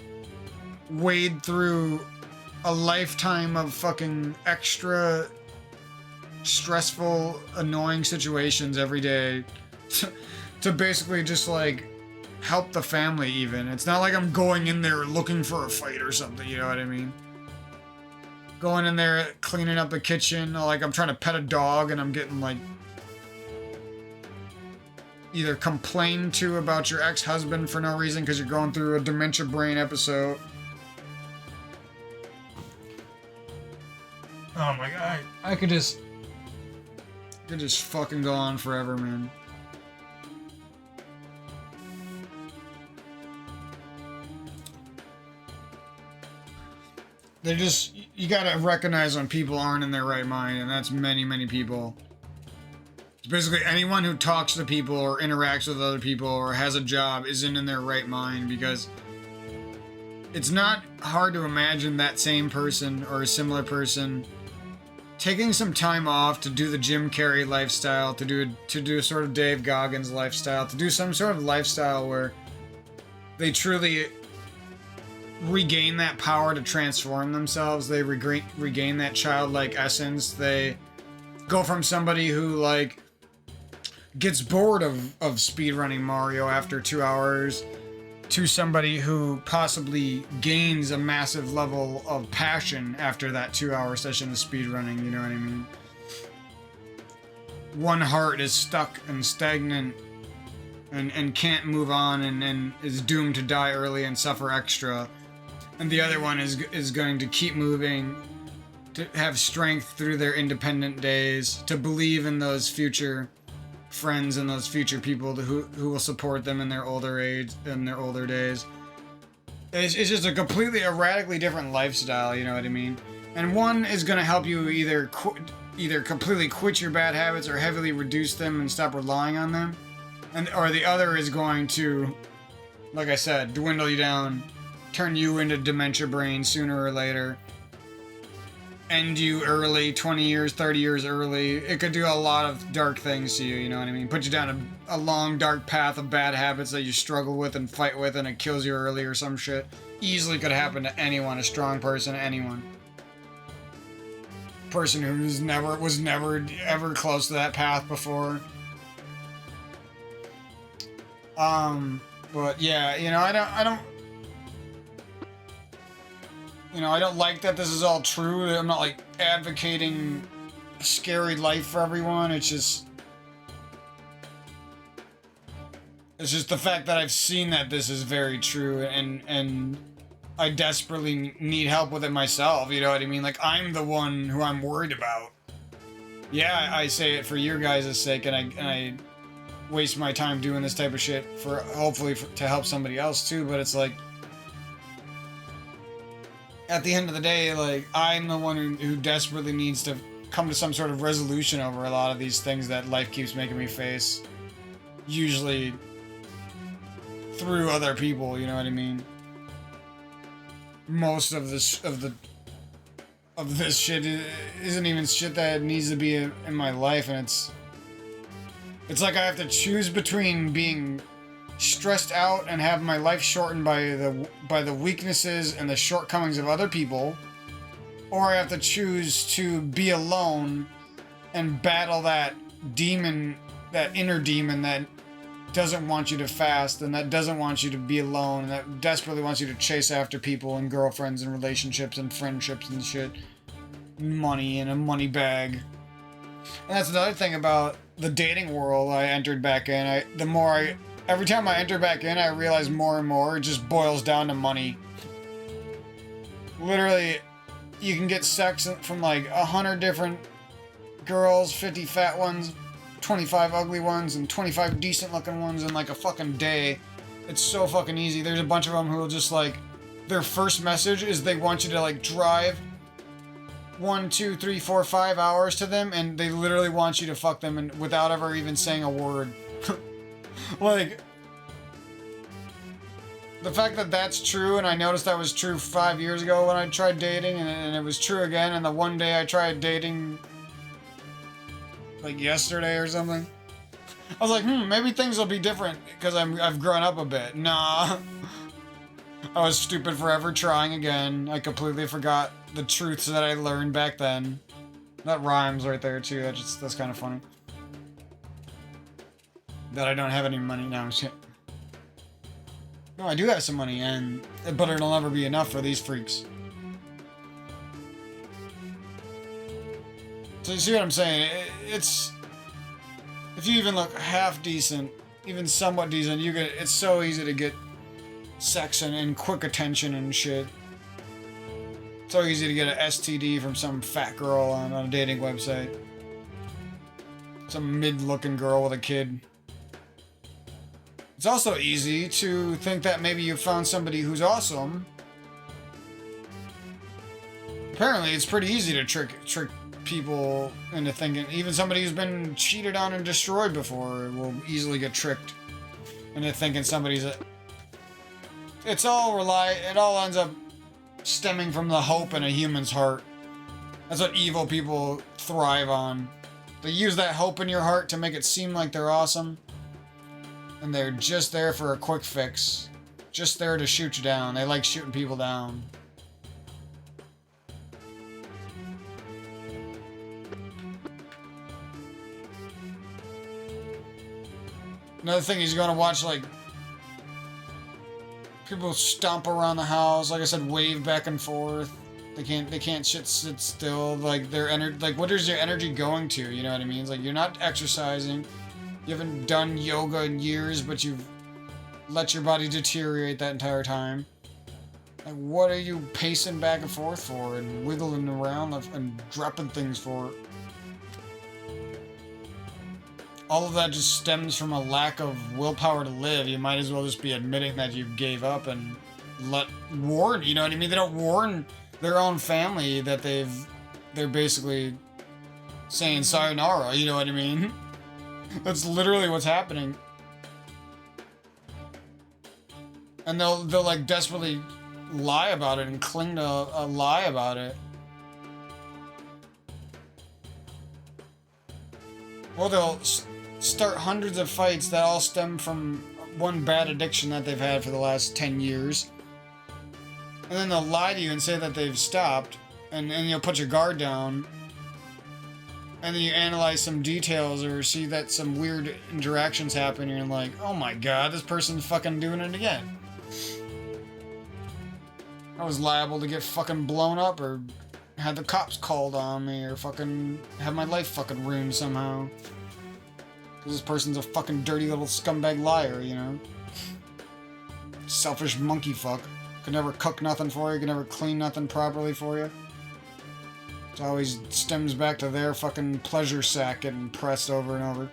[SPEAKER 1] wade through a lifetime of fucking extra stressful, annoying situations every day to basically just like help the family even. It's not like I'm going in there looking for a fight or something, you know what I mean? Going in there, cleaning up the kitchen, like I'm trying to pet a dog and I'm getting like either complained to about your ex-husband for no reason because you're going through a dementia brain episode. Oh my god, I could just fucking go on forever, man. You gotta recognize when people aren't in their right mind, and that's many, many people. It's basically anyone who talks to people or interacts with other people or has a job isn't in their right mind, because it's not hard to imagine that same person or a similar person taking some time off to do the Jim Carrey lifestyle, to do a sort of Dave Goggins lifestyle, to do some sort of lifestyle where they truly regain that power to transform themselves. They regain that childlike essence. They go from somebody who like gets bored of speedrunning Mario after 2 hours to somebody who possibly gains a massive level of passion after that 2-hour session of speedrunning, you know what I mean? one heart is stuck and stagnant and can't move on and is doomed to die early and suffer extra. And the other one is going to keep moving, to have strength through their independent days, to believe in those future friends and those future people who will support them in their older age, in their older days. It's just a completely, a radically different lifestyle, you know what I mean? And one is going to help you either completely quit your bad habits or heavily reduce them and stop relying on them. Or the other is going to, like I said, dwindle you down, turn you into dementia brain sooner or later, end you early, 20 years, 30 years early. It could do a lot of dark things to you, you know what I mean? Put you down a long, dark path of bad habits that you struggle with and fight with, and it kills you early or some shit. Easily could happen to anyone, a strong person, anyone. Person who was never ever close to that path before. But yeah, you know, I don't like that this is all true. I'm not like advocating a scary life for everyone. It's just the fact that I've seen that this is very true, and I desperately need help with it myself, you know what I mean? Like, I'm the one who I'm worried about. Yeah, I say it for your guys' sake, and I waste my time doing this type of shit for hopefully to help somebody else too, but it's like, at the end of the day, like, I'm the one who desperately needs to come to some sort of resolution over a lot of these things that life keeps making me face. Usually through other people, you know what I mean? Most of this shit isn't even shit that needs to be in my life, and it's like I have to choose between being stressed out and have my life shortened by the weaknesses and the shortcomings of other people, or I have to choose to be alone and battle that demon, that inner demon that doesn't want you to fast, and that doesn't want you to be alone, and that desperately wants you to chase after people and girlfriends and relationships and friendships and shit. Money in a money bag. And that's another thing about the dating world I entered back in. Every time I enter back in, I realize more and more it just boils down to money. Literally, you can get sex from like 100 different girls, 50 fat ones, 25 ugly ones, and 25 decent looking ones in like a fucking day. It's so fucking easy. There's a bunch of them who will just like, their first message is they want you to like drive 1, 2, 3, 4, 5 hours to them, and they literally want you to fuck them and without ever even saying a word. Like, the fact that that's true, and I noticed that was true 5 years ago when I tried dating, and it was true again, and the one day I tried dating, like yesterday or something, I was like, maybe things will be different because I've grown up a bit. Nah. I was stupid forever trying again. I completely forgot the truths that I learned back then. That rhymes right there too. That's kind of funny. That I don't have any money now. Shit. No, I do have some money, but it'll never be enough for these freaks. So you see what I'm saying? It's, if you even look half decent, even somewhat decent, it's so easy to get sex and quick attention and shit. It's so easy to get an STD from some fat girl on a dating website. Some mid-looking girl with a kid. It's also easy to think that maybe you found somebody who's awesome. Apparently, it's pretty easy to trick people into thinking. Even somebody who's been cheated on and destroyed before will easily get tricked into thinking somebody's it all ends up stemming from the hope in a human's heart. That's what evil people thrive on. They use that hope in your heart to make it seem like they're awesome. And they're just there for a quick fix. Just there to shoot you down. They like shooting people down. Another thing is you're gonna watch, like, people stomp around the house, like I said, wave back and forth. They can't sit still. Like their energy, like what is your energy going to? You know what I mean? It's like you're not exercising. You haven't done yoga in years, but you've let your body deteriorate that entire time. Like what are you pacing back and forth for and wiggling around and dropping things for? All of that just stems from a lack of willpower to live. You might as well just be admitting that you gave up and warn. You know what I mean? They don't warn their own family that they're basically saying sayonara. You know what I mean? That's literally what's happening. And they'll like desperately lie about it and cling to a lie about it. Or they'll start hundreds of fights that all stem from one bad addiction that they've had for the last 10 years. And then they'll lie to you and say that they've stopped, and you'll put your guard down. And then you analyze some details or see that some weird interactions happen, and you're like, oh my god, this person's fucking doing it again. I was liable to get fucking blown up or had the cops called on me or fucking have my life fucking ruined somehow. Because this person's a fucking dirty little scumbag liar, you know? Selfish monkey fuck. Could never cook nothing for you, could never clean nothing properly for you. It always stems back to their fucking pleasure sack getting pressed over and over.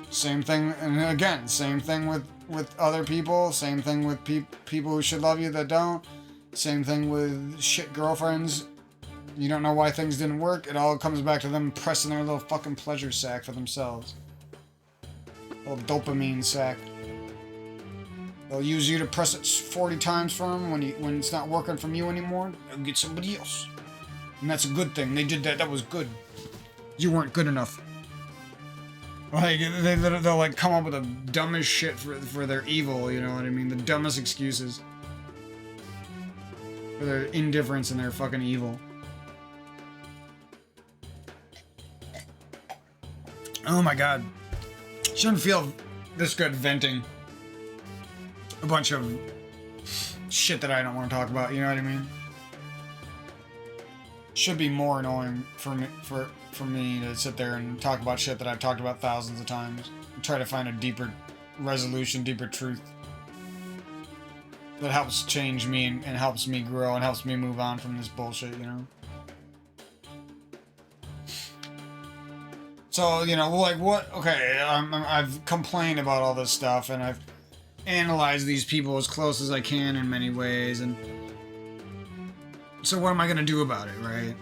[SPEAKER 1] Same thing, and again, same thing with other people, same thing with people who should love you that don't, same thing with shit girlfriends. You don't know why things didn't work, it all comes back to them pressing their little fucking pleasure sack for themselves. Little dopamine sack. They'll use you to press it 40 times for them when it's not working from you anymore. They'll get somebody else. And that's a good thing. They did that. That was good. You weren't good enough. Like, they'll like come up with the dumbest shit for their evil, you know what I mean? The dumbest excuses. For their indifference and their fucking evil. Oh my god. Shouldn't feel this good venting a bunch of shit that I don't want to talk about, you know what I mean? Should be more annoying for me to sit there and talk about shit that I've talked about thousands of times and try to find a deeper resolution, deeper truth that helps change me and helps me grow and helps me move on from this bullshit, you know? So, you know, like, what? Okay, I've complained about all this stuff, and I've analyzed these people as close as I can in many ways, and so what am I gonna do about it, right?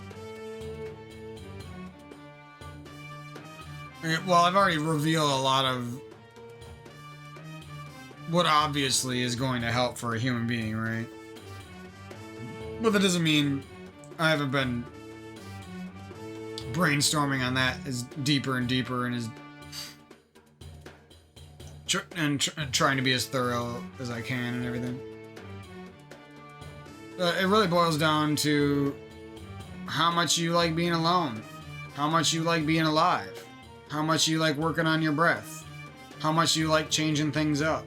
[SPEAKER 1] Well, I've already revealed a lot of what obviously is going to help for a human being, right? But that doesn't mean I haven't been brainstorming on that as deeper and deeper and trying to be as thorough as I can and everything. It really boils down to how much you like being alone, how much you like being alive, how much you like working on your breath, how much you like changing things up,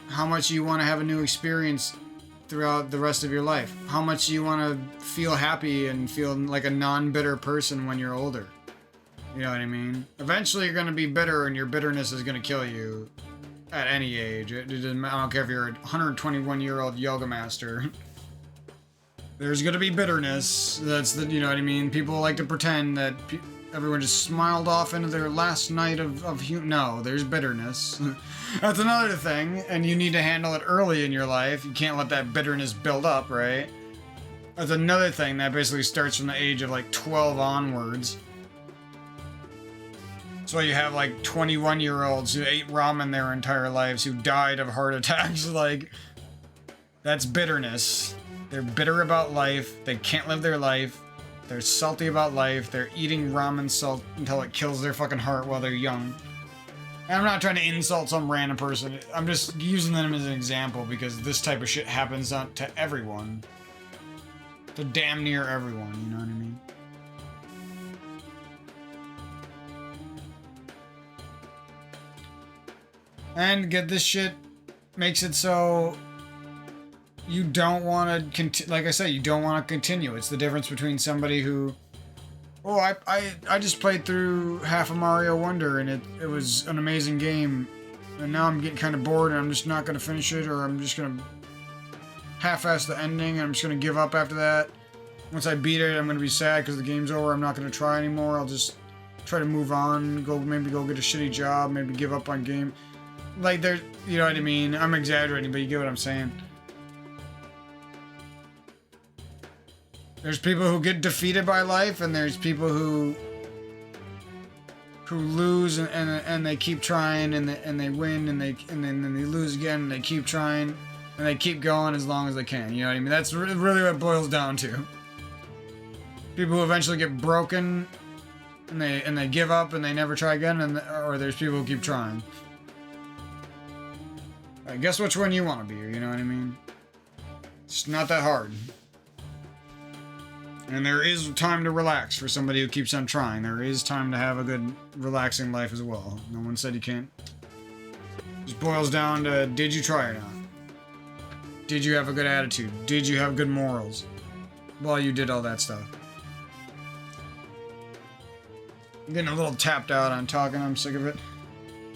[SPEAKER 1] how much you want to have a new experience throughout the rest of your life, how much you want to feel happy and feel like a non-bitter person when you're older. You know what I mean? Eventually you're going to be bitter and your bitterness is going to kill you at any age. I don't care if you're a 121-year-old yoga master. There's going to be bitterness. That's the, you know what I mean? People like to pretend that everyone just smiled off into their last night of no, there's bitterness. That's another thing, and you need to handle it early in your life. You can't let that bitterness build up, right? That's another thing that basically starts from the age of like 12 onwards. So you have like 21-year-olds who ate ramen their entire lives who died of heart attacks. Like, that's bitterness. They're bitter about life. They can't live their life. They're salty about life. They're eating ramen salt until it kills their fucking heart while they're young. And I'm not trying to insult some random person. I'm just using them as an example because this type of shit happens not to everyone. To damn near everyone, you know what I mean? And get this shit makes it so you don't want to like I said, you don't want to continue. It's the difference between somebody who, oh, I just played through half of Mario Wonder and it was an amazing game, and now I'm getting kind of bored and I'm just not going to finish it, or I'm just going to half-ass the ending and I'm just going to give up after that. Once I beat it, I'm going to be sad because the game's over. I'm not going to try anymore. I'll just try to move on, maybe go get a shitty job, maybe give up on game. Like, there's, you know what I mean? I'm exaggerating, but you get what I'm saying. There's people who get defeated by life, and there's people who lose and they keep trying and they win and then they lose again and they keep trying and they keep going as long as they can. You know what I mean? That's really what it boils down to. People who eventually get broken and they give up and they never try again, or there's people who keep trying. I guess which one you want to be, you know what I mean? It's not that hard. And there is time to relax for somebody who keeps on trying. There is time to have a good, relaxing life as well. No one said you can't. It just boils down to, did you try or not? Did you have a good attitude? Did you have good morals while you did all that stuff? I'm getting a little tapped out on talking. I'm sick of it.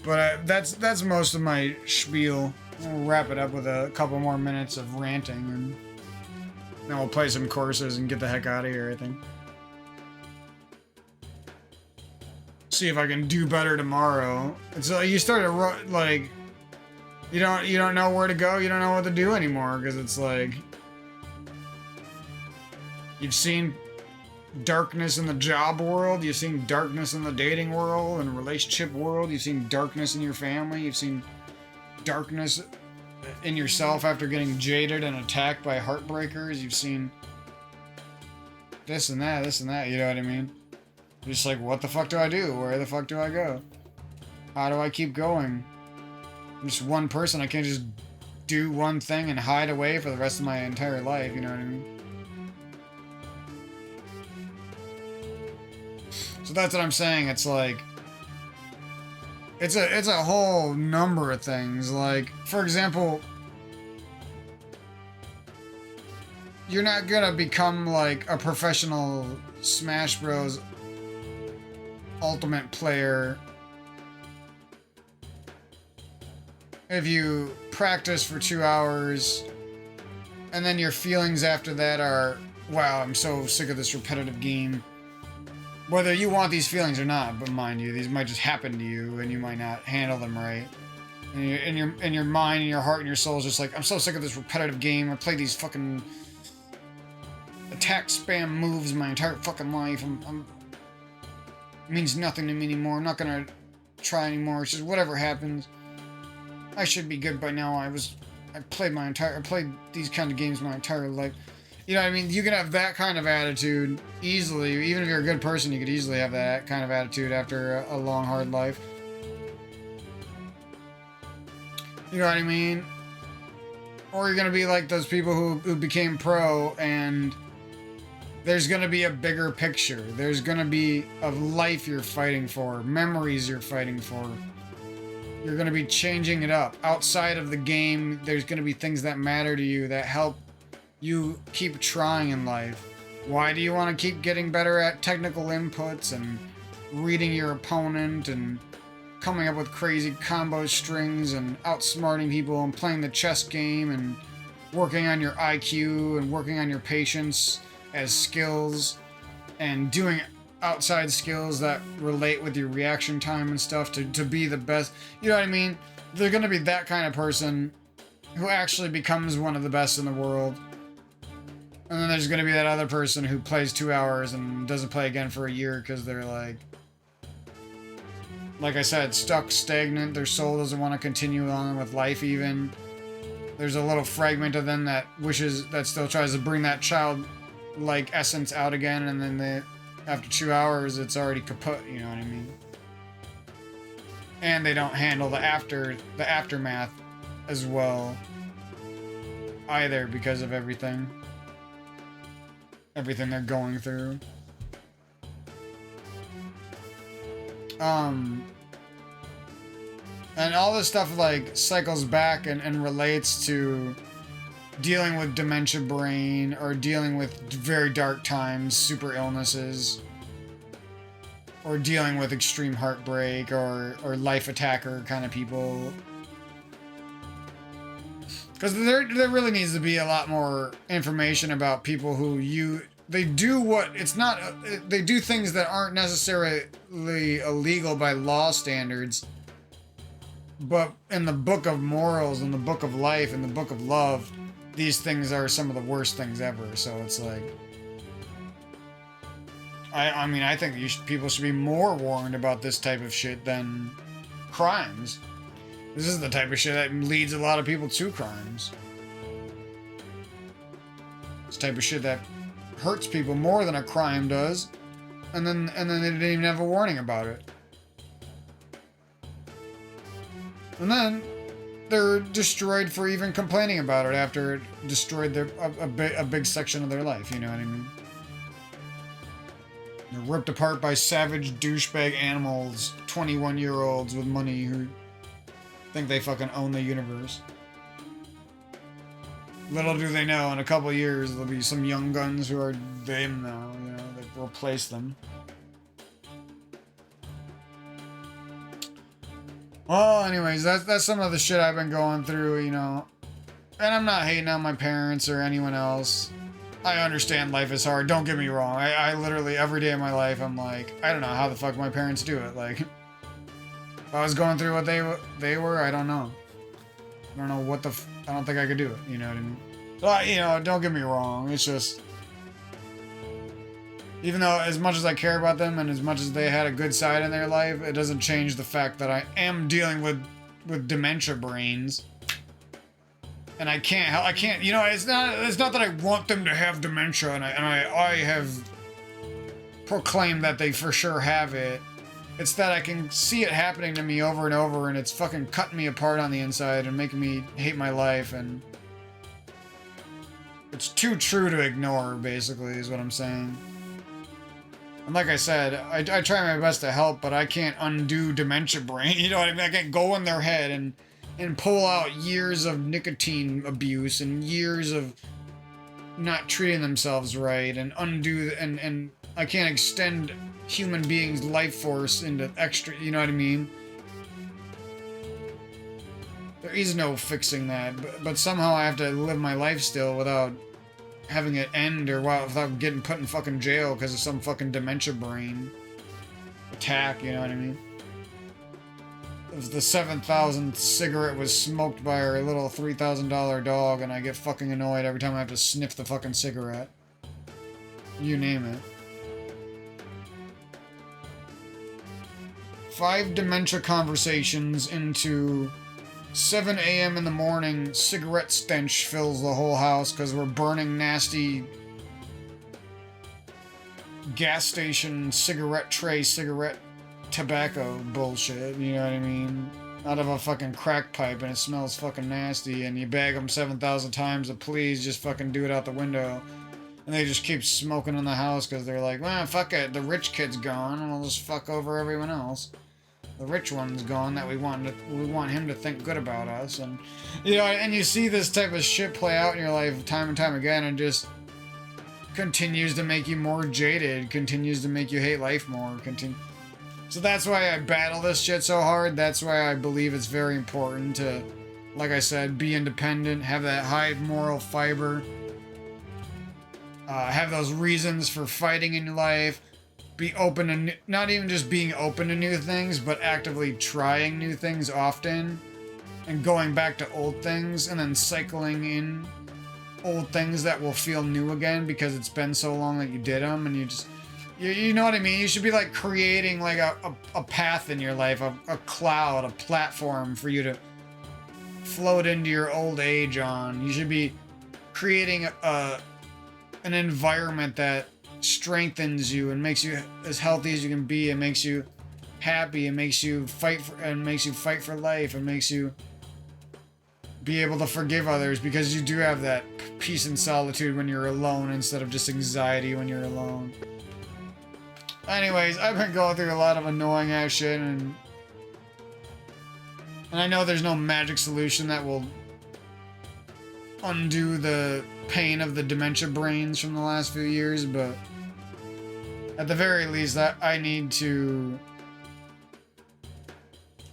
[SPEAKER 1] But that's most of my spiel. We'll wrap it up with a couple more minutes of ranting, and then we'll play some courses and get the heck out of here, I think. See if I can do better tomorrow. It's like you start to, like, you don't know where to go, you don't know what to do anymore, because it's like, you've seen darkness in the job world, you've seen darkness in the dating world and relationship world, you've seen darkness in your family, you've seen darkness in yourself after getting jaded and attacked by heartbreakers, you've seen this and that, you know what I mean? You're just like, what the fuck do I do? Where the fuck do I go? How do I keep going? I'm just one person, I can't just do one thing and hide away for the rest of my entire life, you know what I mean? So that's what I'm saying. It's like, it's a whole number of things. Like, for example, you're not gonna become like a professional Smash Bros. Ultimate player if you practice for 2 hours and then your feelings after that are, wow, I'm so sick of this repetitive game. Whether you want these feelings or not, but mind you, these might just happen to you, and you might not handle them right. And your mind and your heart and your soul is just like, I'm so sick of this repetitive game. I play these fucking attack spam moves my entire fucking life. It means nothing to me anymore. I'm not gonna try anymore. It's just whatever happens. I should be good by now. I played these kind of games my entire life. You know what I mean? You can have that kind of attitude easily. Even if you're a good person, you could easily have that kind of attitude after a long, hard life. You know what I mean? Or you're going to be like those people who became pro, and there's going to be a bigger picture. There's going to be a life you're fighting for, memories you're fighting for. You're going to be changing it up. Outside of the game, there's going to be things that matter to you, that help you keep trying in life. Why do you want to keep getting better at technical inputs and reading your opponent and coming up with crazy combo strings and outsmarting people and playing the chess game and working on your IQ and working on your patience as skills and doing outside skills that relate with your reaction time and stuff to be the best? You know what I mean? They're going to be that kind of person who actually becomes one of the best in the world. And then there's going to be that other person who plays 2 hours and doesn't play again for a year because they're like I said, stuck, stagnant. Their soul doesn't want to continue on with life even. There's a little fragment of them that still tries to bring that childlike essence out again, and then after 2 hours, it's already kaput, you know what I mean? And they don't handle the aftermath as well either because of everything they're going through. And all this stuff like cycles back and relates to dealing with dementia brain or dealing with very dark times, super illnesses, or dealing with extreme heartbreak or life attacker kind of people. Because there really needs to be a lot more information about people who they do things that aren't necessarily illegal by law standards, but in the book of morals, in the book of life, in the book of love, these things are some of the worst things ever. So it's like, I mean, I think people should be more warned about this type of shit than crimes. This is the type of shit that leads a lot of people to crimes. It's the type of shit that hurts people more than a crime does, and then they didn't even have a warning about it. And then they're destroyed for even complaining about it after it destroyed a big section of their life, you know what I mean? They're ripped apart by savage douchebag animals, 21-year-olds with money who think they fucking own the universe. Little do they know, in a couple years, there'll be some young guns who are them now, you know, they've replaced them. Well, anyways, that's some of the shit I've been going through, you know. And I'm not hating on my parents or anyone else. I understand life is hard, don't get me wrong. I literally, every day of my life, I'm like, I don't know how the fuck my parents do it. Like, if I was going through what they were, I don't know. I don't know what I don't think I could do it, you know what I mean? So, you know, don't get me wrong, it's just... Even though as much as I care about them and as much as they had a good side in their life, it doesn't change the fact that I am dealing with dementia brains. And I can't, you know, it's not that I want them to have dementia and I have proclaimed that they for sure have it. It's that I can see it happening to me over and over, and it's fucking cutting me apart on the inside and making me hate my life, and it's too true to ignore, basically, is what I'm saying. And like I said, I try my best to help, but I can't undo dementia brain, you know what I mean? I can't go in their head and pull out years of nicotine abuse and years of not treating themselves right and undo, and I can't extend human beings' life force into extra, you know what I mean? There is no fixing that, but somehow I have to live my life still without having it end or without getting put in fucking jail because of some fucking dementia brain attack, you know what I mean? If the 7,000th cigarette was smoked by our little $3,000 dog and I get fucking annoyed every time I have to sniff the fucking cigarette. You name it. 5 dementia conversations into 7 a.m. in the morning, cigarette stench fills the whole house because we're burning nasty gas station cigarette tray cigarette tobacco bullshit, you know what I mean? Out of a fucking crack pipe, and it smells fucking nasty, and you bag them 7,000 times to please just fucking do it out the window. And they just keep smoking in the house because they're like, well, fuck it, the rich kid's gone, and we'll just fuck over everyone else. The rich one's gone that we want him to think good about us, and you know, and you see this type of shit play out in your life time and time again, and just continues to make you more jaded, continues to make you hate life more, So that's why I battle this shit so hard. That's why I believe it's very important to, like I said, be independent, have that high moral fiber, have those reasons for fighting in your life. Be open to, not even just being open to new things, but actively trying new things often, and going back to old things, and then cycling in old things that will feel new again because it's been so long that you did them, and you know what I mean? You should be like creating like a path in your life, a cloud, a platform for you to float into your old age on. You should be creating an environment that strengthens you and makes you as healthy as you can be, and makes you happy, and makes you fight for life, and makes you be able to forgive others, because you do have that peace and solitude when you're alone instead of just anxiety when you're alone. Anyways, I've been going through a lot of annoying ass shit, and I know there's no magic solution that will undo the pain of the dementia brains from the last few years, but at the very least, I need to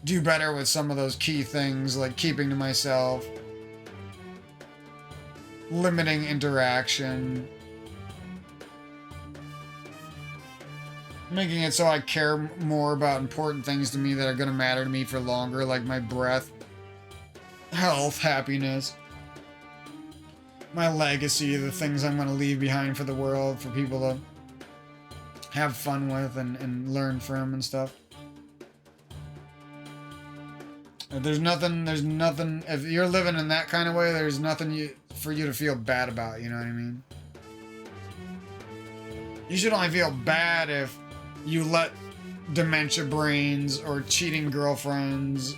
[SPEAKER 1] do better with some of those key things, like keeping to myself, limiting interaction, making it so I care more about important things to me that are going to matter to me for longer, like my breath, health, happiness, my legacy, the things I'm going to leave behind for the world, for people to have fun with and learn from and stuff. There's nothing, if you're living in that kind of way, there's nothing for you to feel bad about, you know what I mean? You should only feel bad if you let dementia brains or cheating girlfriends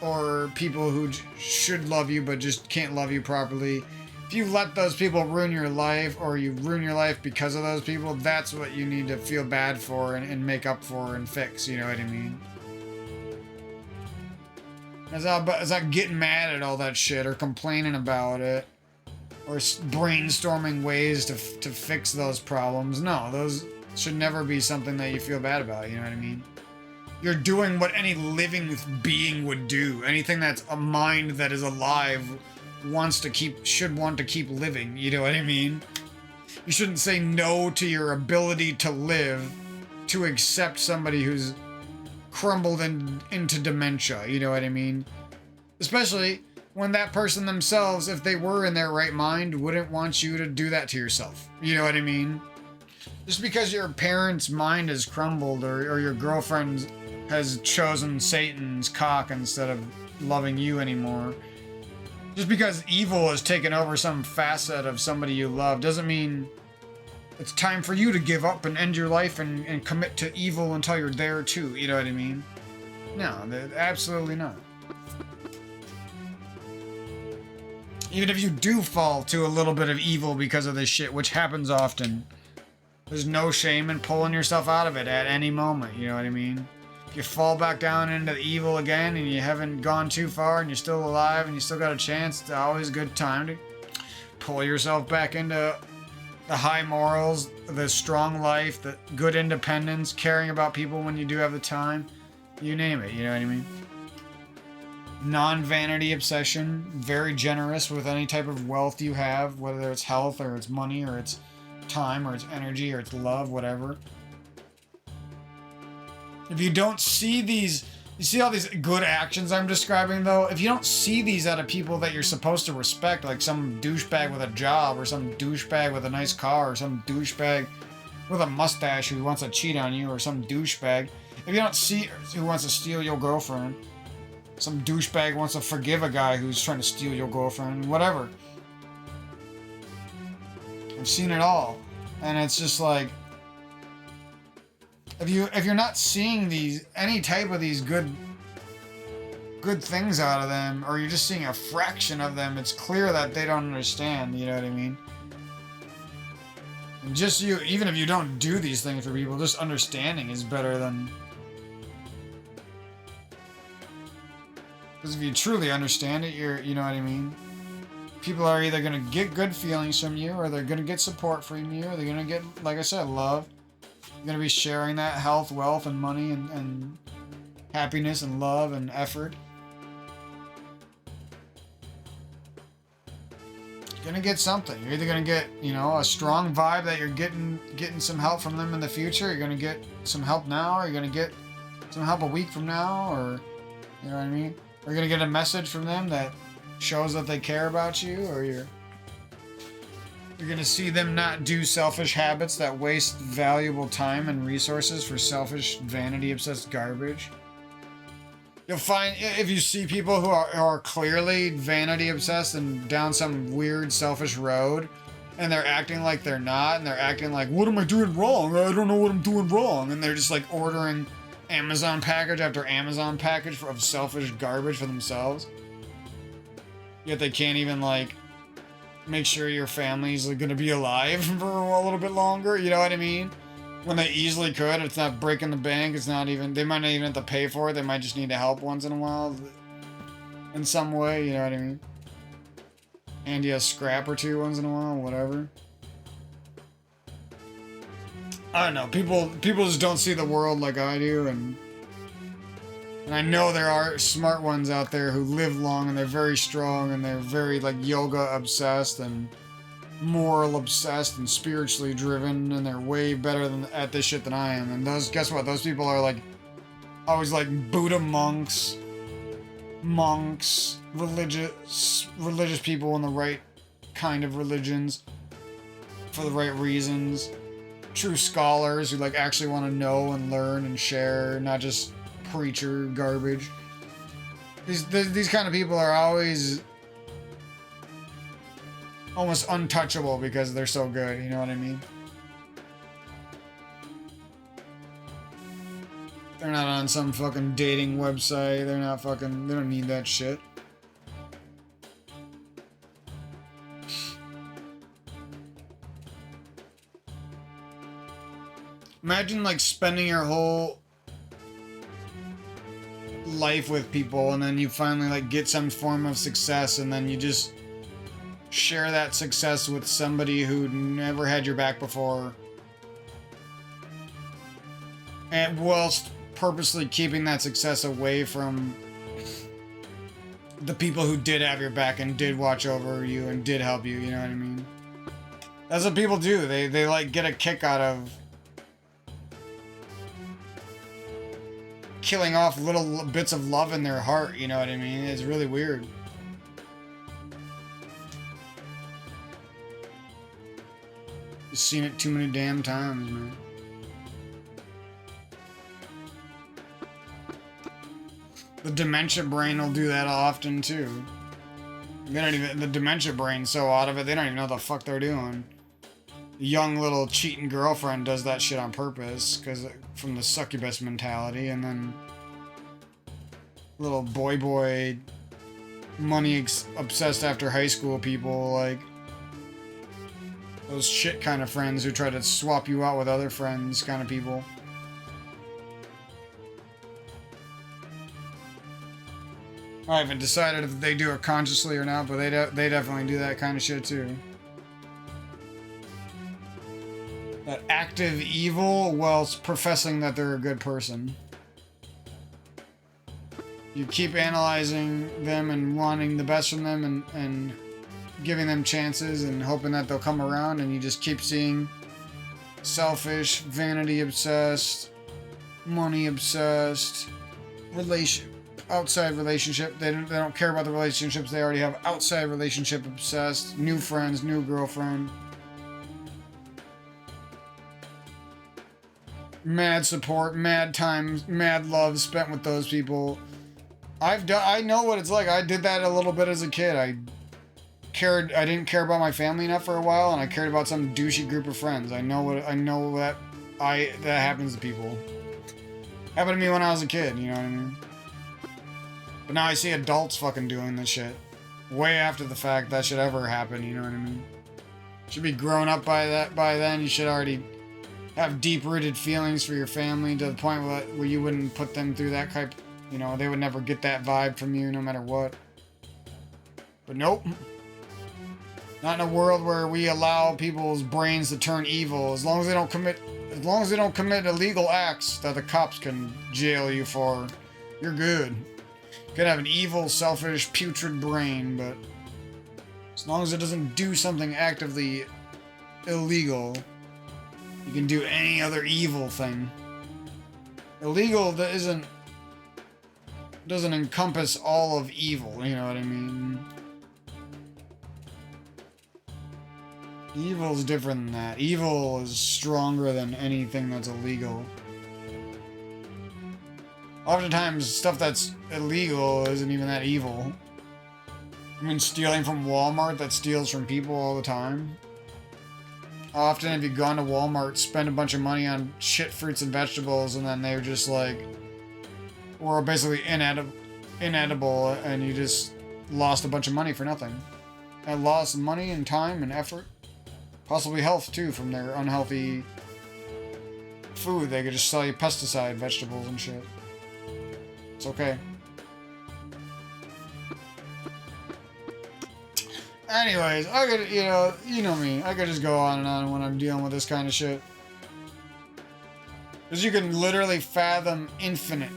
[SPEAKER 1] or people who should love you but just can't love you properly. If you let those people ruin your life, or you ruin your life because of those people, that's what you need to feel bad for and make up for and fix, you know what I mean? It's not getting mad at all that shit or complaining about it or brainstorming ways to fix those problems. No, those should never be something that you feel bad about, you know what I mean? You're doing what any living being would do. Anything that's a mind that is alive should want to keep living, you know what I mean? You shouldn't say no to your ability to live to accept somebody who's crumbled into dementia, you know what I mean? Especially when that person themselves, if they were in their right mind, wouldn't want you to do that to yourself, you know what I mean? Just because your parent's mind has crumbled, or your girlfriend has chosen Satan's cock instead of loving you anymore, just because evil has taken over some facet of somebody you love, doesn't mean it's time for you to give up and end your life and commit to evil until you're there too, you know what I mean? No, absolutely not. Even if you do fall to a little bit of evil because of this shit, which happens often, there's no shame in pulling yourself out of it at any moment, you know what I mean? If you fall back down into the evil again and you haven't gone too far and you're still alive and you still got a chance, it's always a good time to pull yourself back into the high morals, the strong life, the good independence, caring about people when you do have the time. You name it, you know what I mean? Non-vanity obsession, very generous with any type of wealth you have, whether it's health or it's money or it's time or it's energy or it's love, whatever. If you don't see these, you see all these good actions I'm describing though, if you don't see these out of people that you're supposed to respect, like some douchebag with a job or some douchebag with a nice car or some douchebag with a mustache who wants to cheat on you or some douchebag, if you don't see who wants to steal your girlfriend, some douchebag wants to forgive a guy who's trying to steal your girlfriend, whatever. I've seen it all. And it's just like, if you're not seeing any type of these good things out of them, or you're just seeing a fraction of them, it's clear that they don't understand, you know what I mean? And just even if you don't do these things for people, just understanding is better than... Because if you truly understand it, you know what I mean? People are either going to get good feelings from you, or they're going to get support from you, or they're going to get, like I said, love. You're going to be sharing that health, wealth, and money, and happiness, and love, and effort. You're going to get something. You're either going to get, a strong vibe that you're getting some help from them in the future. You're going to get some help now, or you're going to get some help a week from now, or, you know what I mean? Or you're going to get a message from them that shows that they care about you, or you're going to see them not do selfish habits that waste valuable time and resources for selfish, vanity-obsessed garbage. You'll find, if you see people who are clearly vanity-obsessed and down some weird, selfish road, and they're acting like they're not, and they're acting like, what am I doing wrong? I don't know what I'm doing wrong. And they're just like ordering Amazon package after Amazon package of selfish garbage for themselves. Yet they can't even, make sure your family's going to be alive for a little bit longer, you know what I mean? When they easily could, it's not breaking the bank, it's not even, they might not even have to pay for it, they might just need to help once in a while in some way, you know what I mean? handy a scrap or two once in a while, whatever. I don't know. People just don't see the world like I do, and I know there are smart ones out there who live long and they're very strong and they're very like yoga obsessed and moral obsessed and spiritually driven, and they're way better at this shit than I am. And those, guess what? Those people are like always like Buddha monks, religious people in the right kind of religions for the right reasons. True scholars who like actually want to know and learn and share, not just preacher garbage. These kind of people are always almost untouchable because they're so good, you know what I mean? They're not on some fucking dating website, they don't need that shit. Imagine like spending your whole life with people and then you finally like get some form of success and then you just share that success with somebody who never had your back before, and whilst purposely keeping that success away from the people who did have your back and did watch over you and did help you, you know what I mean? That's what people do. They like get a kick out of killing off little bits of love in their heart, you know what I mean? It's really weird. Just seen it too many damn times, man. The dementia brain will do that often too. They don't even, the dementia brain's so out of it, they don't even know what the fuck they're doing. The young little cheating girlfriend does that shit on purpose, because from the succubus mentality, and then little boy money obsessed after high school people, like those shit kind of friends who try to swap you out with other friends kind of people. I haven't decided if they do it consciously or not, but they definitely do that kind of shit too. That active evil whilst professing that they're a good person. You keep analyzing them and wanting the best from them and giving them chances and hoping that they'll come around, and you just keep seeing selfish, vanity obsessed, money obsessed, outside relationship. They don't care about the relationships they already have. Outside relationship obsessed, new friends, new girlfriend. Mad support, mad times, mad love spent with those people. I know what it's like. I did that a little bit as a kid. I didn't care about my family enough for a while, and I cared about some douchey group of friends. I know that happens to people. Happened to me when I was a kid, you know what I mean? But now I see adults fucking doing this shit. Way after the fact that should ever happen, you know what I mean? Should be grown up by then. You should already have deep-rooted feelings for your family to the point where you wouldn't put them through that type, you know, they would never get that vibe from you no matter what. But nope. Not in a world where we allow people's brains to turn evil. As long as they don't commit illegal acts that the cops can jail you for, you're good. You could have an evil, selfish, putrid brain, but as long as it doesn't do something actively illegal, you can do any other evil thing. Illegal that doesn't encompass all of evil, you know what I mean? Evil is different than that. Evil is stronger than anything that's illegal. Oftentimes, stuff that's illegal isn't even that evil. I mean, stealing from Walmart that steals from people all the time. How often have you gone to Walmart, spend a bunch of money on shit fruits and vegetables, and then they're just like, were basically inedible, and you just lost a bunch of money for nothing. And lost money and time and effort. Possibly health, too, from their unhealthy food. They could just sell you pesticide vegetables and shit. It's okay. Anyways, I could, you know me. I could just go on and on when I'm dealing with this kind of shit. Because you can literally fathom infinite.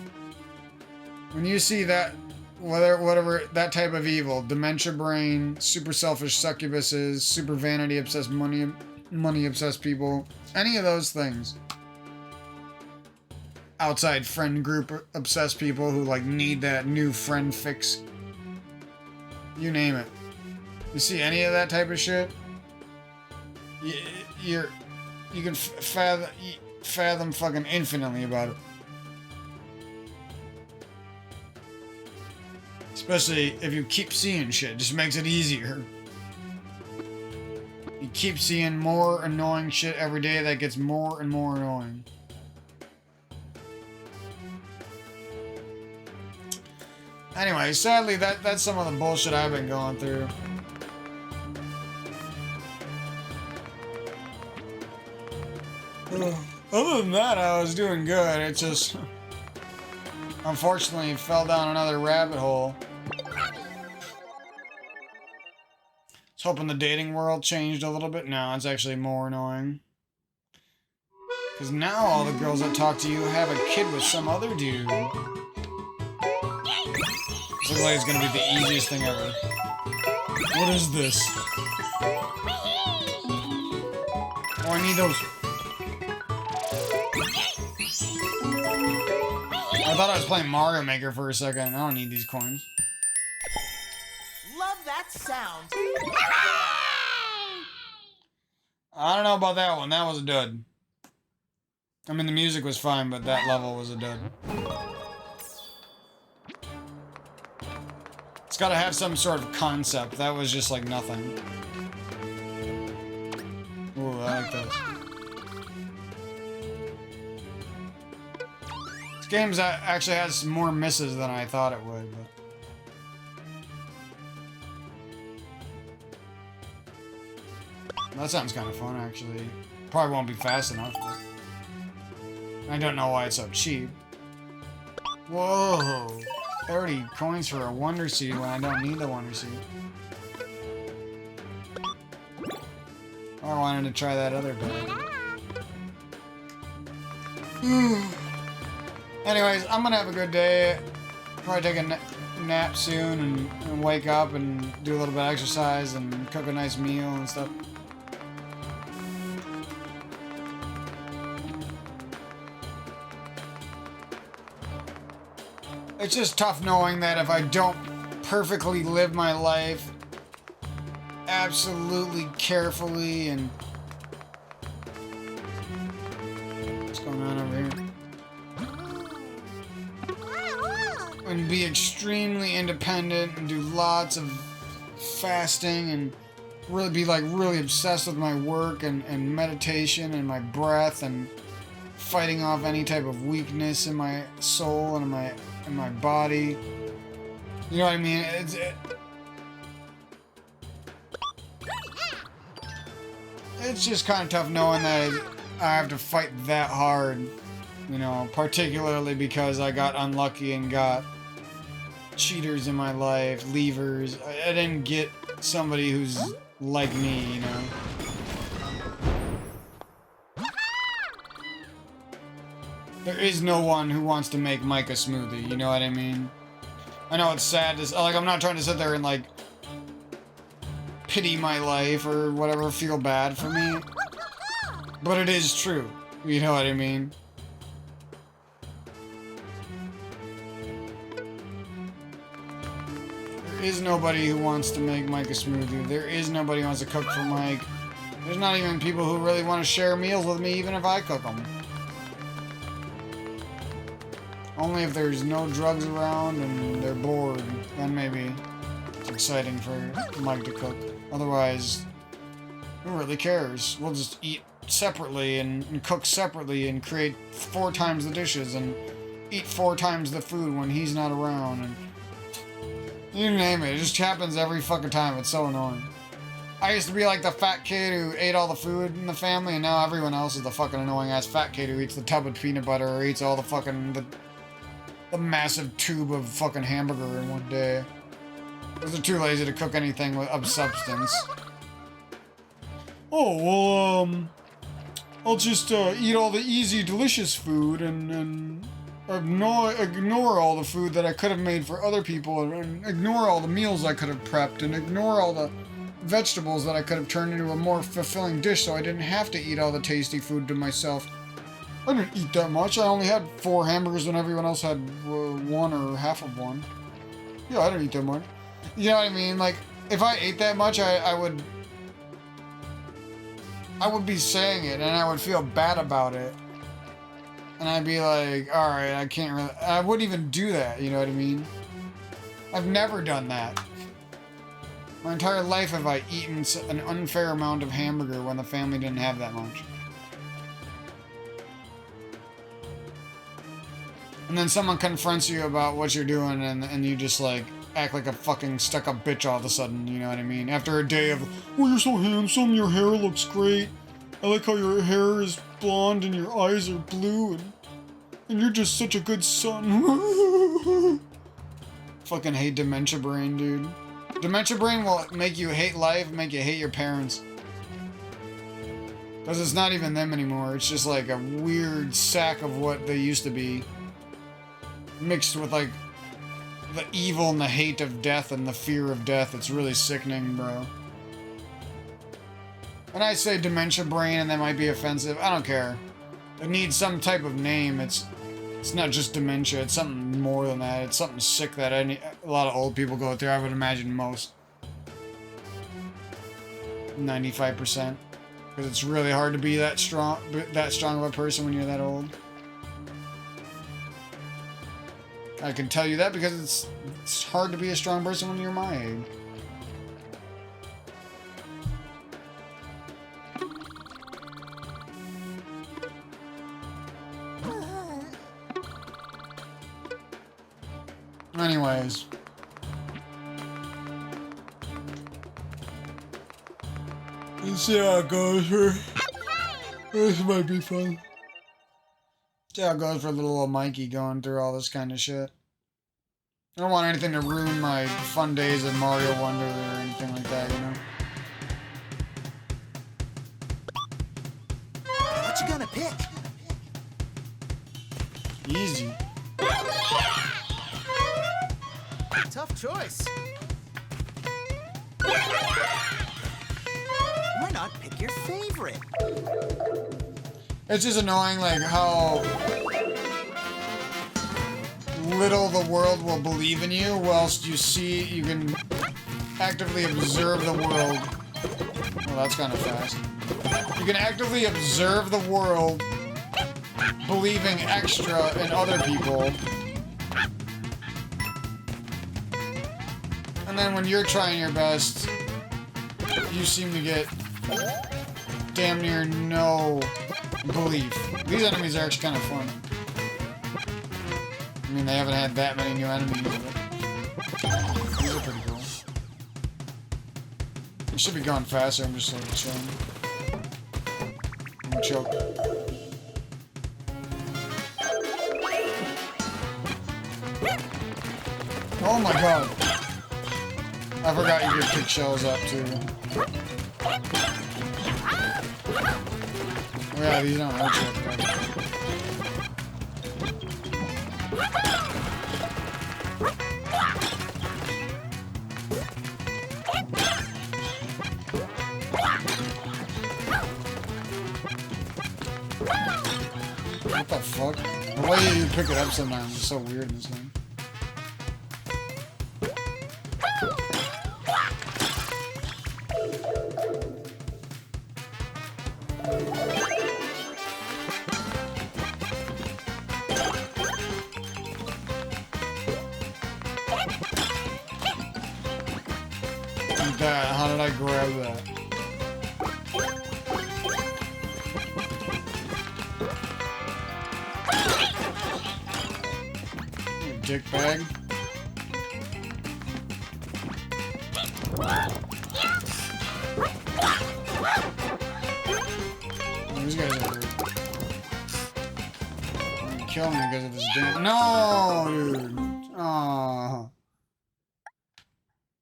[SPEAKER 1] When you see that, whatever that type of evil, dementia brain, super selfish succubuses, super vanity obsessed, money obsessed people, any of those things. Outside friend group obsessed people who like need that new friend fix. You name it. You see any of that type of shit? You can fathom fucking infinitely about it. Especially if you keep seeing shit, it just makes it easier. You keep seeing more annoying shit every day that gets more and more annoying. Anyway, sadly, that's some of the bullshit I've been going through. Other than that, I was doing good. It just, unfortunately, fell down another rabbit hole. I was hoping the dating world changed a little bit. No, it's actually more annoying. Because now all the girls that talk to you have a kid with some other dude. This looks like it's gonna be the easiest thing ever. What is this? Oh, I need those. I thought I was playing Mario Maker for a second. I don't need these coins.
[SPEAKER 3] Love that sound.
[SPEAKER 1] I don't know about that one. That was a dud. I mean, the music was fine, but that level was a dud. It's gotta have some sort of concept. That was just like nothing. Ooh, I like this. This game actually has some more misses than I thought it would, but... That sounds kind of fun, actually. Probably won't be fast enough, but... I don't know why it's so cheap. Whoa! 30 coins for a Wonder Seed when I don't need the Wonder Seed. Oh, I wanted to try that other bag. Anyways, I'm gonna have a good day. Probably take a nap soon and wake up and do a little bit of exercise and cook a nice meal and stuff. It's just tough knowing that if I don't perfectly live my life absolutely carefully and... What's going on over here? And be extremely independent and do lots of fasting and really be like really obsessed with my work and meditation and my breath and fighting off any type of weakness in my soul and in my body. You know what I mean? It's just kind of tough knowing that I have to fight that hard, you know, particularly because I got unlucky and got cheaters in my life, leavers. I didn't get somebody who's like me, you know. There is no one who wants to make Mike a smoothie, you know what I mean? I know it's sad to, like, I'm not trying to sit there and, like, pity my life or whatever, feel bad for me. But it is true, you know what I mean? There is nobody who wants to make Mike a smoothie. There is nobody who wants to cook for Mike. There's not even people who really want to share meals with me, even if I cook them. Only if there's no drugs around and they're bored, then maybe it's exciting for Mike to cook. Otherwise, who really cares? We'll just eat separately and cook separately and create 4 times the dishes and eat 4 times the food when he's not around. And you name it. It just happens every fucking time. It's so annoying. I used to be like the fat kid who ate all the food in the family, and now everyone else is the fucking annoying ass fat kid who eats the tub of peanut butter or eats all the fucking... the massive tube of fucking hamburger in one day. Because they're too lazy to cook anything of substance. Oh, well, I'll just eat all the easy, delicious food and ignore all the food that I could have made for other people, and ignore all the meals I could have prepped, and ignore all the vegetables that I could have turned into a more fulfilling dish so I didn't have to eat all the tasty food to myself. I didn't eat that much. I only had 4 hamburgers when everyone else had 1 or half of one. Yeah, I didn't eat that much. You know what I mean? Like, if I ate that much, I would be saying it, and I would feel bad about it. And I'd be like, alright, I can't really... I wouldn't even do that, you know what I mean? I've never done that. My entire life have I eaten an unfair amount of hamburger when the family didn't have that much. And then someone confronts you about what you're doing, and you just, like, act like a fucking stuck-up bitch all of a sudden, you know what I mean? After a day of, oh, you're so handsome, your hair looks great, I like how your hair is blonde and your eyes are blue, and you're just such a good son. Fucking hate dementia brain, dude. Dementia brain will make you hate life, make you hate your parents. Because it's not even them anymore, it's just like a weird sack of what they used to be. Mixed with, like, the evil and the hate of death and the fear of death. It's really sickening, bro. When I say dementia brain and that might be offensive, I don't care. It needs some type of name. It's not just dementia. It's something more than that. It's something sick that a lot of old people go through. I would imagine most. 95%. Because it's really hard to be that strong of a person when you're that old. I can tell you that because it's hard to be a strong person when you're my age. Anyways. Let's see how it goes for... This might be fun. See how it goes for little old Mikey going through all this kind of shit. I don't want anything to ruin my fun days of Mario Wonder or anything like that, you know?
[SPEAKER 3] What you gonna pick?
[SPEAKER 1] Easy.
[SPEAKER 3] Tough choice. Why not pick your favorite?
[SPEAKER 1] It's just annoying, like, how little the world will believe in you, whilst you can actively observe the world. Well, that's kind of fast. You can actively observe the world, believing extra in other people. And then when you're trying your best, you seem to get damn near no belief. These enemies are actually kind of fun. I mean, they haven't had that many new enemies, but these are pretty cool. It should be going faster, I'm just like chilling. I'm gonna choke. Oh my god! I forgot you could pick shells up too. Oh yeah, these don't hurt you. What the fuck? The way you pick it up sometimes is so weird in this game. How did I grab that? You dickbag. Oh, these guys are hurt. They're gonna kill me because of this damn. No, dude. Oh.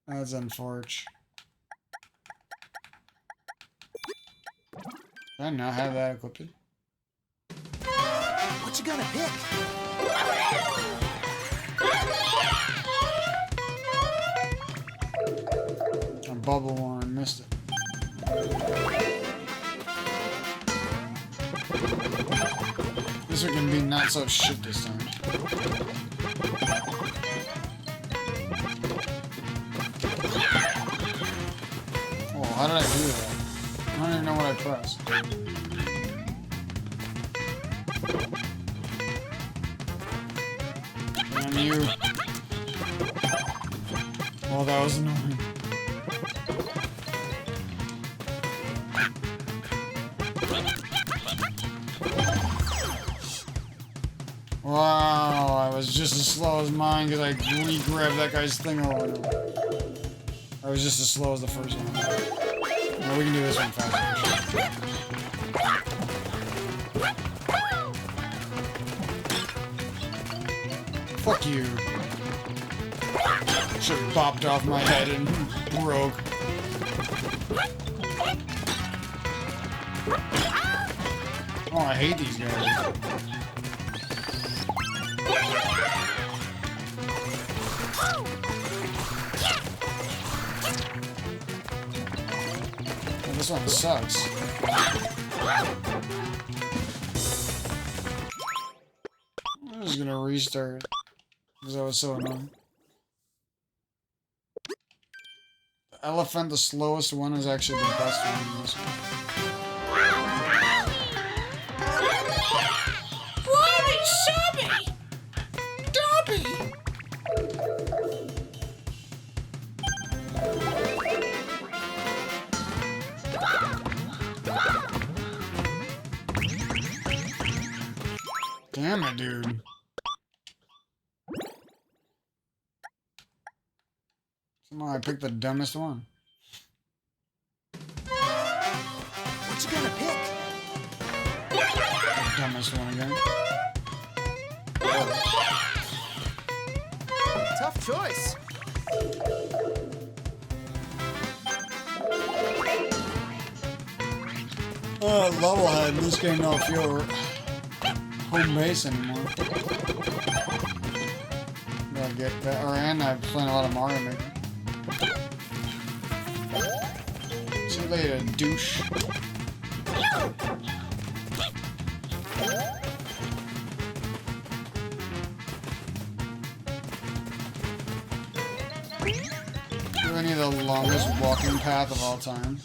[SPEAKER 1] That's unfortunate. Did I not have that equipped?
[SPEAKER 3] What you gonna pick?
[SPEAKER 1] A bubble one, missed it. This one can be not so shit this time. Oh, how did I do that? I don't even know what I pressed. Damn you. Oh, that was annoying. Wow, I was just as slow as mine because I re-grabbed that guy's thing over and over. I was just as slow as the first one. No, we can do this one faster. Fuck you. Should have bopped off my head and broke. Oh, I hate these guys. Oh, this one sucks. I'm just gonna restart because I was so annoying. The elephant, the slowest one, is actually the best one in this one. Damn it, dude. Somehow I picked the dumbest one.
[SPEAKER 3] What you gonna pick?
[SPEAKER 1] The dumbest one again.
[SPEAKER 3] Tough choice.
[SPEAKER 1] Level head. This game don't feel home base anymore. Gotta get that. And I'm playing a lot of Mario Maker. See you later, douche. Do any of the longest walking path of all time.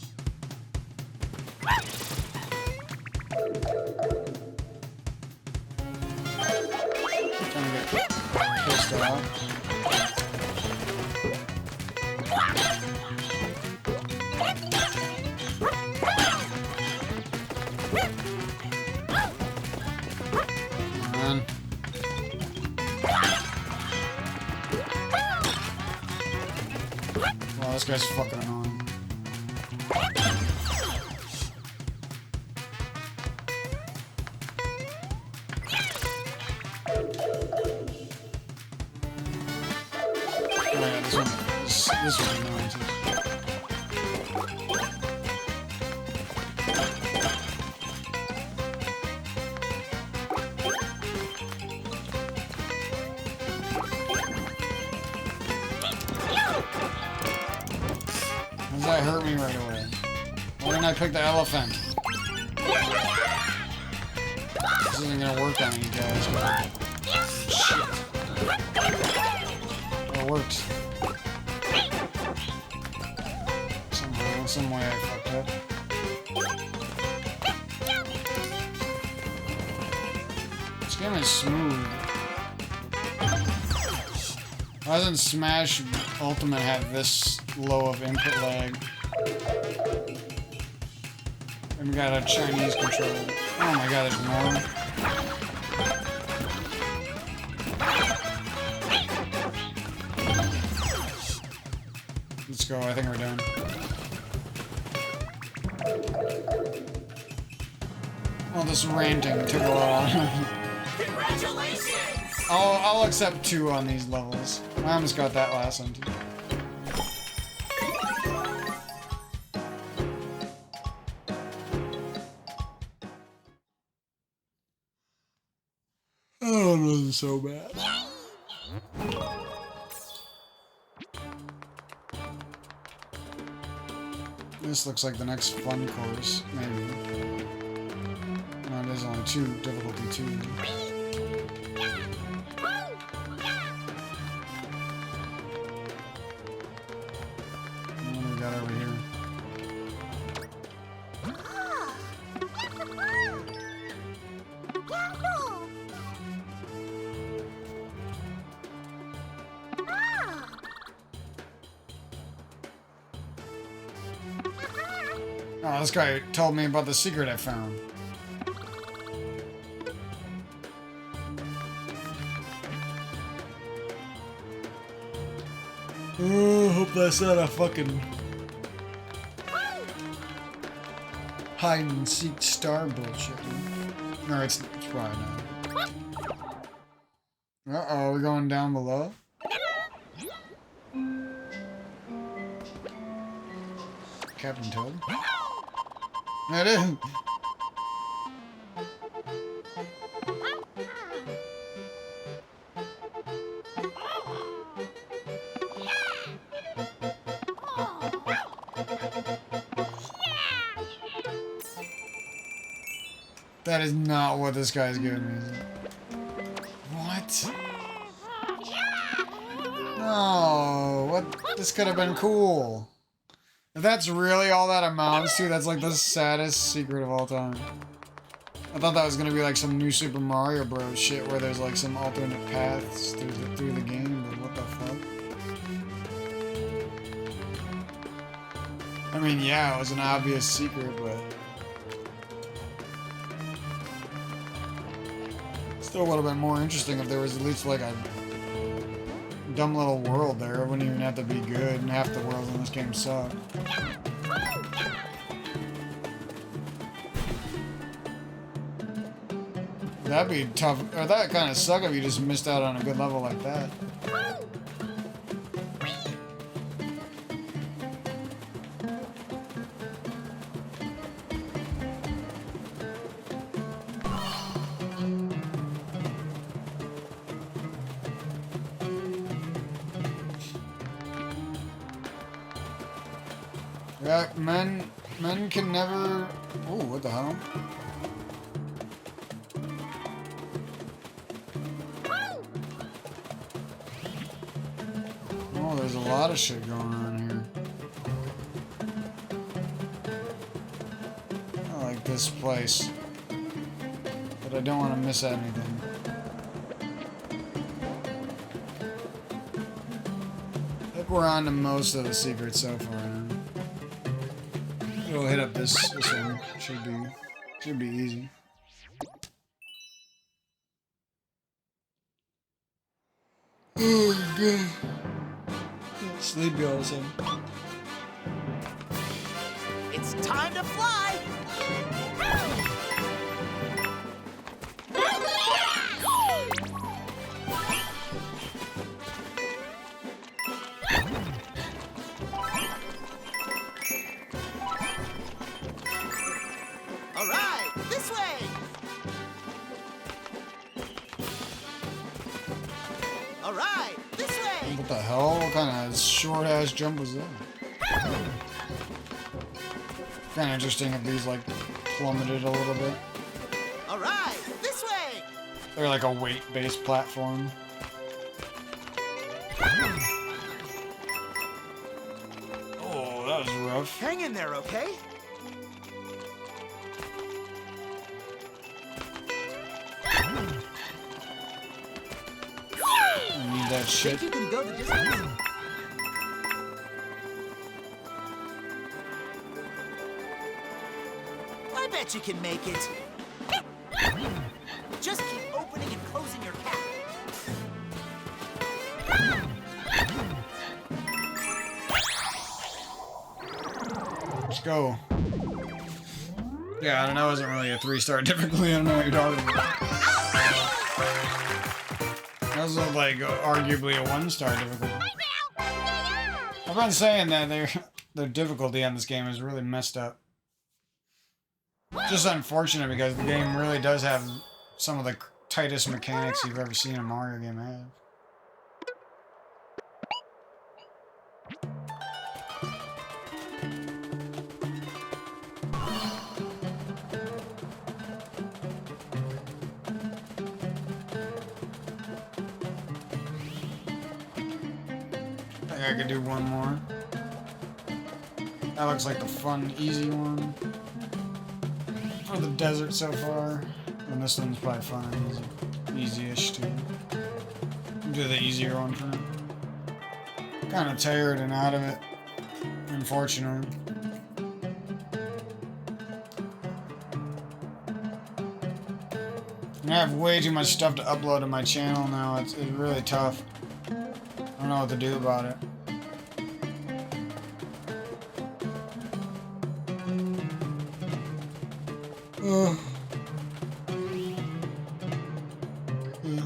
[SPEAKER 1] Trying to get pissed out. Come on. Wow, this guy's fucking annoying. Oh yeah, this was annoying too. How does that hurt me right away? Why didn't I pick the elephant? This isn't gonna work on you guys. Shit. Oh, it worked. Somehow, some way I fucked up. This game is smooth. Why doesn't Smash Ultimate have this low of input lag? And we got a Chinese controller. Oh my god, there's more. Let's go, I think we're done. Well, this ranting took a while.
[SPEAKER 3] Congratulations!
[SPEAKER 1] I'll accept 2 on these levels. I almost got that last one too. one wasn't so bad. This looks like the next fun course, maybe. No, there's only 2, difficulty 2. What do we got over here? Oh, this guy told me about the secret I found. Oh, hope that's not a fucking hide and seek star bullshit. No, it's probably not. Uh-oh, we're going down below? Captain Toad? It is. That is not what this guy's giving me. What? No, what? This could have been cool. If that's really all that amounts to, that's like the saddest secret of all time. I thought that was gonna be like some new Super Mario Bros. Shit where there's like some alternate paths through the game, but what the fuck? I mean, yeah, it was an obvious secret, but still would have been more interesting if there was at least like a dumb little world there. It wouldn't even have to be good, and half the worlds in this game suck. That'd be tough, or that kind of suck if you just missed out on a good level like that. Yeah, men can never... Ooh, what the hell? Oh, there's a lot of shit going on here. I like this place. But I don't want to miss anything. I think we're on to most of the secrets so far now. We'll hit up this one. Should be easy. Oh god. Sleepy all of a sudden.
[SPEAKER 3] It's time to fly! All right, this way! All right, this way!
[SPEAKER 1] What the hell? What kind of short-ass jump was that? Kind of interesting if these, like, plummeted a little bit.
[SPEAKER 3] All right, this way!
[SPEAKER 1] They're like a weight-based platform. Oh, that was rough.
[SPEAKER 3] Hang in there, okay?
[SPEAKER 1] I need that shit.
[SPEAKER 3] Think you can go the distance? I bet you can make it. Just keep opening and closing your cap.
[SPEAKER 1] Let's go. Yeah, I don't know. It wasn't really a 3-star difficulty. I don't know what you're talking about. That was like arguably a 1-star difficulty. I've been saying that their difficulty on this game is really messed up. Just unfortunate because the game really does have some of the tightest mechanics you've ever seen a Mario game have. I think I could do one more. That looks like the fun, easy one for the desert so far. And this one's probably fun and easy. Easy-ish too. Do the easier one for now. Kind of tired and out of it, unfortunately. And I have way too much stuff to upload to my channel now. It's really tough. I don't know what to do about it. Ugh. Yeah.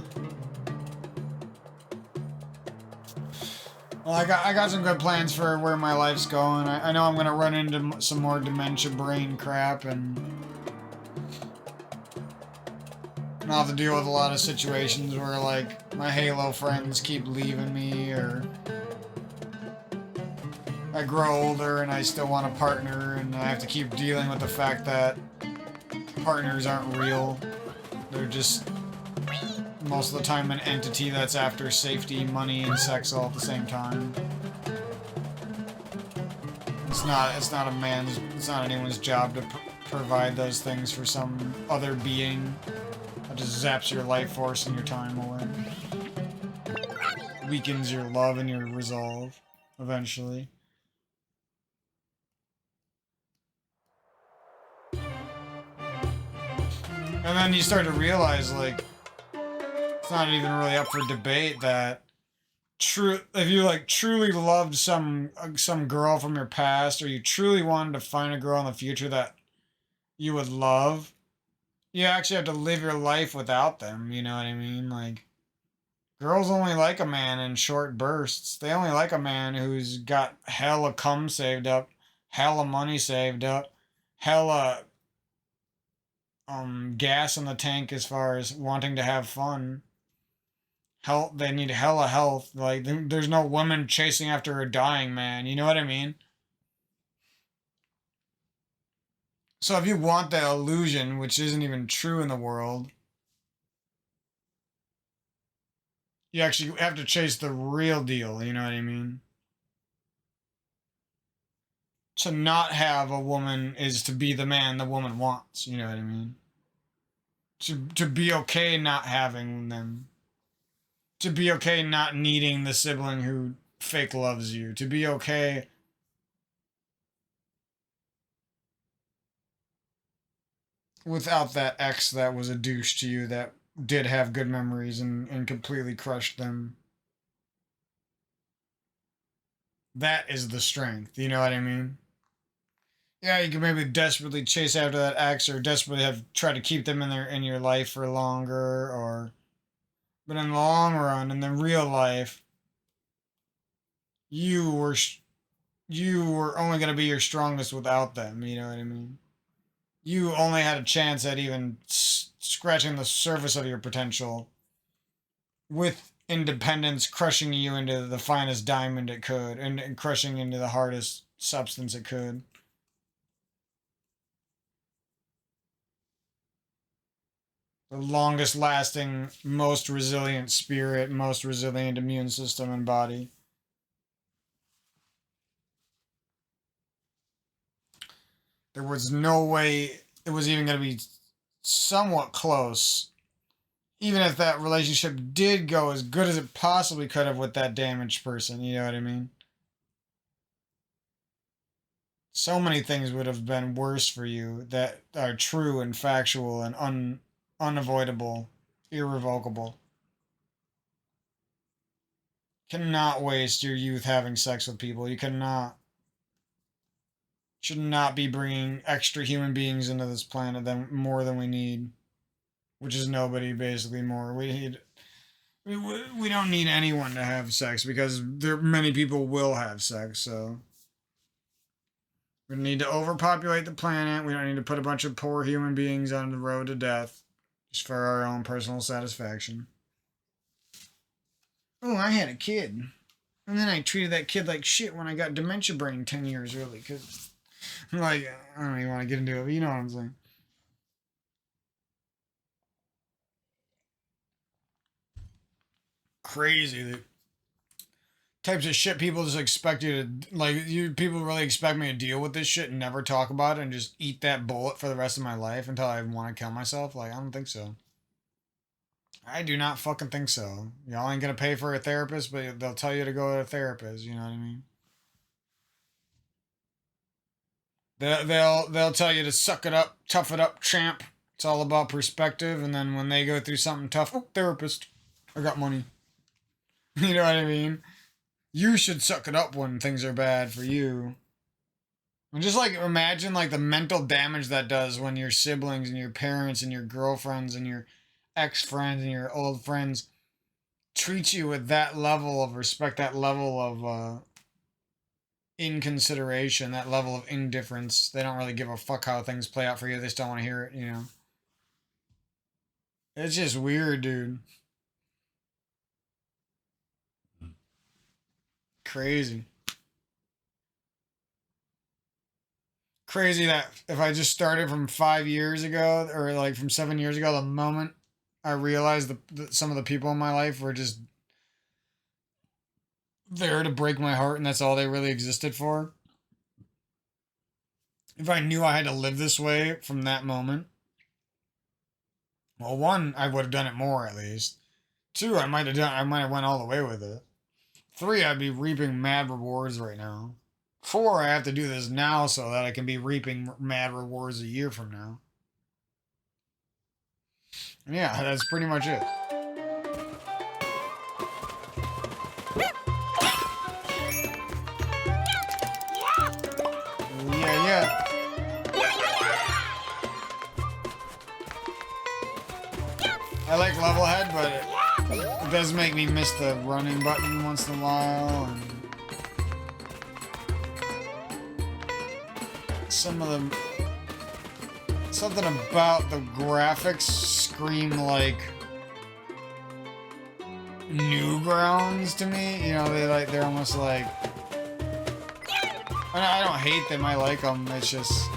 [SPEAKER 1] Well, I got some good plans for where my life's going. I know I'm gonna run into some more dementia brain crap, and I'll have to deal with a lot of situations where, like, my Halo friends keep leaving me, or I grow older and I still want a partner, and I have to keep dealing with the fact that partners aren't real. They're just, most of the time, an entity that's after safety, money, and sex all at the same time. It's not anyone's job to provide those things for some other being that just zaps your life force and your time away. Weakens your love and your resolve, eventually. And then you start to realize, like, it's not even really up for debate that if you, like, truly loved some girl from your past, or you truly wanted to find a girl in the future that you would love, you actually have to live your life without them, you know what I mean? Like, girls only like a man in short bursts. They only like a man who's got hella cum saved up, hella money saved up, hella gas in the tank as far as wanting to have fun. They need hella health. Like, there's no woman chasing after a dying man, you know what I mean? So if you want that illusion, which isn't even true in the world, you actually have to chase the real deal, you know what I mean? To not have a woman is to be the man the woman wants, you know what I mean? To be okay not having them. To be okay not needing the sibling who fake loves you. To be okay without that ex that was a douche to you, that did have good memories and completely crushed them. That is the strength, you know what I mean? Yeah, you can maybe desperately chase after that ex, or desperately try to keep them in your life for longer, or but in the long run, in the real life, you were you were only going to be your strongest without them, you know what I mean? You only had a chance at even scratching the surface of your potential with independence crushing you into the finest diamond it could, and crushing into the hardest substance it could. The longest lasting, most resilient spirit, most resilient immune system and body. There was no way it was even going to be somewhat close. Even if that relationship did go as good as it possibly could have with that damaged person, you know what I mean? So many things would have been worse for you that are true and factual and unavoidable, irrevocable. Cannot waste your youth having sex with people. You cannot. Should not be bringing extra human beings into this planet more than we need, which is nobody basically more. We don't need anyone to have sex because many people will have sex. So we don't need to overpopulate the planet. We don't need to put a bunch of poor human beings on the road to death. Just for our own personal satisfaction. Oh, I had a kid. And then I treated that kid like shit when I got dementia brain 10 years early. Because, like, I don't even want to get into it, but you know what I'm saying. Crazy. The types of shit people just expect you to, like, people really expect me to deal with this shit and never talk about it and just eat that bullet for the rest of my life until I want to kill myself? Like, I don't think so. I do not fucking think so. Y'all ain't gonna pay for a therapist, but they'll tell you to go to a therapist. You know what I mean? They'll tell you to suck it up, tough it up, champ. It's all about perspective. And then when they go through something tough, oh, therapist, I got money. You know what I mean? You should suck it up when things are bad for you. And just like imagine like the mental damage that does when your siblings and your parents and your girlfriends and your ex-friends and your old friends treat you with that level of respect, that level of inconsideration, that level of indifference. They don't really give a fuck how things play out for you. They just don't want to hear it, you know? It's just weird, dude. Crazy. Crazy that if I just started from 5 years ago or like from 7 years ago, the moment I realized that some of the people in my life were just there to break my heart and that's all they really existed for. If I knew I had to live this way from that moment, well, one, I would have done it more at least. Two, I might have went all the way with it. Three, I'd be reaping mad rewards right now. Four, I have to do this now so that I can be reaping mad rewards a year from now. And yeah, that's pretty much it. Yeah. I like level head, but it does make me miss the running button once in a while. And some of them, something about the graphics scream like Newgrounds to me. You know, they're almost like. I don't hate them. I like them. It's just.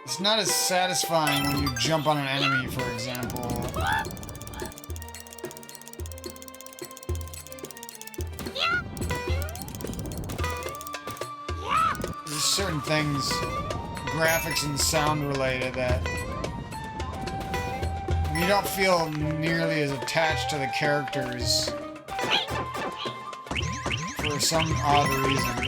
[SPEAKER 1] It's not as satisfying when you jump on an enemy, for example. There's certain things, graphics and sound related, that you don't feel nearly as attached to the characters for some odd reason.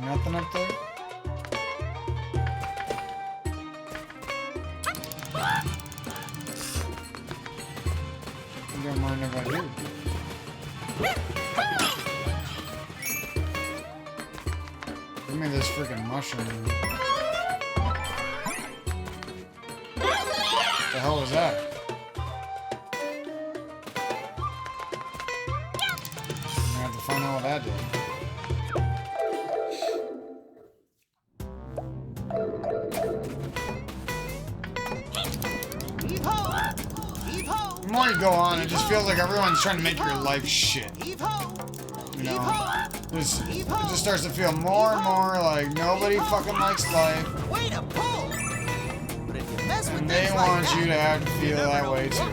[SPEAKER 1] Nothing up there? You don't mind if I do. Give me this freaking mushroom. What the hell was that? I'm gonna have to find out what that did. The more you go on, it just feels like everyone's trying to make your life shit. You know? It just starts to feel more and more like nobody fucking likes life. And they want you to have to feel that way too.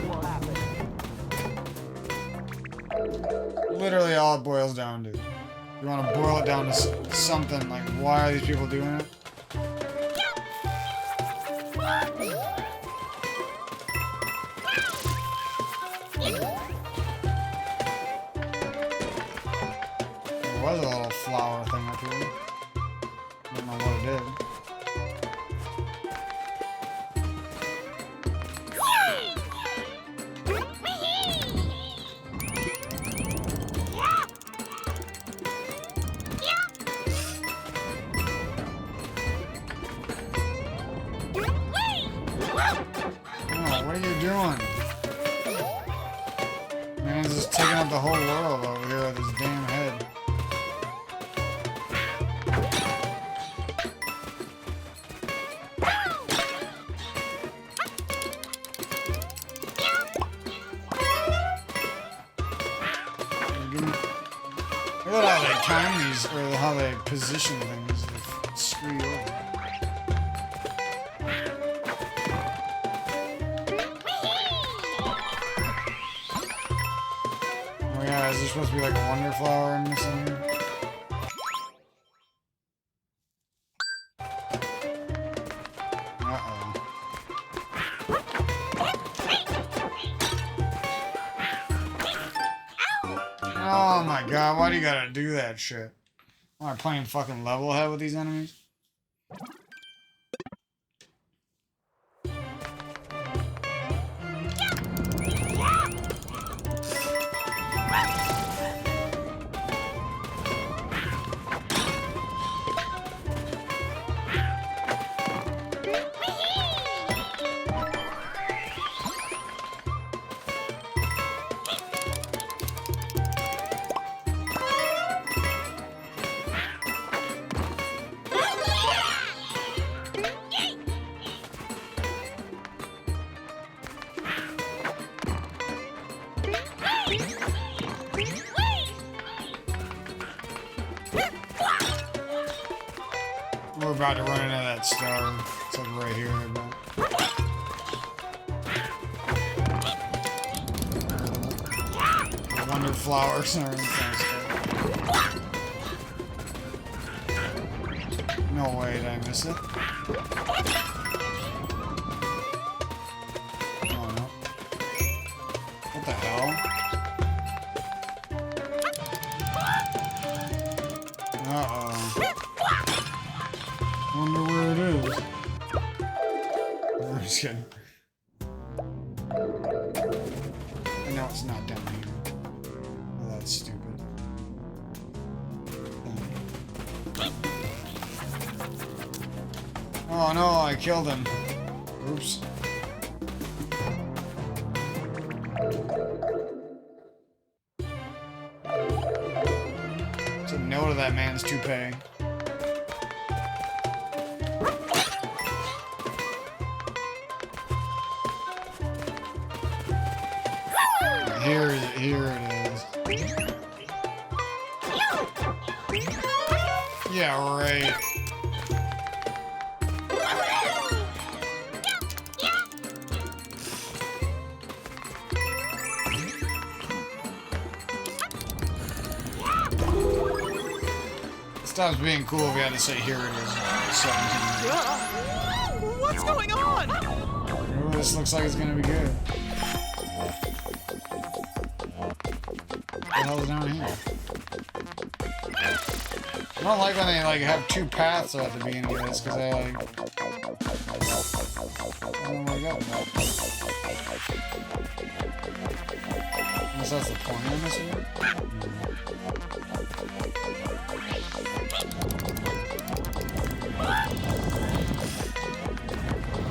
[SPEAKER 1] Literally all it boils down to. You want to boil it down to something like, why are these people doing it? There was a little flower thing up here. Don't know what it did. Oh, what are you doing? Man's just taking out the whole world over here with his damn head. Look at how they time these, or how they position things to screw you over. Oh yeah, is there supposed to be like a wonder flower in this thing? Uh-oh. Oh my god, why do you gotta do that shit? Am I playing fucking level head with these enemies? We're about to run into that star. It's like right here. About. Wonder flowers and everything kind of stuff. No way, did I miss it? Oh no. What the hell? Uh-oh. Wonder where it is. I'm just kidding. I know it's not down here. Oh, that's stupid. Oh no, I killed him. Oops. Said no to that man's toupee. Here it is. Yeah, right. Stops being cool if we had to say here it is. 17.
[SPEAKER 3] What's going on?
[SPEAKER 1] Ooh, this looks like it's gonna be good. What the hell is down here? I don't like when they like have two paths at the beginning of this, because they like... Oh my god. Unless that's the point of this one?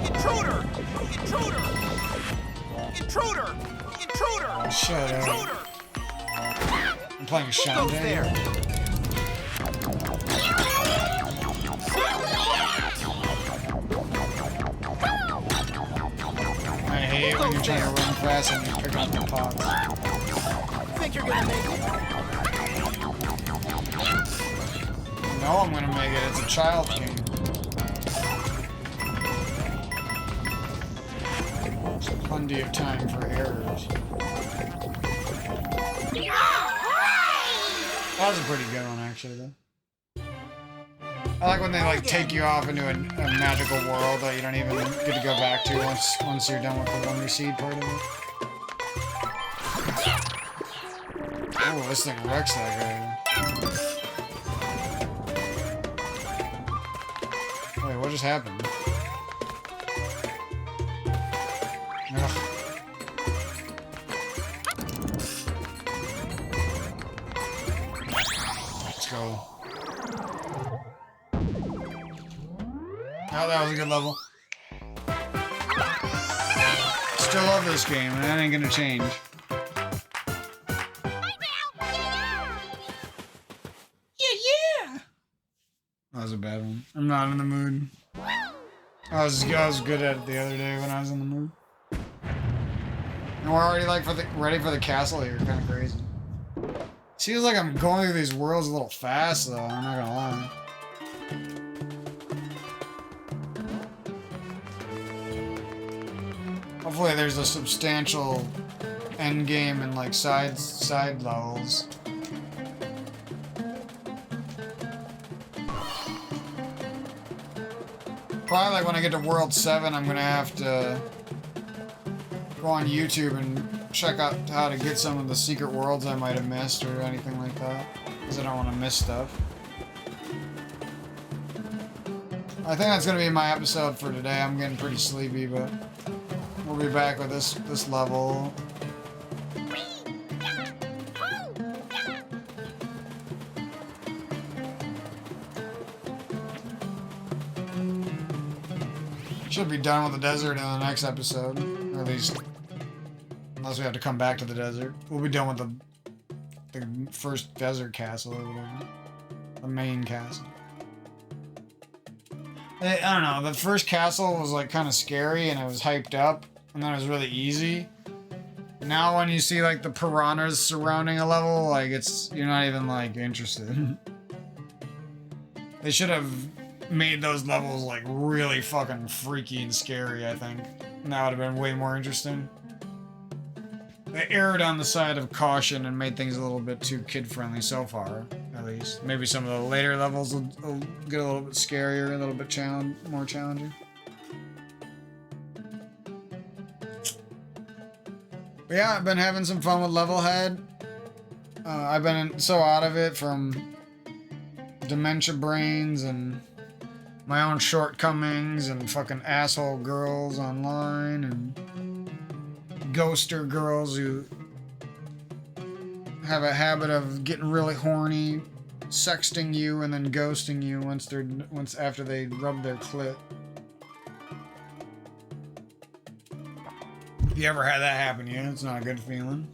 [SPEAKER 3] Intruder! Intruder! Intruder! Intruder!
[SPEAKER 1] Shut up.
[SPEAKER 3] Intruder!
[SPEAKER 1] I'm playing Shadow Day.
[SPEAKER 3] there.
[SPEAKER 1] I hate when you're trying to run fast and you pick up the pots.
[SPEAKER 3] Think you're gonna make it?
[SPEAKER 1] No, I'm gonna make it. It's a child game. There's plenty of time for errors. That was a pretty good one, actually, though. I like when they like take you off into a magical world that you don't even get to go back to once you're done with the Wonder Seed part of it. Oh, this thing wrecks that guy. Wait, what just happened? Ugh. Let's go. Oh, that was a good level. Still love this game, and that ain't gonna change. Yeah! That was a bad one. I'm not in the mood. I was good at it the other day when I was in the mood. And we're already like ready for the castle here, kind of crazy. Seems like I'm going through these worlds a little fast, though. I'm not gonna lie. Hopefully there's a substantial end game and like side levels. Probably like when I get to World 7, I'm gonna have to go on YouTube and check out how to get some of the secret worlds I might have missed or anything like that. Because I don't want to miss stuff. I think that's gonna be my episode for today. I'm getting pretty sleepy, but we'll be back with this level. Should be done with the desert in the next episode, or at least, unless we have to come back to the desert. We'll be done with the first desert castle or whatever, the main castle. I don't know. The first castle was like kind of scary and it was hyped up, and then it was really easy. Now when you see like the piranhas surrounding a level, like you're not even like interested. They should have made those levels like really fucking freaky and scary, I think. And that would have been way more interesting. They erred on the side of caution and made things a little bit too kid-friendly so far, at least. Maybe some of the later levels will get a little bit scarier, a little bit more challenging. But yeah, I've been having some fun with Levelhead. I've been so out of it from dementia brains and my own shortcomings and fucking asshole girls online and ghoster girls who have a habit of getting really horny, sexting you and then ghosting you once after they rub their clit. If you ever had that happen to you, it's not a good feeling.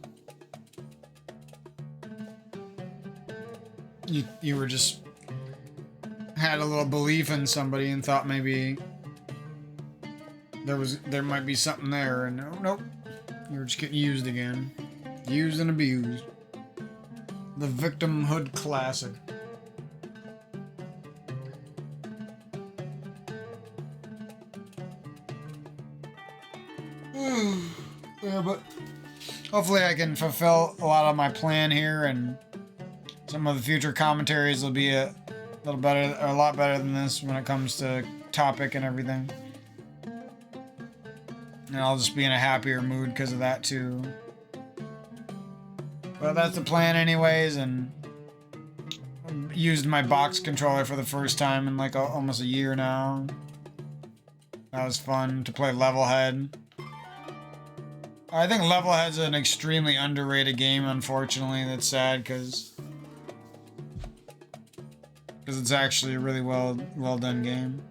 [SPEAKER 1] You were just had a little belief in somebody and thought maybe there might be something there, and nope, you were just getting used again. Used and abused. The victimhood classic. Yeah, but hopefully I can fulfill a lot of my plan here, and some of the future commentaries will be a little better, or a lot better than this when it comes to topic and everything. And I'll just be in a happier mood because of that too. But that's the plan anyways, and I used my box controller for the first time in like almost a year now. That was fun to play Levelhead. I think Levelhead's an extremely underrated game, unfortunately. That's sad because it's actually a really well done game.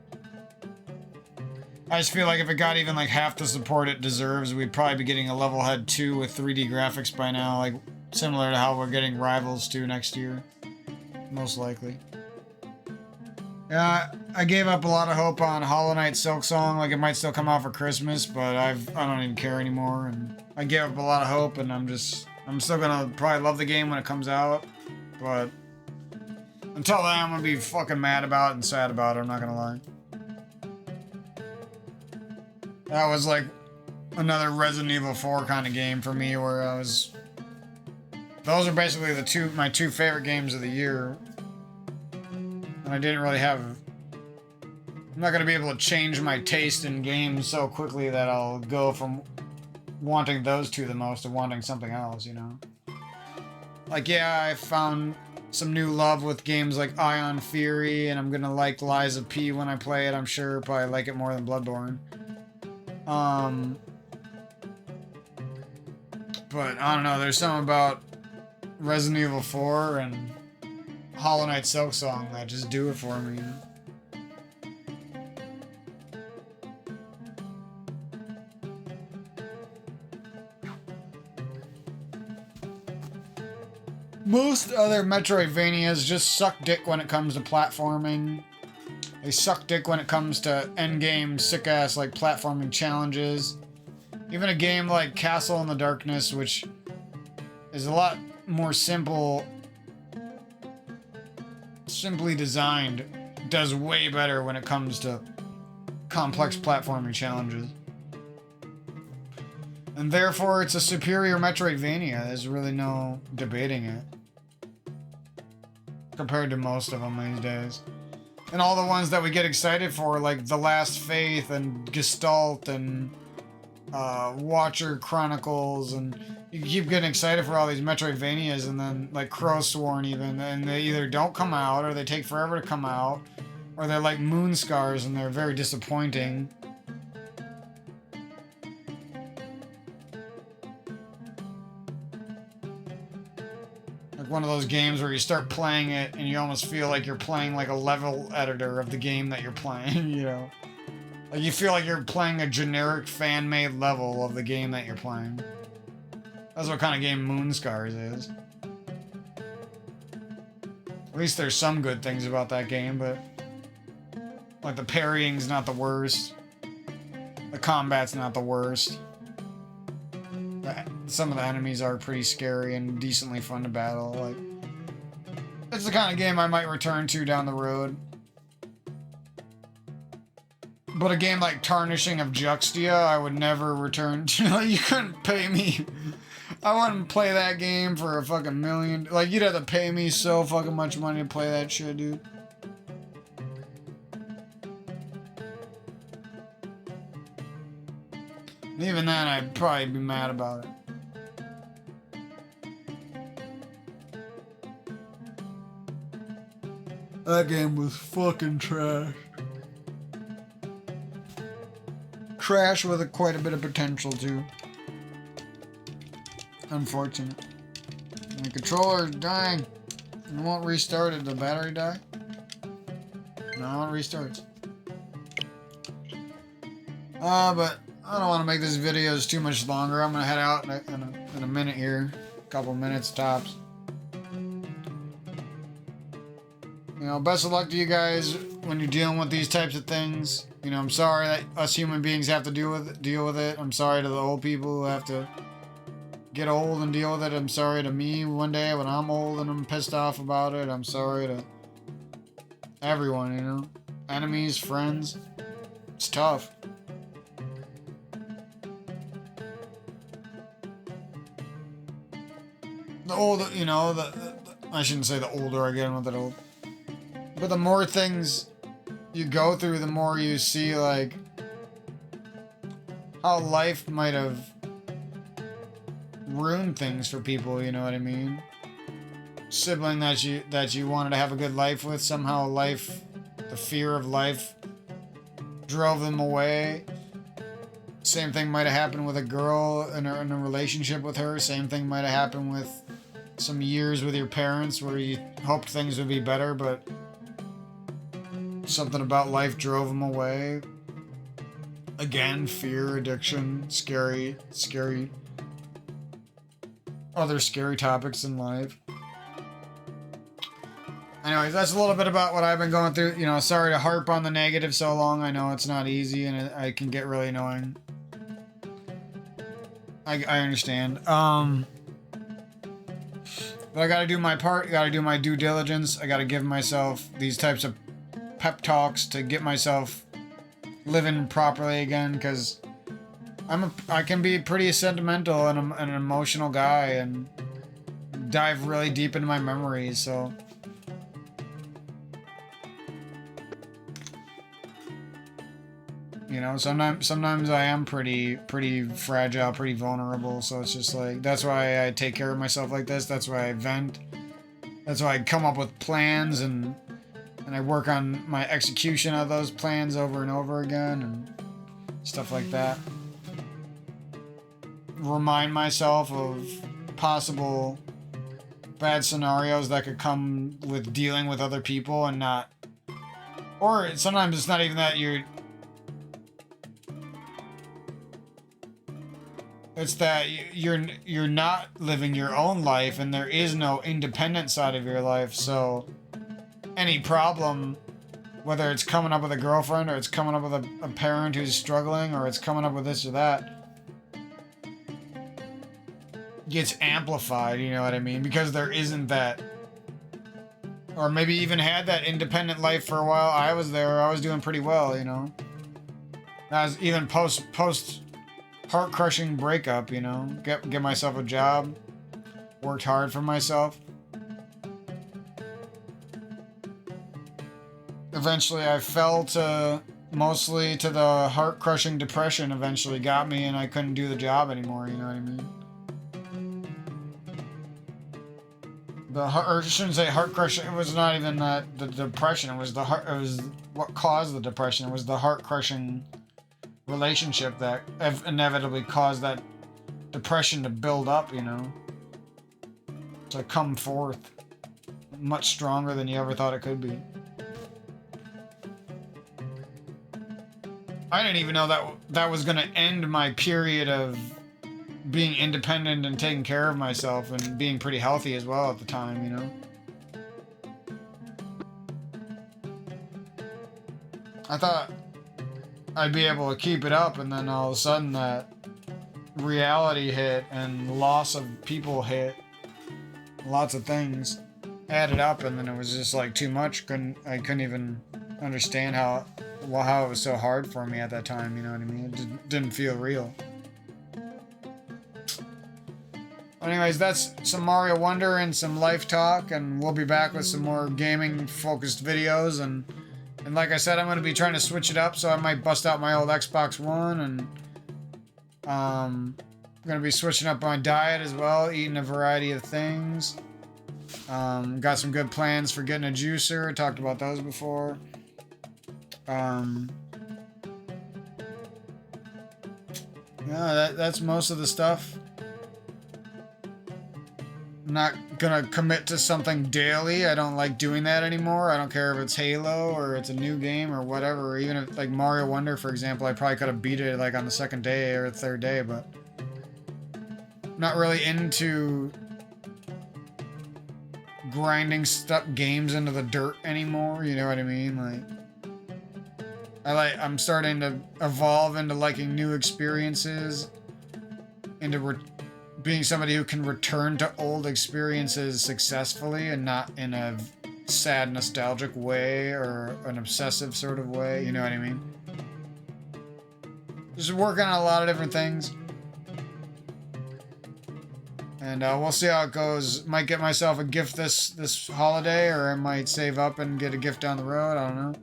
[SPEAKER 1] I just feel like if it got even like half the support it deserves, we'd probably be getting a Levelhead 2 with 3D graphics by now, like similar to how we're getting Rivals 2 next year. Most likely. Yeah, I gave up a lot of hope on Hollow Knight Silksong, like it might still come out for Christmas, but I don't even care anymore, and I gave up a lot of hope, and I'm still gonna probably love the game when it comes out, but until then I'm gonna be fucking mad about it and sad about it, I'm not gonna lie. That was like another Resident Evil 4 kind of game for me, where those are basically my two favorite games of the year. And I didn't really I'm not going to be able to change my taste in games so quickly that I'll go from wanting those two the most to wanting something else, you know? Like, yeah, I found some new love with games like Ion Fury, and I'm going to like Liza P when I play it, I'm sure. Probably like it more than Bloodborne. But I don't know, there's something about Resident Evil 4 and Hollow Knight Silksong that just do it for me, you know? Most other Metroidvanias just suck dick when it comes to platforming. They suck dick when it comes to endgame sick-ass like platforming challenges. Even a game like Castle in the Darkness, which is a lot more simple simply designed, does way better when it comes to complex platforming challenges. And therefore, it's a superior Metroidvania. There's really no debating it. Compared to most of them these days. And all the ones that we get excited for, like The Last Faith and Gestalt and Watcher Chronicles, and you keep getting excited for all these Metroidvanias, and then like Crowsworn even, and they either don't come out, or they take forever to come out, or they're like Moonscars and they're very disappointing. Like one of those games where you start playing it and you almost feel like you're playing like a level editor of the game that you're playing, you know? Like you feel like you're playing a generic fan-made level of the game that you're playing. That's what kind of game Moonscars is. At least there's some good things about that game, but like the parrying's not the worst. The combat's not the worst. Some of the enemies are pretty scary and decently fun to battle. Like, it's the kind of game I might return to down the road. But a game like Tarnishing of Juxtia, I would never return to. You couldn't pay me. I wouldn't play that game for a fucking million. Like, you'd have to pay me so fucking much money to play that shit, dude. And even then, I'd probably be mad about it. That game was fucking trash. Trash with quite a bit of potential, too. Unfortunate. The controller's dying. It won't restart. Did the battery die? No, it restarts. But I don't want to make this videos too much longer. I'm gonna head out in a minute here. A couple minutes tops. You know, best of luck to you guys when you're dealing with these types of things. You know, I'm sorry that us human beings have to deal with it. I'm sorry to the old people who have to get old and deal with it. I'm sorry to me one day when I'm old and I'm pissed off about it. I'm sorry to everyone, you know. Enemies, friends. It's tough. The older, you know, I shouldn't say the older I get, I'm not that old. But the more things you go through, the more you see, like, how life might have ruined things for people, you know what I mean? Sibling that you wanted to have a good life with, somehow life, the fear of life, drove them away. Same thing might have happened with a girl in a relationship with her. Same thing might have happened with some years with your parents where you hoped things would be better, but something about life drove them away. Again, fear, addiction, scary, other scary topics in life. Anyways, that's a little bit about what I've been going through. You know, sorry to harp on the negative so long. I know it's not easy and it can get really annoying. I understand. But I gotta do my part, gotta do my due diligence. I gotta give myself these types of pep talks to get myself living properly again, because I can be pretty sentimental and an emotional guy and dive really deep into my memories, so you know, sometimes I am pretty fragile, pretty vulnerable, so it's just like, that's why I take care of myself like this, that's why I vent, that's why I come up with plans and I work on my execution of those plans over and over again and stuff like that. Remind myself of possible bad scenarios that could come with dealing with other people and not, or sometimes it's not even that it's that you're not living your own life and there is no independent side of your life, so any problem, whether it's coming up with a girlfriend or it's coming up with a parent who's struggling or it's coming up with this or that, gets amplified, you know what I mean? Because there isn't that Or maybe even had that independent life for a while. I was there. I was doing pretty well, you know. That was even post heart crushing breakup, you know. Get myself a job. Worked hard for myself. Eventually I fell mostly to the heart crushing depression eventually got me, and I couldn't do the job anymore, you know what I mean? Or I shouldn't say heart crushing. It was not even the depression. It was it was what caused the depression. It was the heart crushing relationship that inevitably caused that depression to build up, you know, to come forth much stronger than you ever thought it could be. I didn't even know that was gonna end my period of being independent and taking care of myself and being pretty healthy as well at the time, you know. I thought I'd be able to keep it up, and then all of a sudden that reality hit and loss of people hit. Lots of things added up, and then it was just like too much. I couldn't even understand how it was so hard for me at that time, you know what I mean? It didn't feel real. Anyways, that's some Mario Wonder and some life talk, and we'll be back with some more gaming focused videos, and like I said, I'm going to be trying to switch it up, so I might bust out my old Xbox One, and I'm going to be switching up my diet as well, eating a variety of things. Got some good plans for getting a juicer, talked about those before. Yeah, that's most of the stuff. I'm not gonna commit to something daily. I don't like doing that anymore. I don't care if it's Halo or it's a new game or whatever. Or even if, like, Mario Wonder, for example, I probably could have beat it like on the second day or the third day, but I'm not really into grinding games into the dirt anymore. You know what I mean? I'm starting to evolve into liking new experiences, into being somebody who can return to old experiences successfully and not in a sad, nostalgic way or an obsessive sort of way. You know what I mean? Just working on a lot of different things. And we'll see how it goes. Might get myself a gift this holiday, or I might save up and get a gift down the road. I don't know.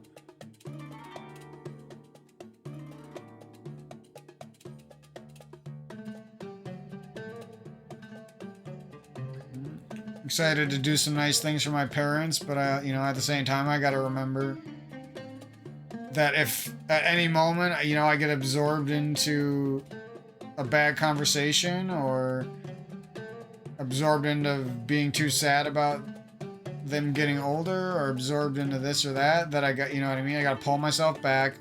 [SPEAKER 1] Excited to do some nice things for my parents, but at the same time, I got to remember that if at any moment, I get absorbed into a bad conversation or absorbed into being too sad about them getting older or absorbed into this or that I got, you know what I mean? I got to pull myself back.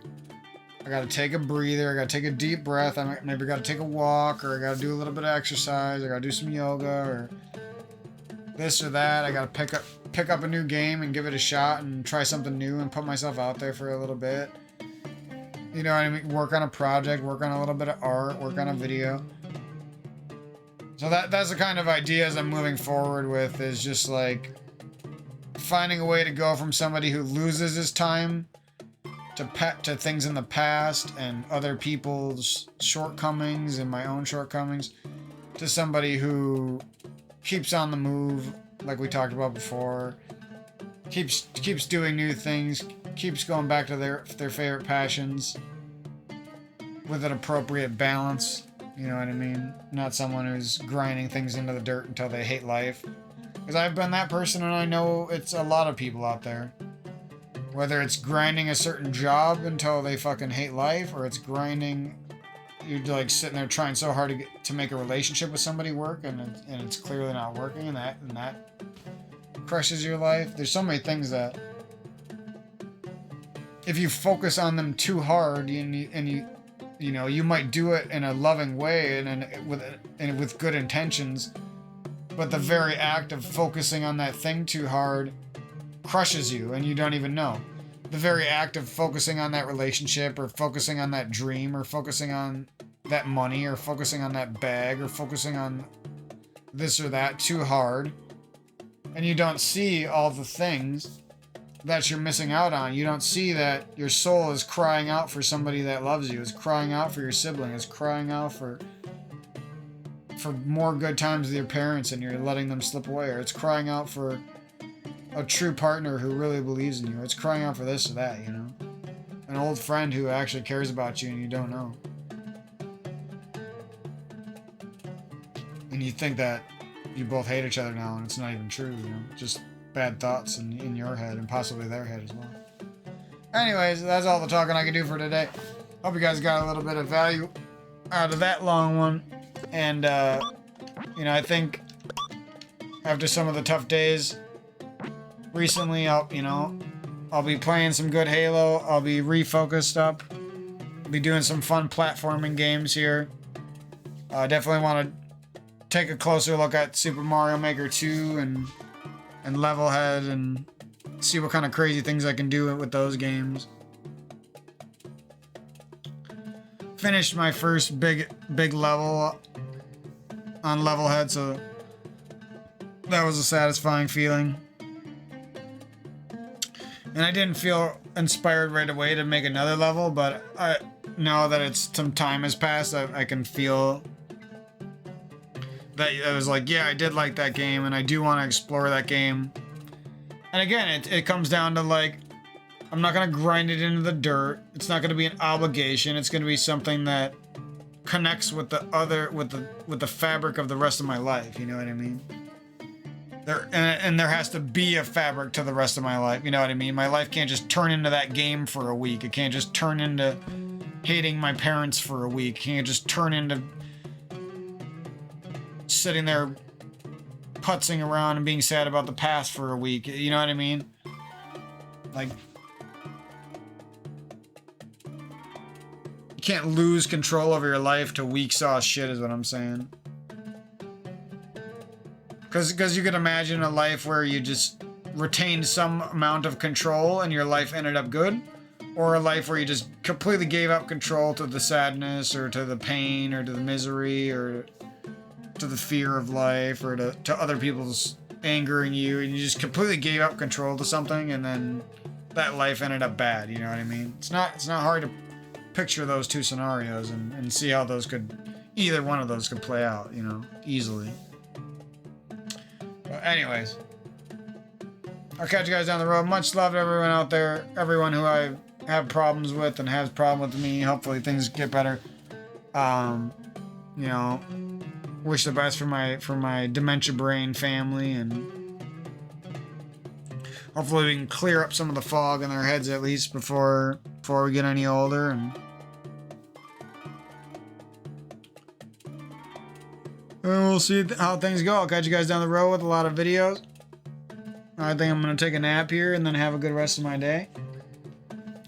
[SPEAKER 1] I got to take a breather. I got to take a deep breath. I maybe got to take a walk, or I got to do a little bit of exercise. I got to do some yoga or this or that. I gotta pick up a new game and give it a shot and try something new and put myself out there for a little bit. You know what I mean? Work on a project, work on a little bit of art, work on a video. So that's the kind of ideas I'm moving forward with, is just like finding a way to go from somebody who loses his time to things in the past and other people's shortcomings and my own shortcomings, to somebody who keeps on the move, like we talked about before, keeps doing new things, keeps going back to their favorite passions with an appropriate balance. You know what I mean? Not someone who's grinding things into the dirt until they hate life. Because I've been that person, and I know it's a lot of people out there. Whether it's grinding a certain job until they fucking hate life, or it's grinding, you're like sitting there trying so hard to make a relationship with somebody work, and it's clearly not working, and that crushes your life. There's so many things that if you focus on them too hard, you might do it in a loving way and with good intentions, but the very act of focusing on that thing too hard crushes you, and you don't even know. The very act of focusing on that relationship, or focusing on that dream, or focusing on that money, or focusing on that bag, or focusing on this or that too hard And you don't see all the things that you're missing out on. You don't see that your soul is crying out for somebody that loves you. It's crying out for your sibling. It's crying out for more good times with your parents, and you're letting them slip away. Or it's crying out for a true partner who really believes in you. Or it's crying out for this or that, you know? An old friend who actually cares about you and you don't know. And you think that you both hate each other now, and it's not even true, you know? Just bad thoughts in your head and possibly their head as well. Anyways, that's all the talking I can do for today. Hope you guys got a little bit of value out of that long one. And, you know, I think after some of the tough days recently, I'll be playing some good Halo. I'll be refocused up. I'll be doing some fun platforming games here. I definitely want to take a closer look at Super Mario Maker 2 and Levelhead and see what kind of crazy things I can do with those games. Finished my first big level on Levelhead, so that was a satisfying feeling. And I didn't feel inspired right away to make another level, but I know that some time has passed. I can feel that I was like, yeah, I did like that game, and I do want to explore that game. And again, it comes down to, like, I'm not gonna grind it into the dirt. It's not gonna be an obligation. It's gonna be something that connects with the fabric of the rest of my life. You know what I mean? There has to be a fabric to the rest of my life. You know what I mean? My life can't just turn into that game for a week. It can't just turn into hating my parents for a week. It can't just turn into sitting there putzing around and being sad about the past for a week. You know what I mean? Like, you can't lose control over your life to weak sauce shit is what I'm saying. Because you could imagine a life where you just retained some amount of control and your life ended up good, or a life where you just completely gave up control to the sadness or to the pain or to the misery or to the fear of life or to other people's angering you, and you just completely gave up control to something, and then that life ended up bad. You know what I mean? It's not hard to picture those two scenarios and see how either one of those could play out, you know, easily. But anyways, I'll catch you guys down the road. Much love to everyone out there, everyone who I have problems with and has problem with me. Hopefully things get better. You know, wish the best for my dementia brain family, and hopefully we can clear up some of the fog in their heads at least before we get any older. And we'll see how things go. I'll catch you guys down the road with a lot of videos. I think I'm going to take a nap here and then have a good rest of my day.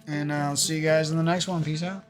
[SPEAKER 1] And I'll see you guys in the next one. Peace out.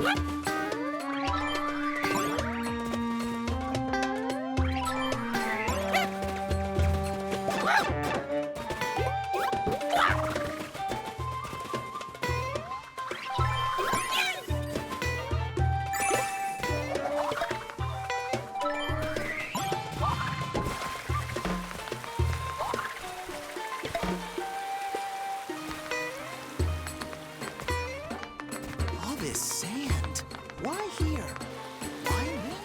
[SPEAKER 3] All this sand. Why here? Why me?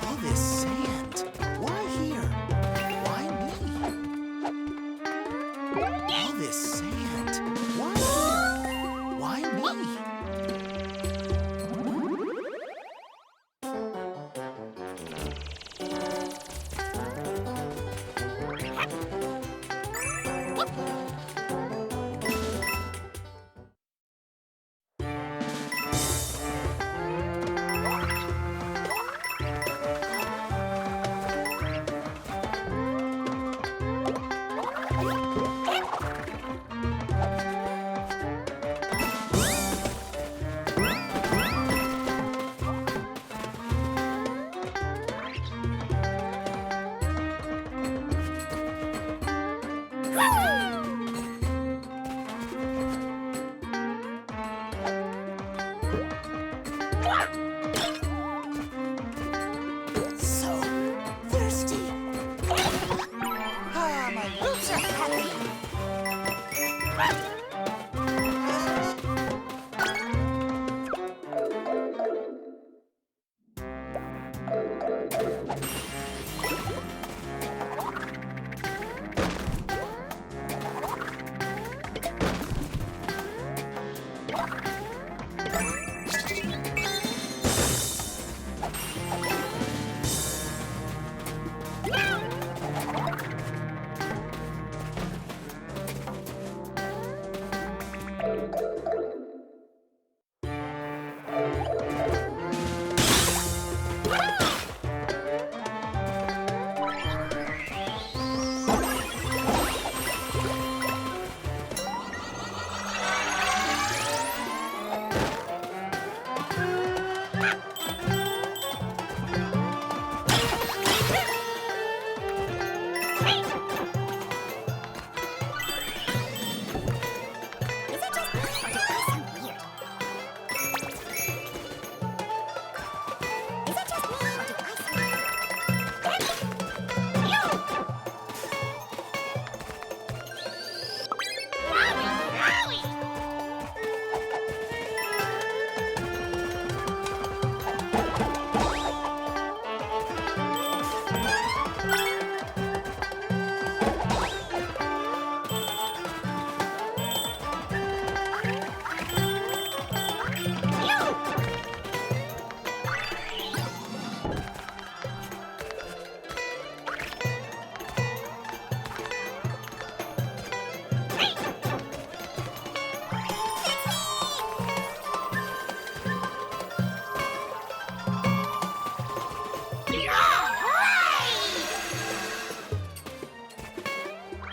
[SPEAKER 3] All this sand. Why here? Why me? All this sand. Why here? Why me? So thirsty. Ah, my roots are happy.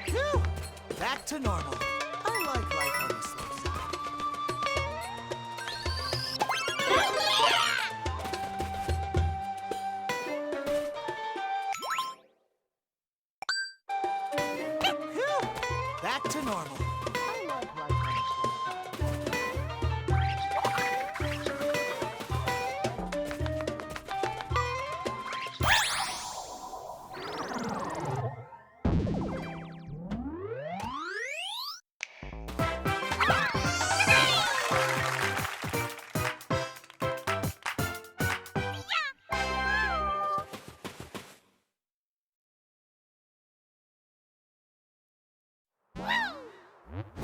[SPEAKER 3] Phew! Back to normal. I like life on the slow side. Phew! Back to normal. I like life on the slow side.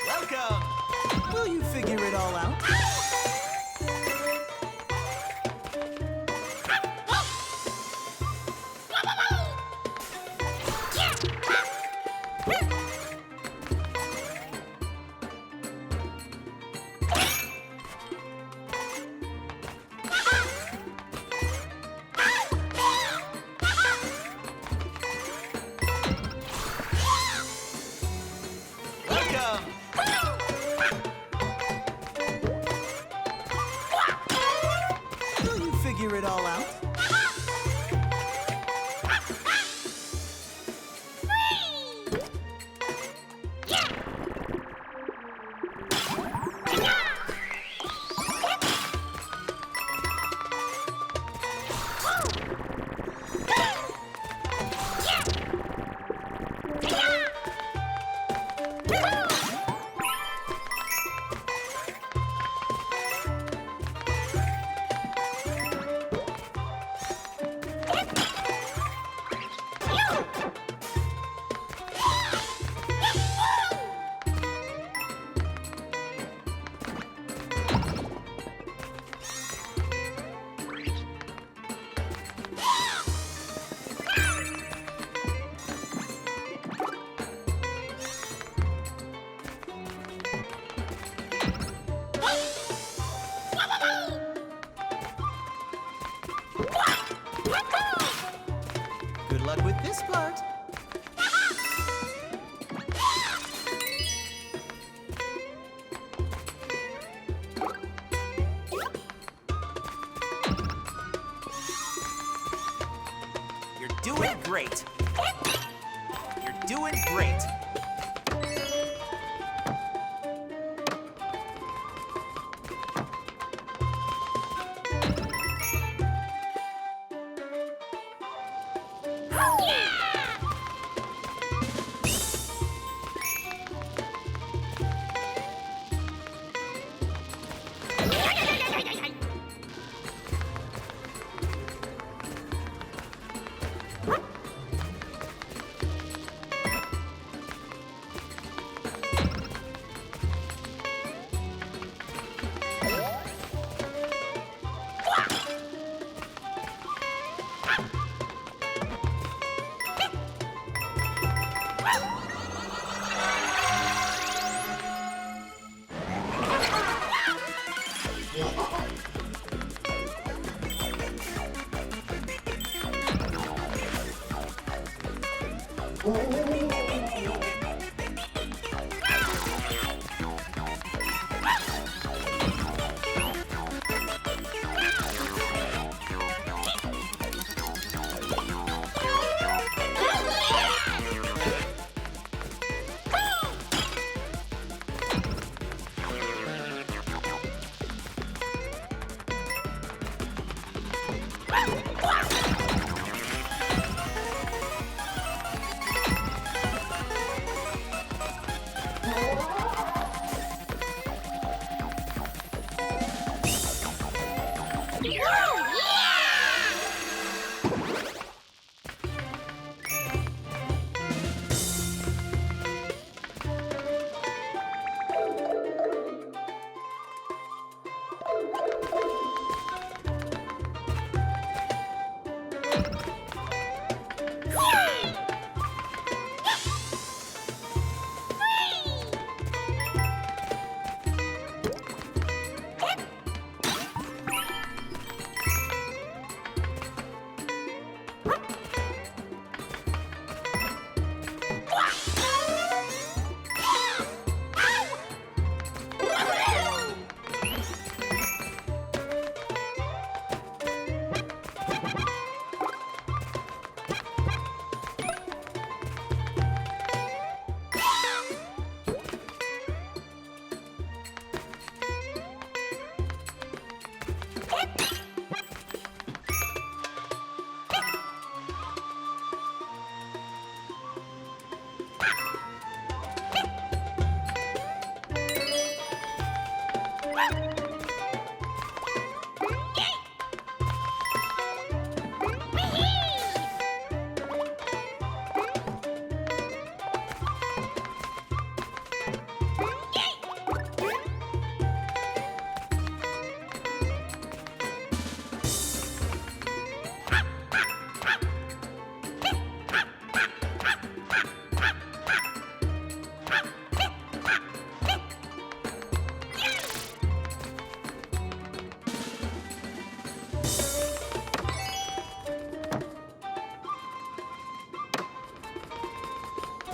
[SPEAKER 3] Welcome! Will you figure it all out? Welcome! Will you figure it all out? Good luck with this part. You're doing great. You're doing great.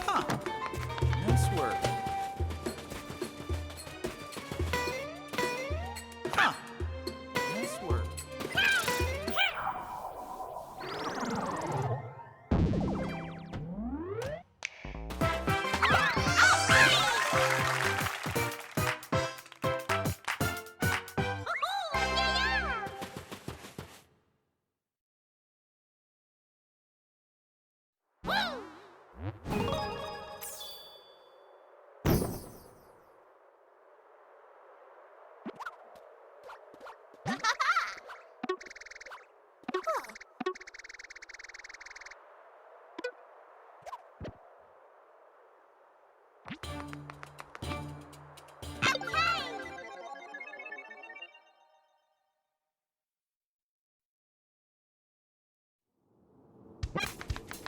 [SPEAKER 3] Huh. Nice work. Huh. Nice work.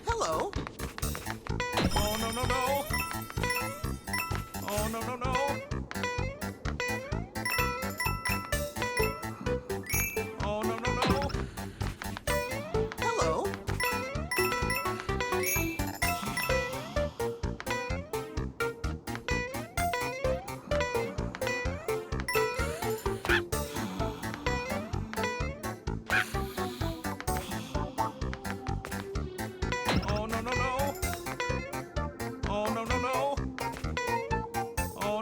[SPEAKER 3] Hello. Oh, no, no, no. Oh, no, no, no. Oh, no, no, no. Hello. Oh, no, no, no. Oh, no, no, no. Oh,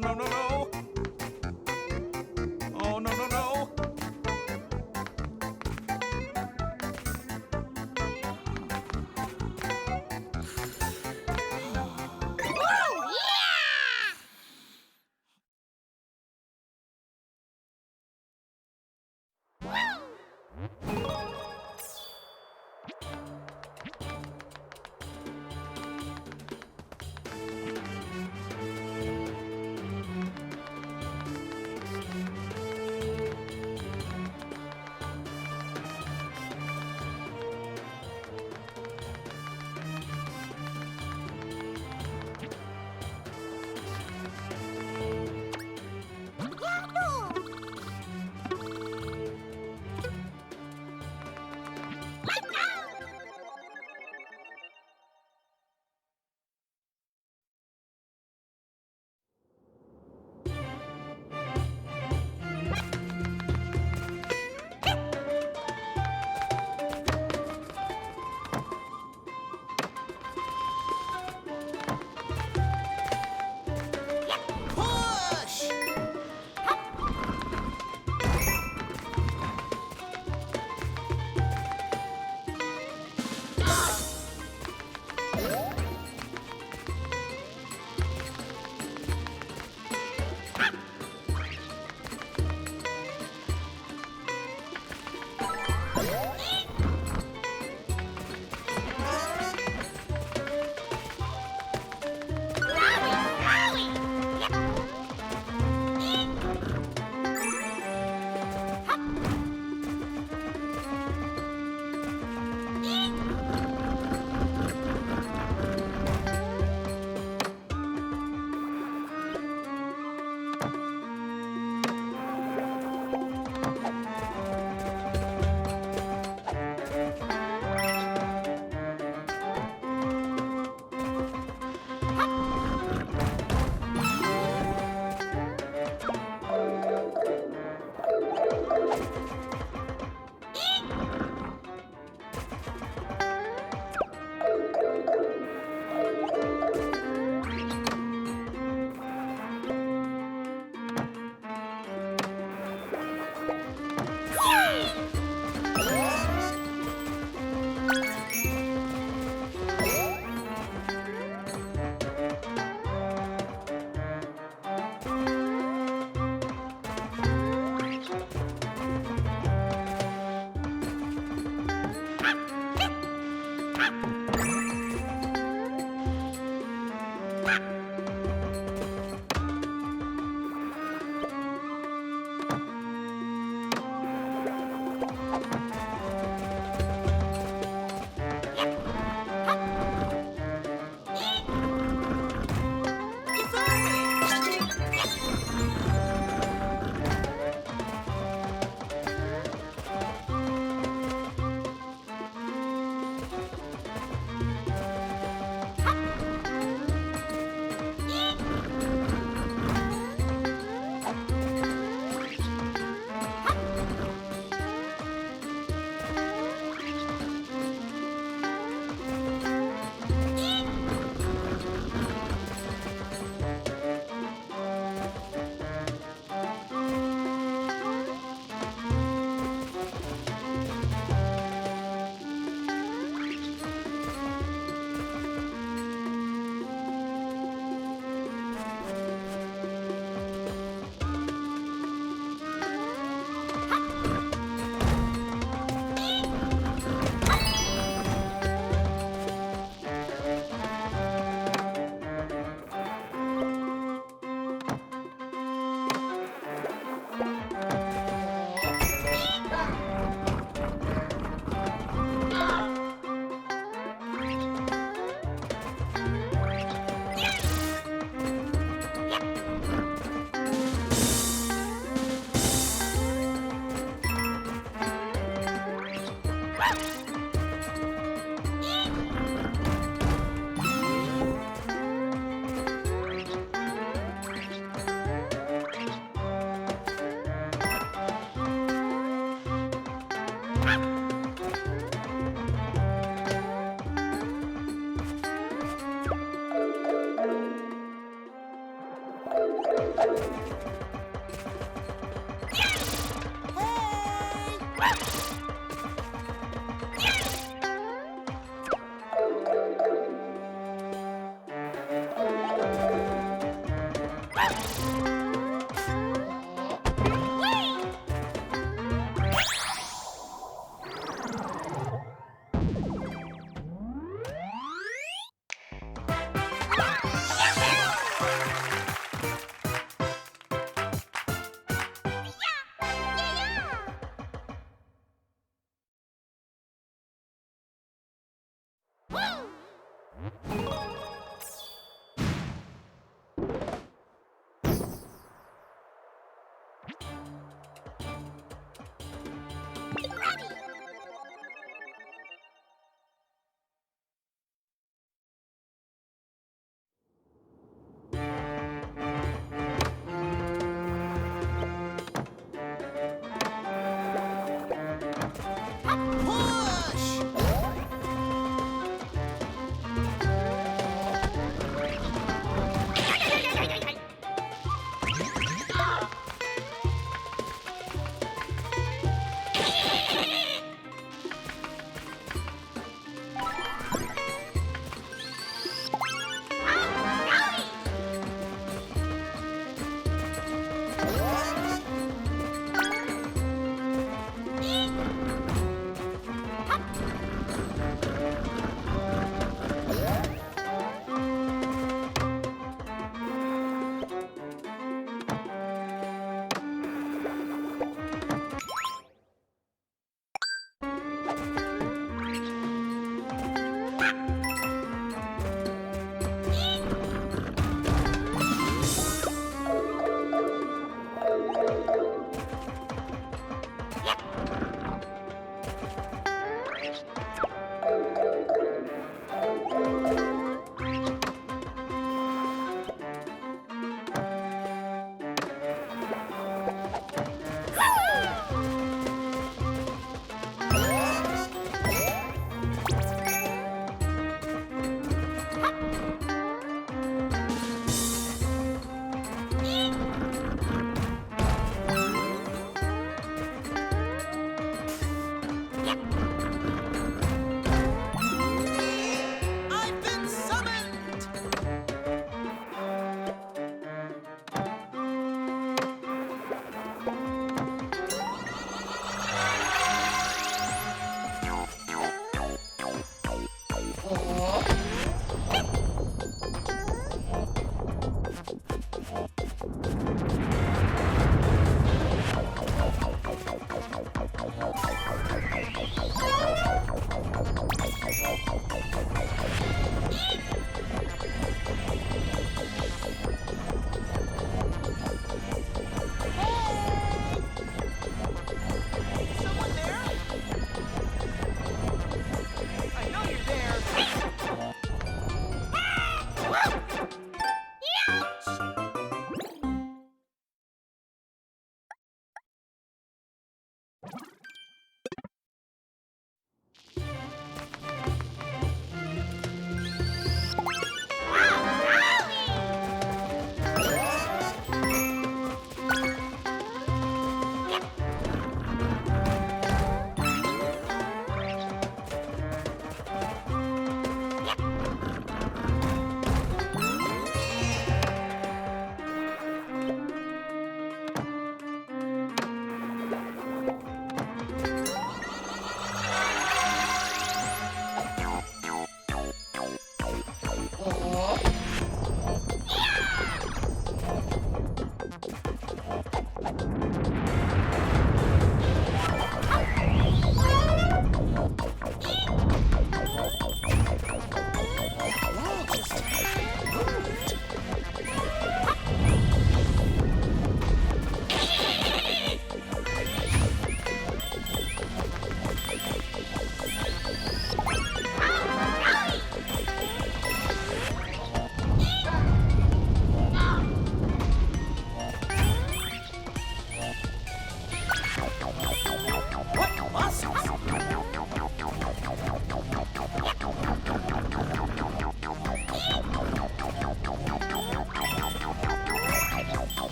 [SPEAKER 3] Push!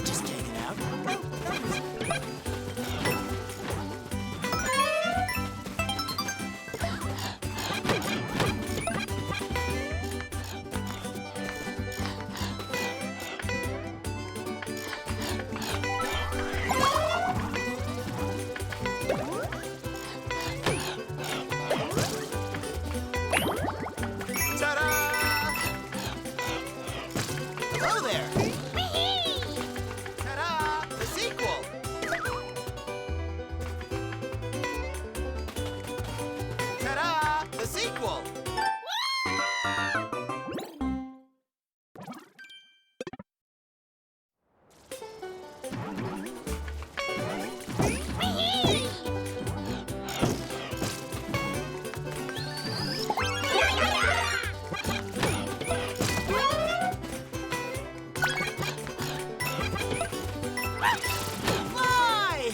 [SPEAKER 3] Just hanging out. Ta-da! Hello there. Ta-da! The sequel. Ta-da! The sequel. Fly!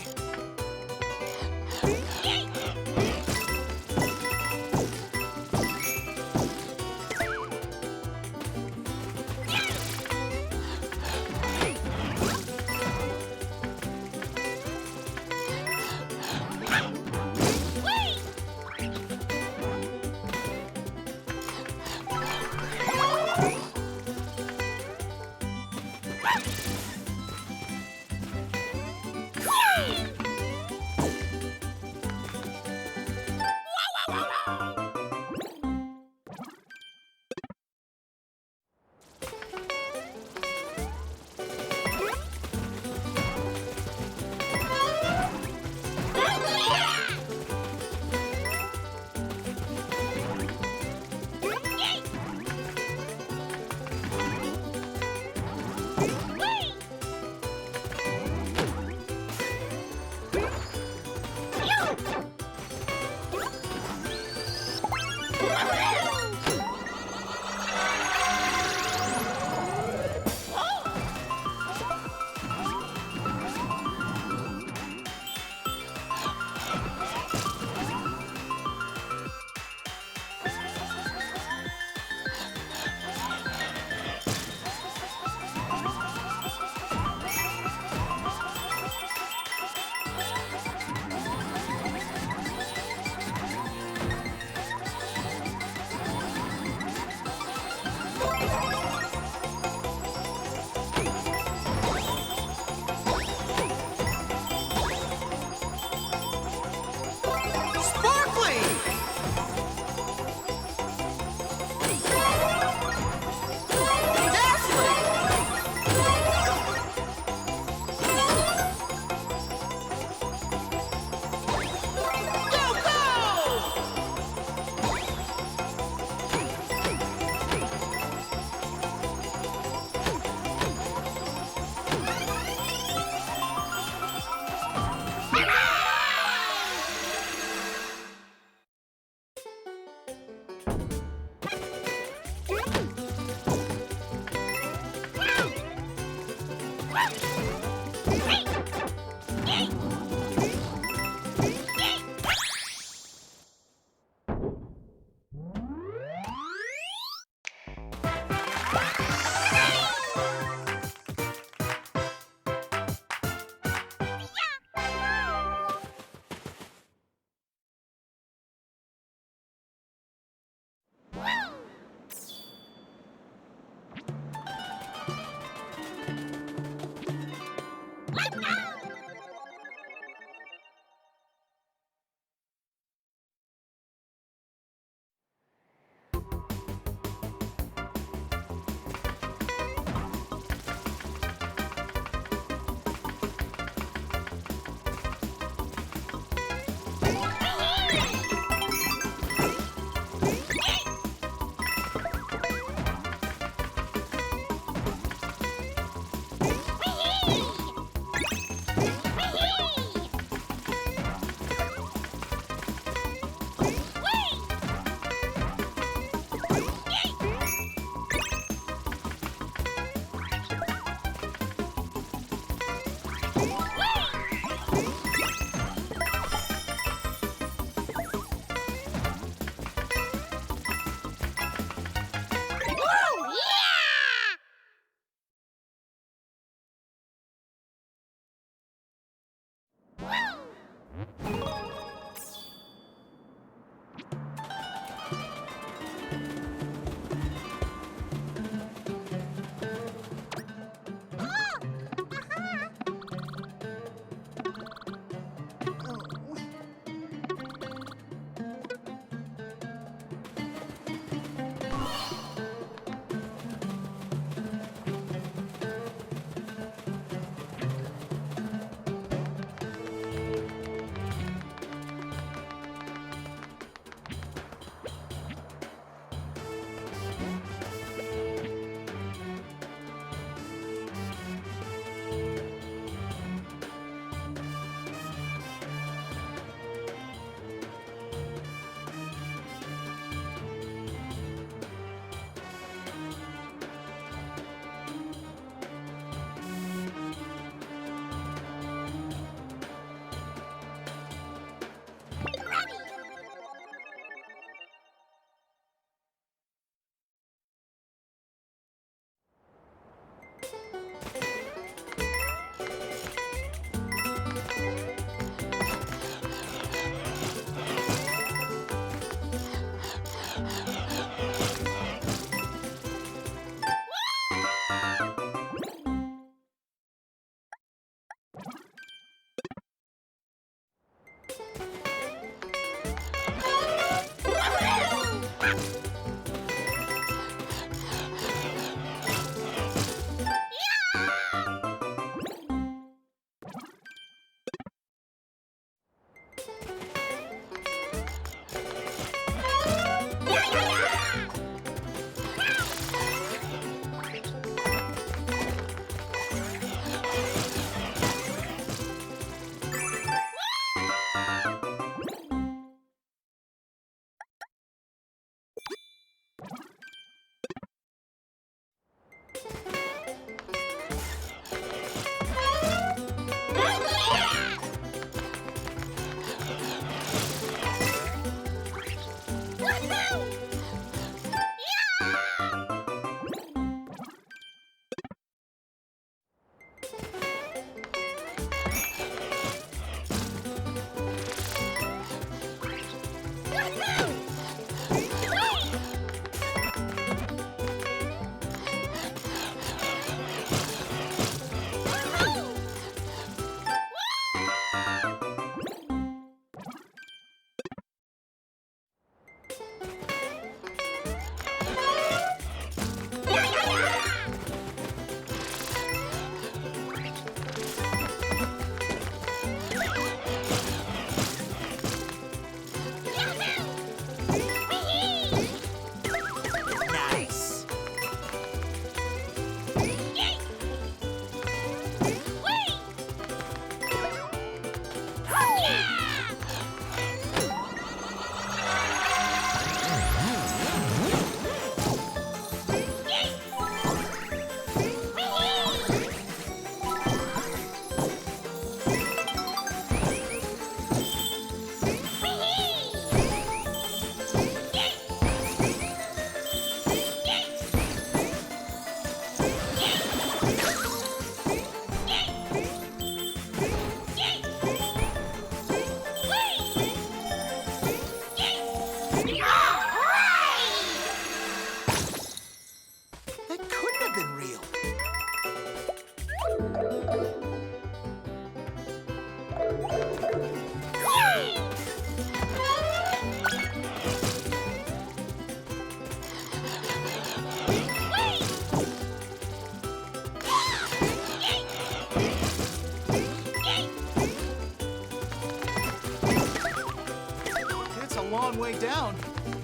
[SPEAKER 3] way down.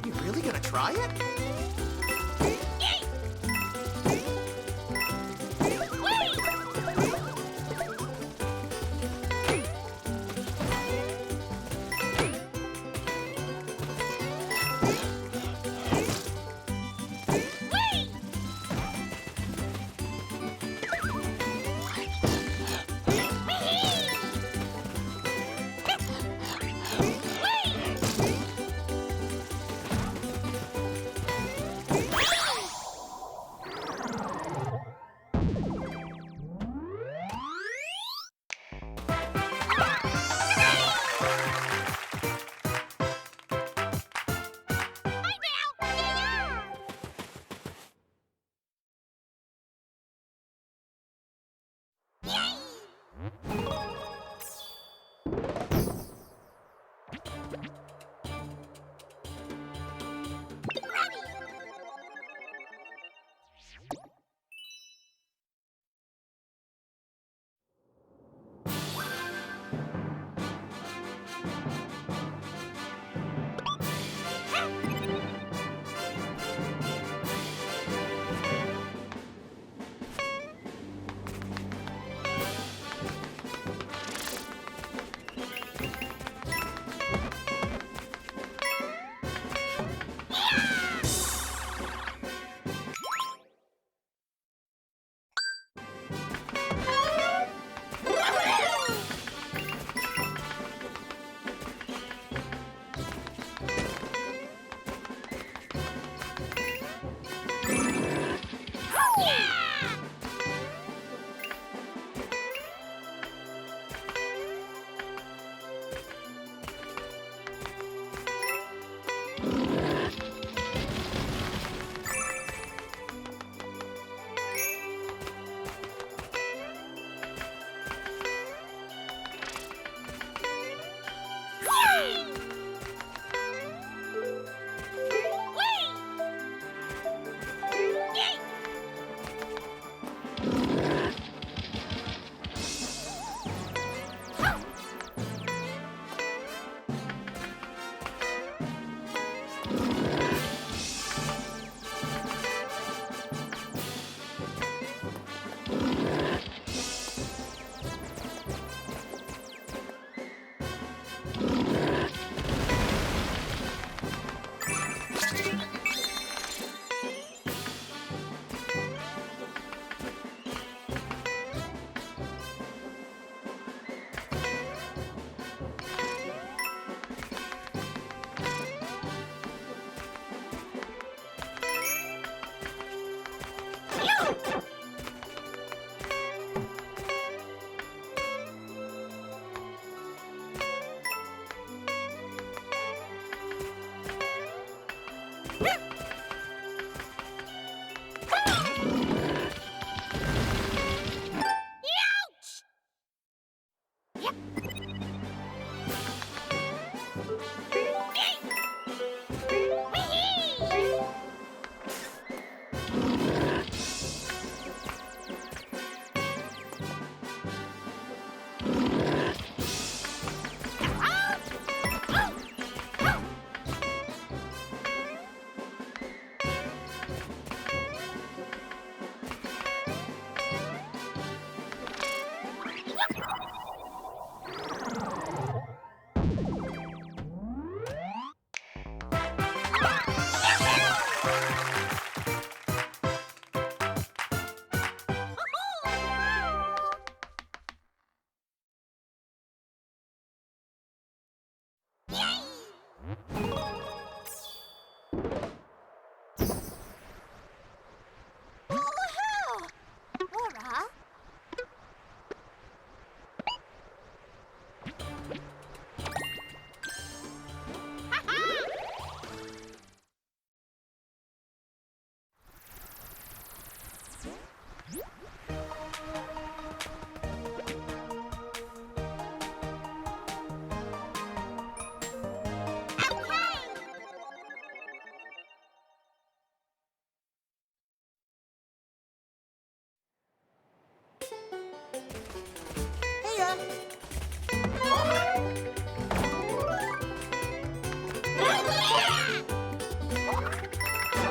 [SPEAKER 3] You really gonna try it?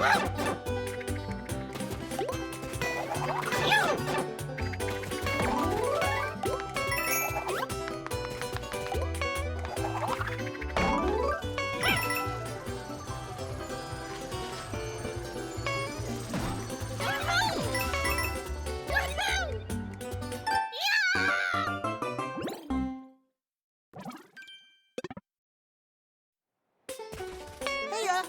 [SPEAKER 3] Hey, ya.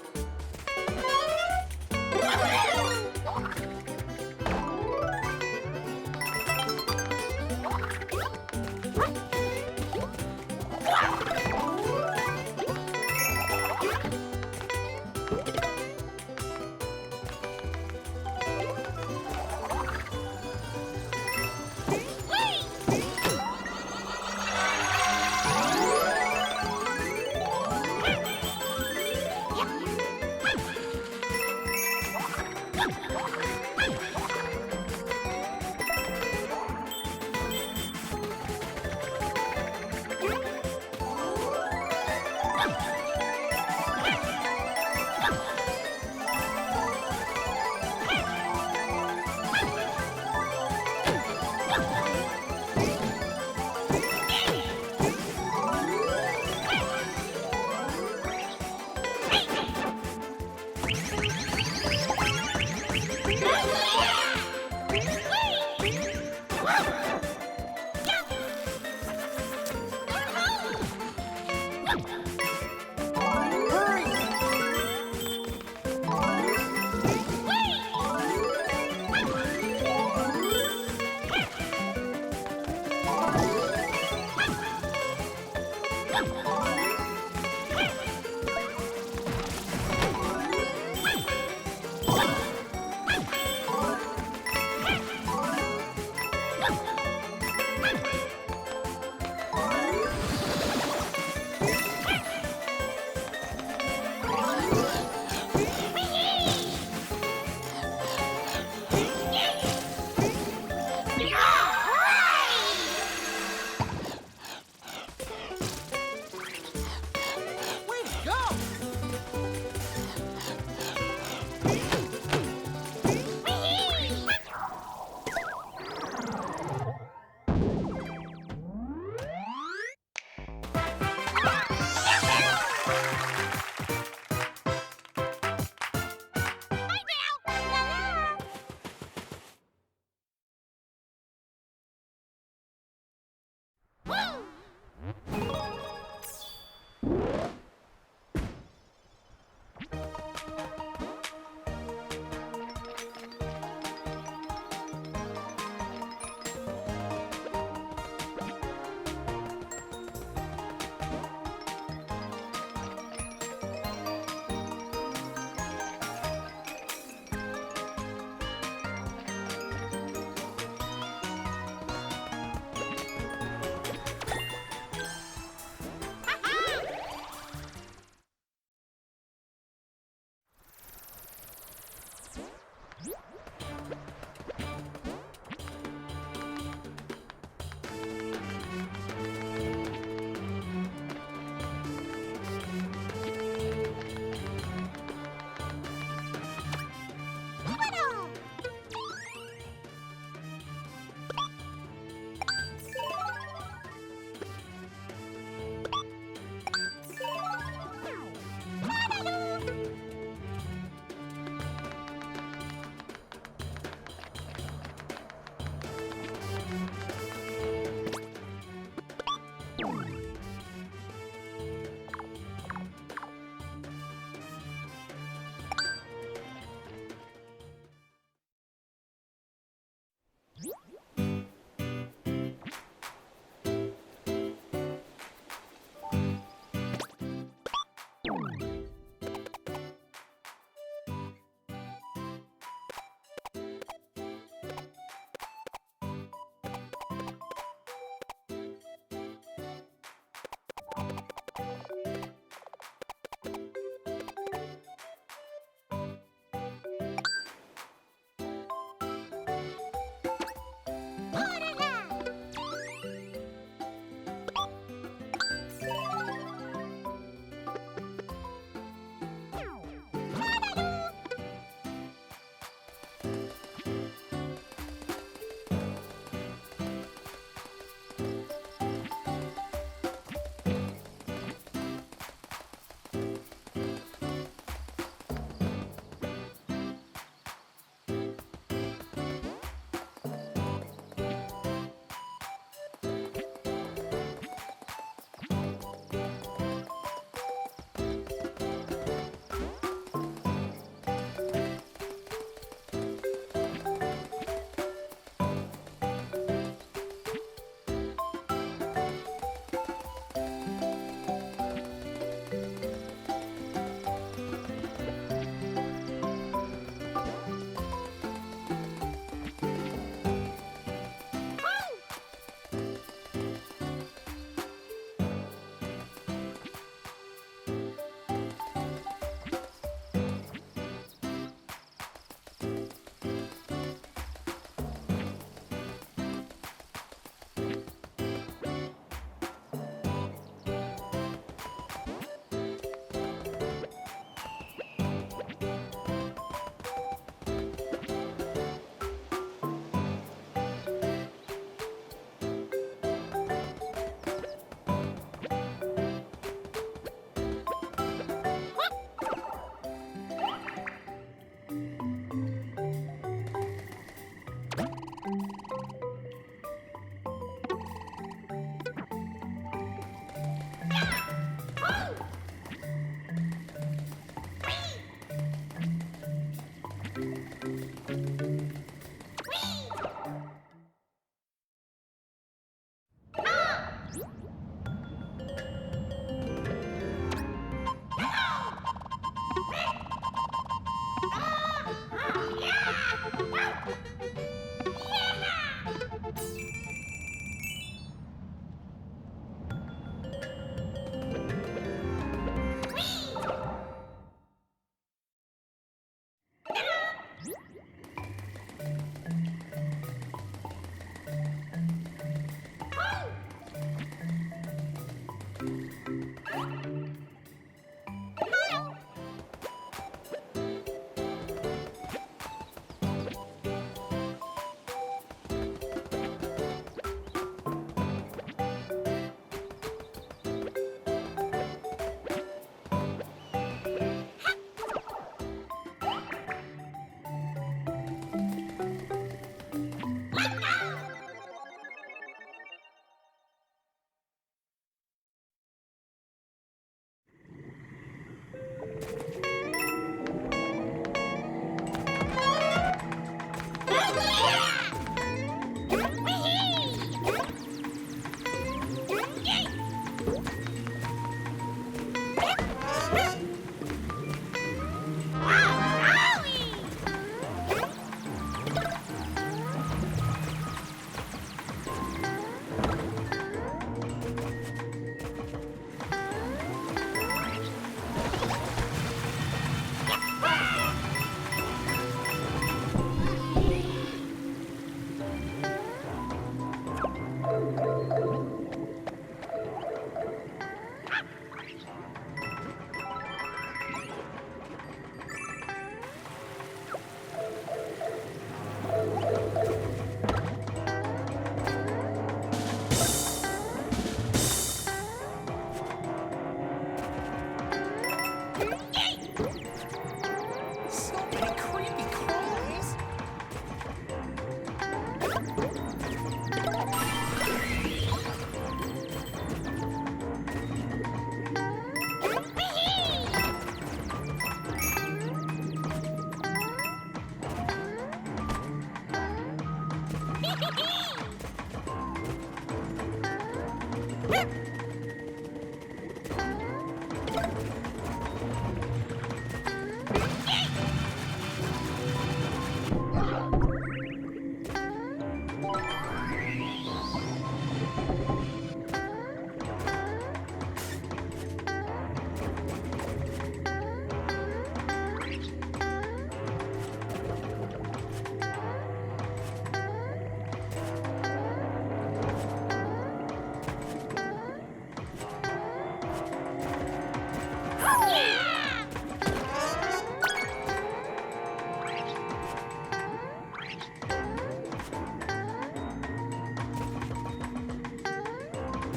[SPEAKER 3] So many creepy crawlies.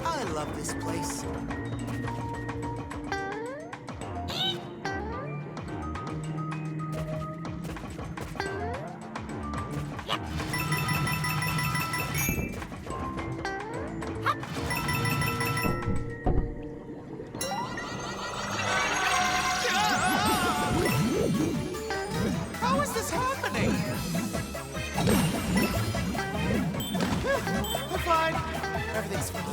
[SPEAKER 3] I love this place. How is this happening? I'm fine. Everything's fine.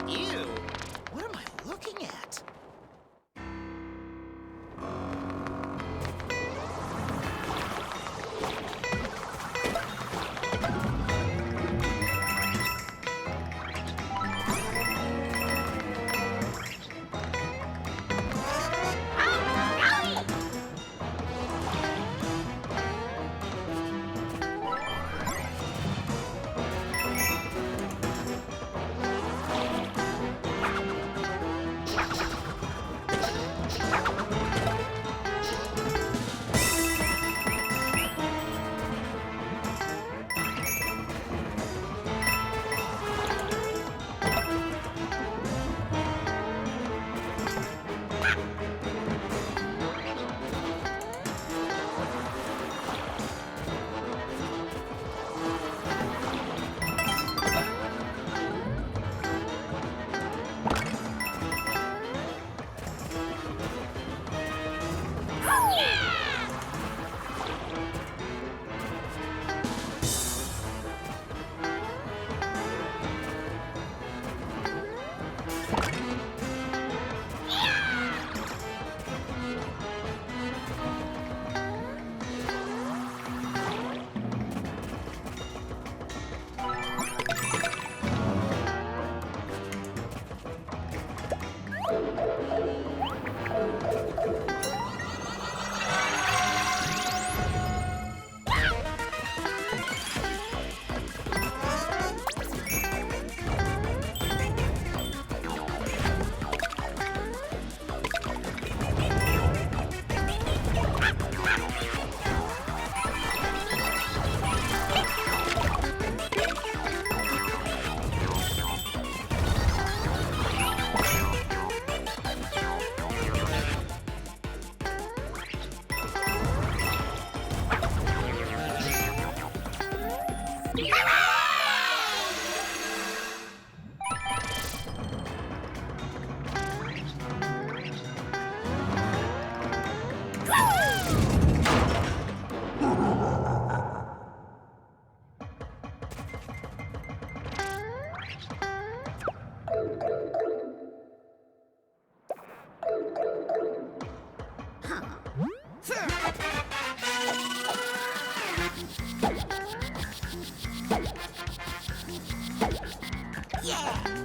[SPEAKER 3] Ew! What am I looking at?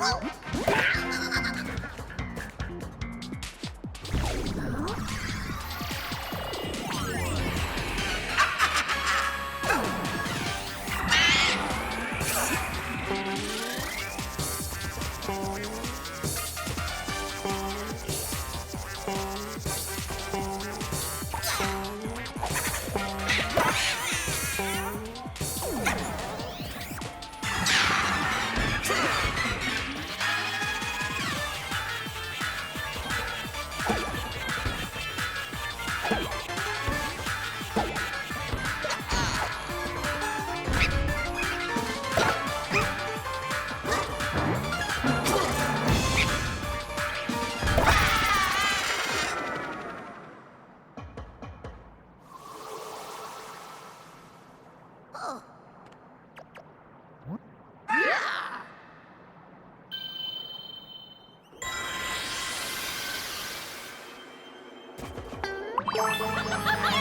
[SPEAKER 4] Ha ha ha!